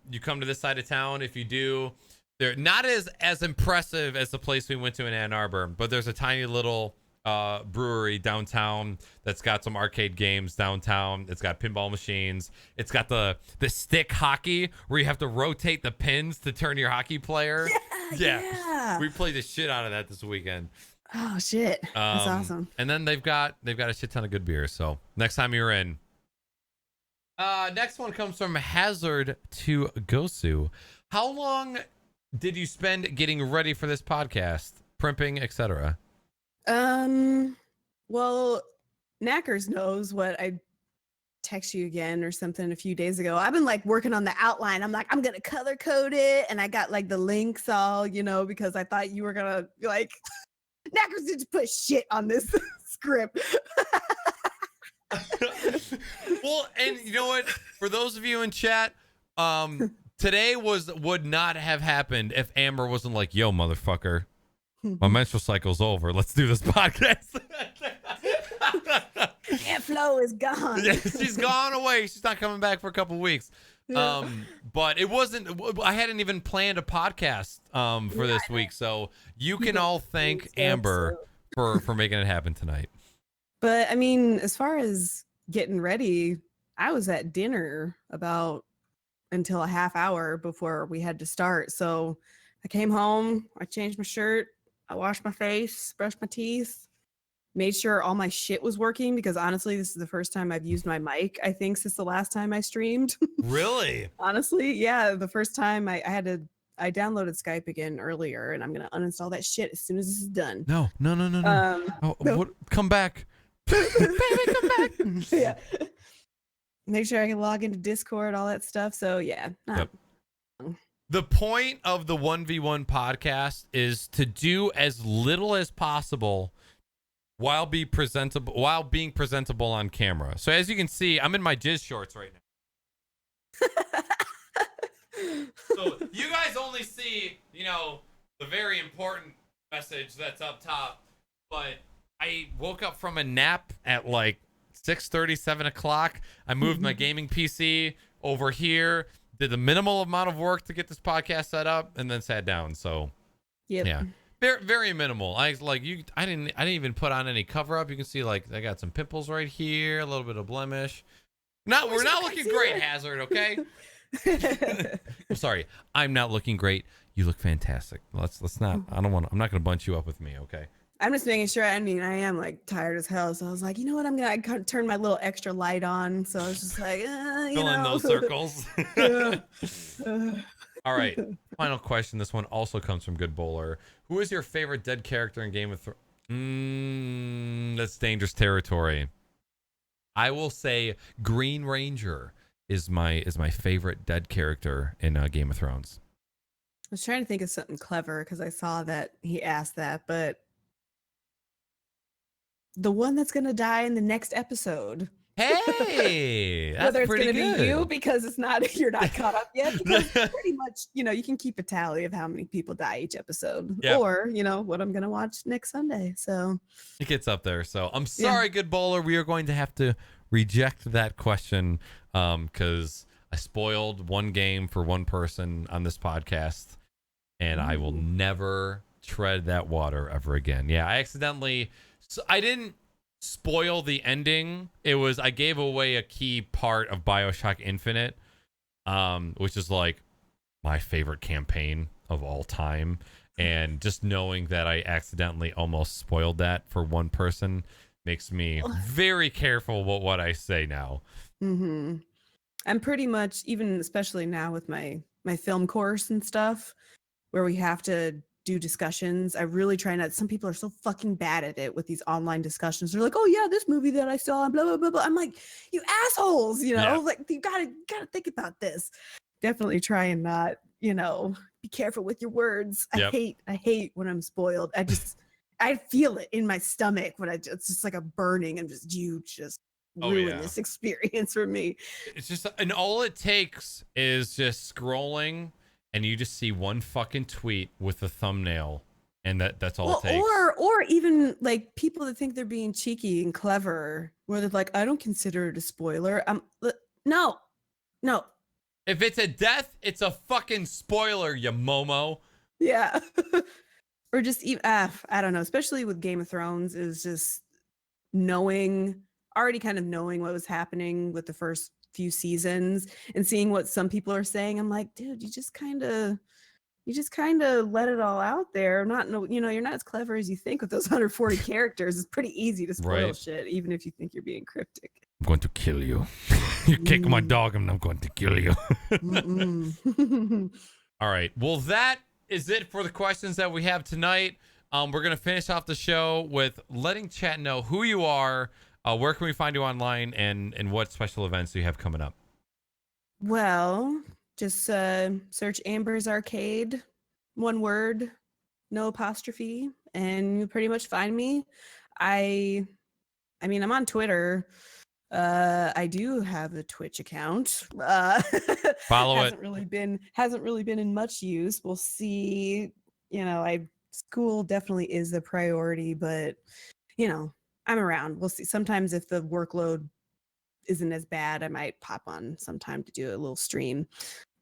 you come to this side of town, if you do, they're not as impressive as the place we went to in Ann Arbor, but there's a tiny little brewery downtown that's got some arcade games downtown. It's got pinball machines. It's got the stick hockey where you have to rotate the pins to turn your hockey player. Yeah. We played the shit out of that this weekend. Oh shit, that's awesome. And then they've got a shit ton of good beers. So next time you're in. Next one comes from Hazard to Gosu. How long did you spend getting ready for this podcast, primping, etc.? Well, Naaackers knows what I text you again or something a few days ago. I've been like working on the outline. I'm like, I'm gonna color code it, and I got like the links all, because I thought you were gonna like Naaackers didn't put shit on this script. Well, and you know what? For those of you in chat, Today would not have happened if Amber wasn't like, yo, motherfucker, my menstrual cycle's over. Let's do this podcast. Aunt Flo is gone. Yeah, she's gone away. She's not coming back for a couple weeks. Yeah. But it wasn't. I hadn't even planned a podcast for this week, so you can all thank Amber for making it happen tonight. But I mean, as far as getting ready, I was at dinner about until a half hour before we had to start. So I came home, I changed my shirt, I washed my face, brushed my teeth, made sure all my shit was working, because honestly, this is the first time I've used my mic, I think, since the last time I streamed. Really? Honestly, yeah. The first time I downloaded Skype again earlier, and I'm gonna uninstall that shit as soon as this is done. No. No. What, come back. Baby, come back. Yeah. Make sure I can log into Discord, all that stuff. So yeah. Yep. The point of the 1v1 podcast is to do as little as possible while being presentable on camera. So as you can see, I'm in my jizz shorts right now. So you guys only see, the very important message that's up top, but I woke up from a nap at like 6:30, 7 o'clock. I moved my gaming PC over here, did the minimal amount of work to get this podcast set up, and then sat down. So yeah, very, very minimal. I didn't even put on any cover up. You can see like I got some pimples right here, a little bit of blemish. We're not looking great, Hazard. Okay. I'm sorry, I'm not looking great. You look fantastic. Let's not. I'm not going to bunch you up with me. Okay. I'm just making sure. I mean, I am like tired as hell, so I was like, you know what? I turn my little extra light on, so I was just like, fill in those circles. All right, final question. This one also comes from Good Bowler. Who is your favorite dead character in Game of Thrones? That's dangerous territory. I will say Green Ranger is my favorite dead character in Game of Thrones. I was trying to think of something clever because I saw that he asked that, but the one that's going to die in the next episode. Hey, that's whether it's pretty going to good. be you because you're not caught up yet. Because pretty much, you can keep a tally of how many people die each episode, or what I'm going to watch next Sunday. So it gets up there. So I'm sorry, Good Bowler. We are going to have to reject that question because I spoiled one game for one person on this podcast, and I will never tread that water ever again. Yeah, I didn't spoil the ending. I gave away a key part of BioShock Infinite, which is like my favorite campaign of all time. And just knowing that I accidentally almost spoiled that for one person makes me very careful about what I say now. Mm-hmm. I'm pretty much, even especially now with my film course and stuff, where we have to do discussions. I really try not. Some people are so fucking bad at it with these online discussions. They're like, "Oh yeah, this movie that I saw," and blah blah blah blah. I'm like, you assholes, like you gotta think about this. Definitely try and not, be careful with your words. Yep. I hate when I'm spoiled. I feel it in my stomach when it's just like a burning. You just ruin this experience for me. It's just, and all it takes is just scrolling, and you just see one fucking tweet with a thumbnail, and that's all it takes. Or even like people that think they're being cheeky and clever, where they're like, I don't consider it a spoiler. No. If it's a death, it's a fucking spoiler, you momo. Yeah. Or just even, I don't know, especially with Game of Thrones, is just already kind of knowing what was happening with the first few seasons and seeing what some people are saying. I'm like, dude, you just kind of let it all out there. You're not as clever as you think with those 140 characters. It's pretty easy to spoil shit, even if you think you're being cryptic. I'm going to kill you. You kick my dog and I'm going to kill you. All right. Well, that is it for the questions that we have tonight. We're going to finish off the show with letting chat know who you are, where can we find you online, and what special events do you have coming up? Well, just search AmbersArcade, one word, no apostrophe, and you pretty much find me. I mean, I'm on Twitter. I do have a Twitch account. Follow it. Hasn't really been in much use. We'll see. School definitely is a priority, but I'm around. We'll see. Sometimes if the workload isn't as bad, I might pop on sometime to do a little stream.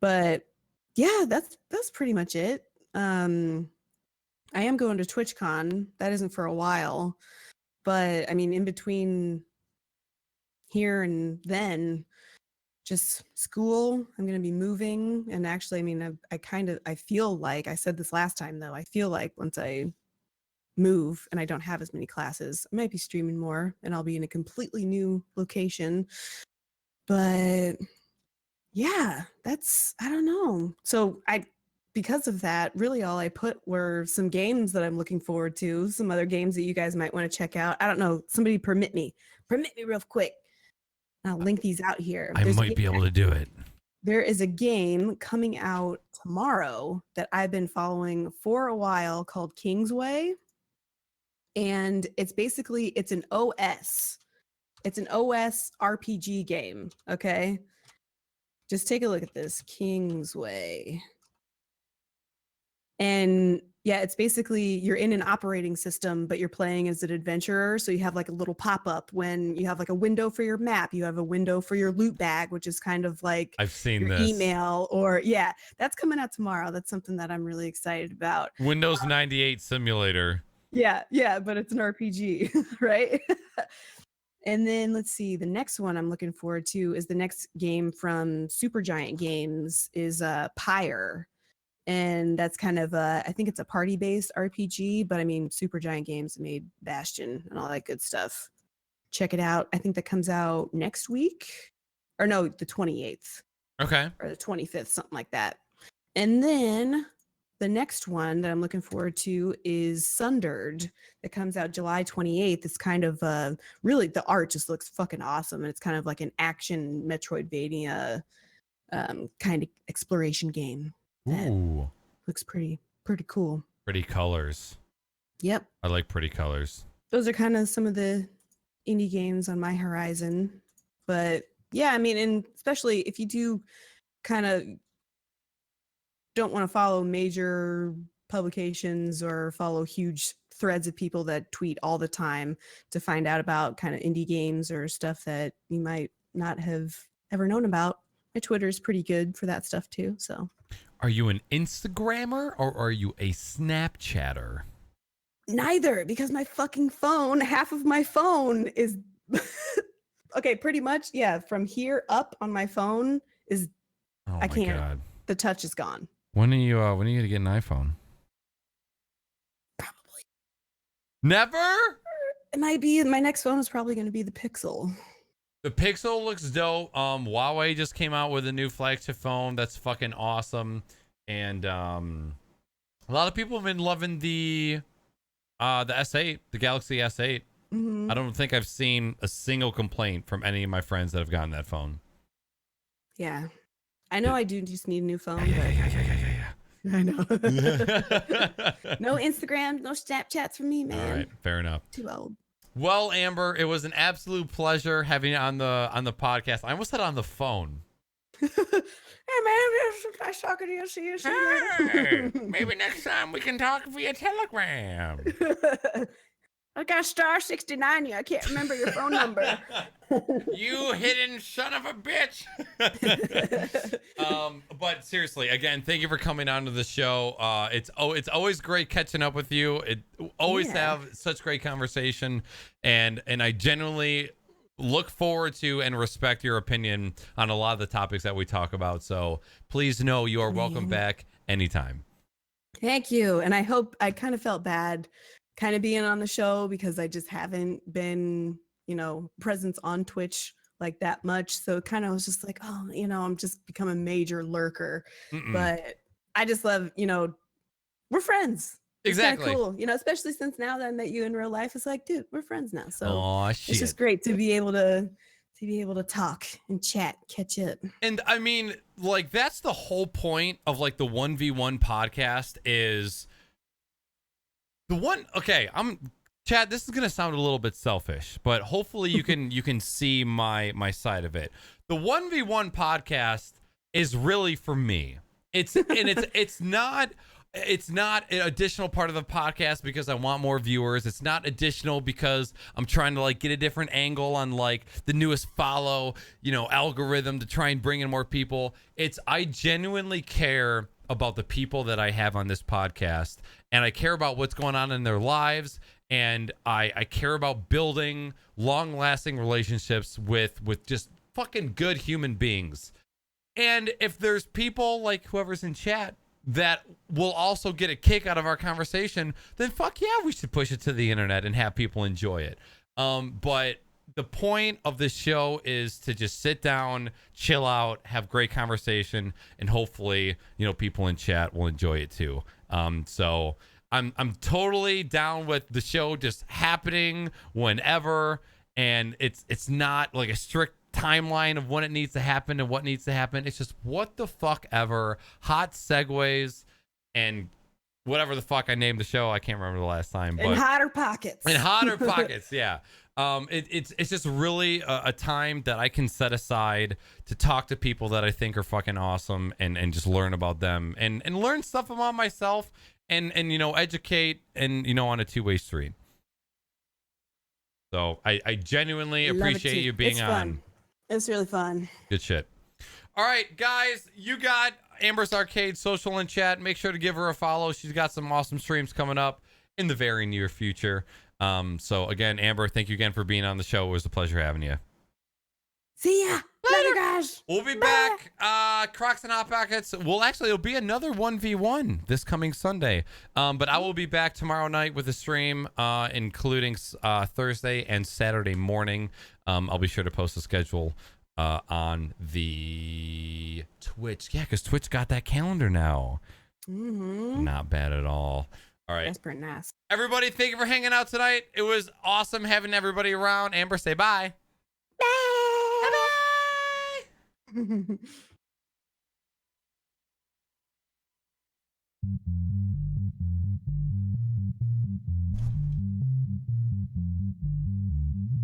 But yeah, that's pretty much it. I am going to TwitchCon. That isn't for a while, but I mean, in between here and then, just school. I'm going to be moving, and actually, I mean, I feel like I said this last time though. I feel like once I move and I don't have as many classes, I might be streaming more, and I'll be in a completely new location. But yeah, I don't know. So because of that, really all I put were some games that I'm looking forward to, some other games that you guys might want to check out. I don't know. Somebody permit me real quick. I'll link these out here. I might be able to do it. There is a game coming out tomorrow that I've been following for a while called Kingsway. And it's an OS. It's an OS RPG game. Okay. Just take a look at this. Kingsway. And yeah, it's basically you're in an operating system, but you're playing as an adventurer. So you have like a little pop-up when you have like a window for your map. You have a window for your loot bag, which is kind of like I've seen your this email that's coming out tomorrow. That's something that I'm really excited about. Windows 98 simulator. Yeah, but it's an RPG, right? And then let's see, the next one I'm looking forward to is the next game from Supergiant Games is Pyre. And that's kind of I think it's a party-based RPG, but I mean, Supergiant Games made Bastion and all that good stuff. Check it out. I think that comes out next week, or no, the 28th. Okay. Or the 25th, something like that. And then the next one that I'm looking forward to is Sundered. That comes out July 28th. It's kind of really, the art just looks fucking awesome, and it's kind of like an action Metroidvania kind of exploration game. Ooh. Looks pretty cool. Pretty colors. Yep. I like pretty colors. Those are kind of some of the indie games on my horizon. But yeah, I mean, and especially if you do kind of don't want to follow major publications or follow huge threads of people that tweet all the time to find out about kind of indie games or stuff that you might not have ever known about, my Twitter is pretty good for that stuff too. So are you an Instagrammer or are you a Snapchatter? Neither, because my fucking phone, half of my phone is okay, pretty much. Yeah. From here up on my phone is, I can't, God. The touch is gone. When are you going to get an iPhone? Probably. Never? It might be, my next phone is probably going to be the Pixel. The Pixel looks dope. Huawei just came out with a new flagship phone that's fucking awesome, and a lot of people have been loving the S8, the Galaxy S8. Mm-hmm. I don't think I've seen a single complaint from any of my friends that have gotten that phone. Yeah, I know. I do just need a new phone. Yeah. I know. No Instagram, no Snapchats for me, man. All right, fair enough. Too old. Well, Amber, it was an absolute pleasure having you on the podcast. I almost said on the phone. Hey, man, nice talking to you. See you soon. Hey, maybe next time we can talk via Telegram. I got star 69. I can't remember your phone number. You hidden son of a bitch. But seriously, again, thank you for coming on to the show. It's always great catching up with you. It always have such great conversation, and I genuinely look forward to and respect your opinion on a lot of the topics that we talk about. So please know you are welcome back anytime. Thank you. And I hope, I kind of felt bad kind of being on the show because I just haven't been, presence on Twitch like that much. So it kind of was just like, oh, I'm just become a major lurker. But I just love, we're friends. It's exactly. Cool. Especially since now that I met you in real life, it's like, dude, we're friends now. So shit. It's just great to be able to talk and chat, catch up. And I mean, like, that's the whole point of like the 1v1 podcast is the one. Okay, I'm Chad, this is gonna sound a little bit selfish, but hopefully you can see my side of it. The 1v1 podcast is really for me. It's not an additional part of the podcast because I want more viewers. It's not additional because I'm trying to like get a different angle on like the newest follow, algorithm to try and bring in more people. I genuinely care about the people that I have on this podcast, and I care about what's going on in their lives, and I care about building long-lasting relationships with just fucking good human beings. And if there's people like whoever's in chat that will also get a kick out of our conversation, then fuck yeah, we should push it to the internet and have people enjoy it. But the point of this show is to just sit down, chill out, have great conversation, and hopefully, people in chat will enjoy it too. So I'm totally down with the show just happening whenever, and it's not like a strict timeline of when it needs to happen and what needs to happen. It's just what the fuck ever. Hot segues and whatever the fuck I named the show. I can't remember the last time. And hotter pockets. And hotter pockets, yeah. It's just really a time that I can set aside to talk to people that I think are fucking awesome and just learn about them and learn stuff about myself and educate and on a two-way street. So I genuinely appreciate you being on. It's really fun. Good shit. All right, guys, you got AmbersArcade social in chat. Make sure to give her a follow. She's got some awesome streams coming up in the very near future. So again, Amber, thank you again for being on the show. It was a pleasure having you. See ya. Later, guys. We'll be back. Crocs and Hot Pockets. It'll be another 1v1 this coming Sunday. But I will be back tomorrow night with a stream, including Thursday and Saturday morning. I'll be sure to post the schedule on the Twitch. Yeah, because Twitch got that calendar now. Mm-hmm. Not bad at all. All right. That's pretty nice. Everybody, thank you for hanging out tonight. It was awesome having everybody around. Amber, say bye. Bye. Bye-bye.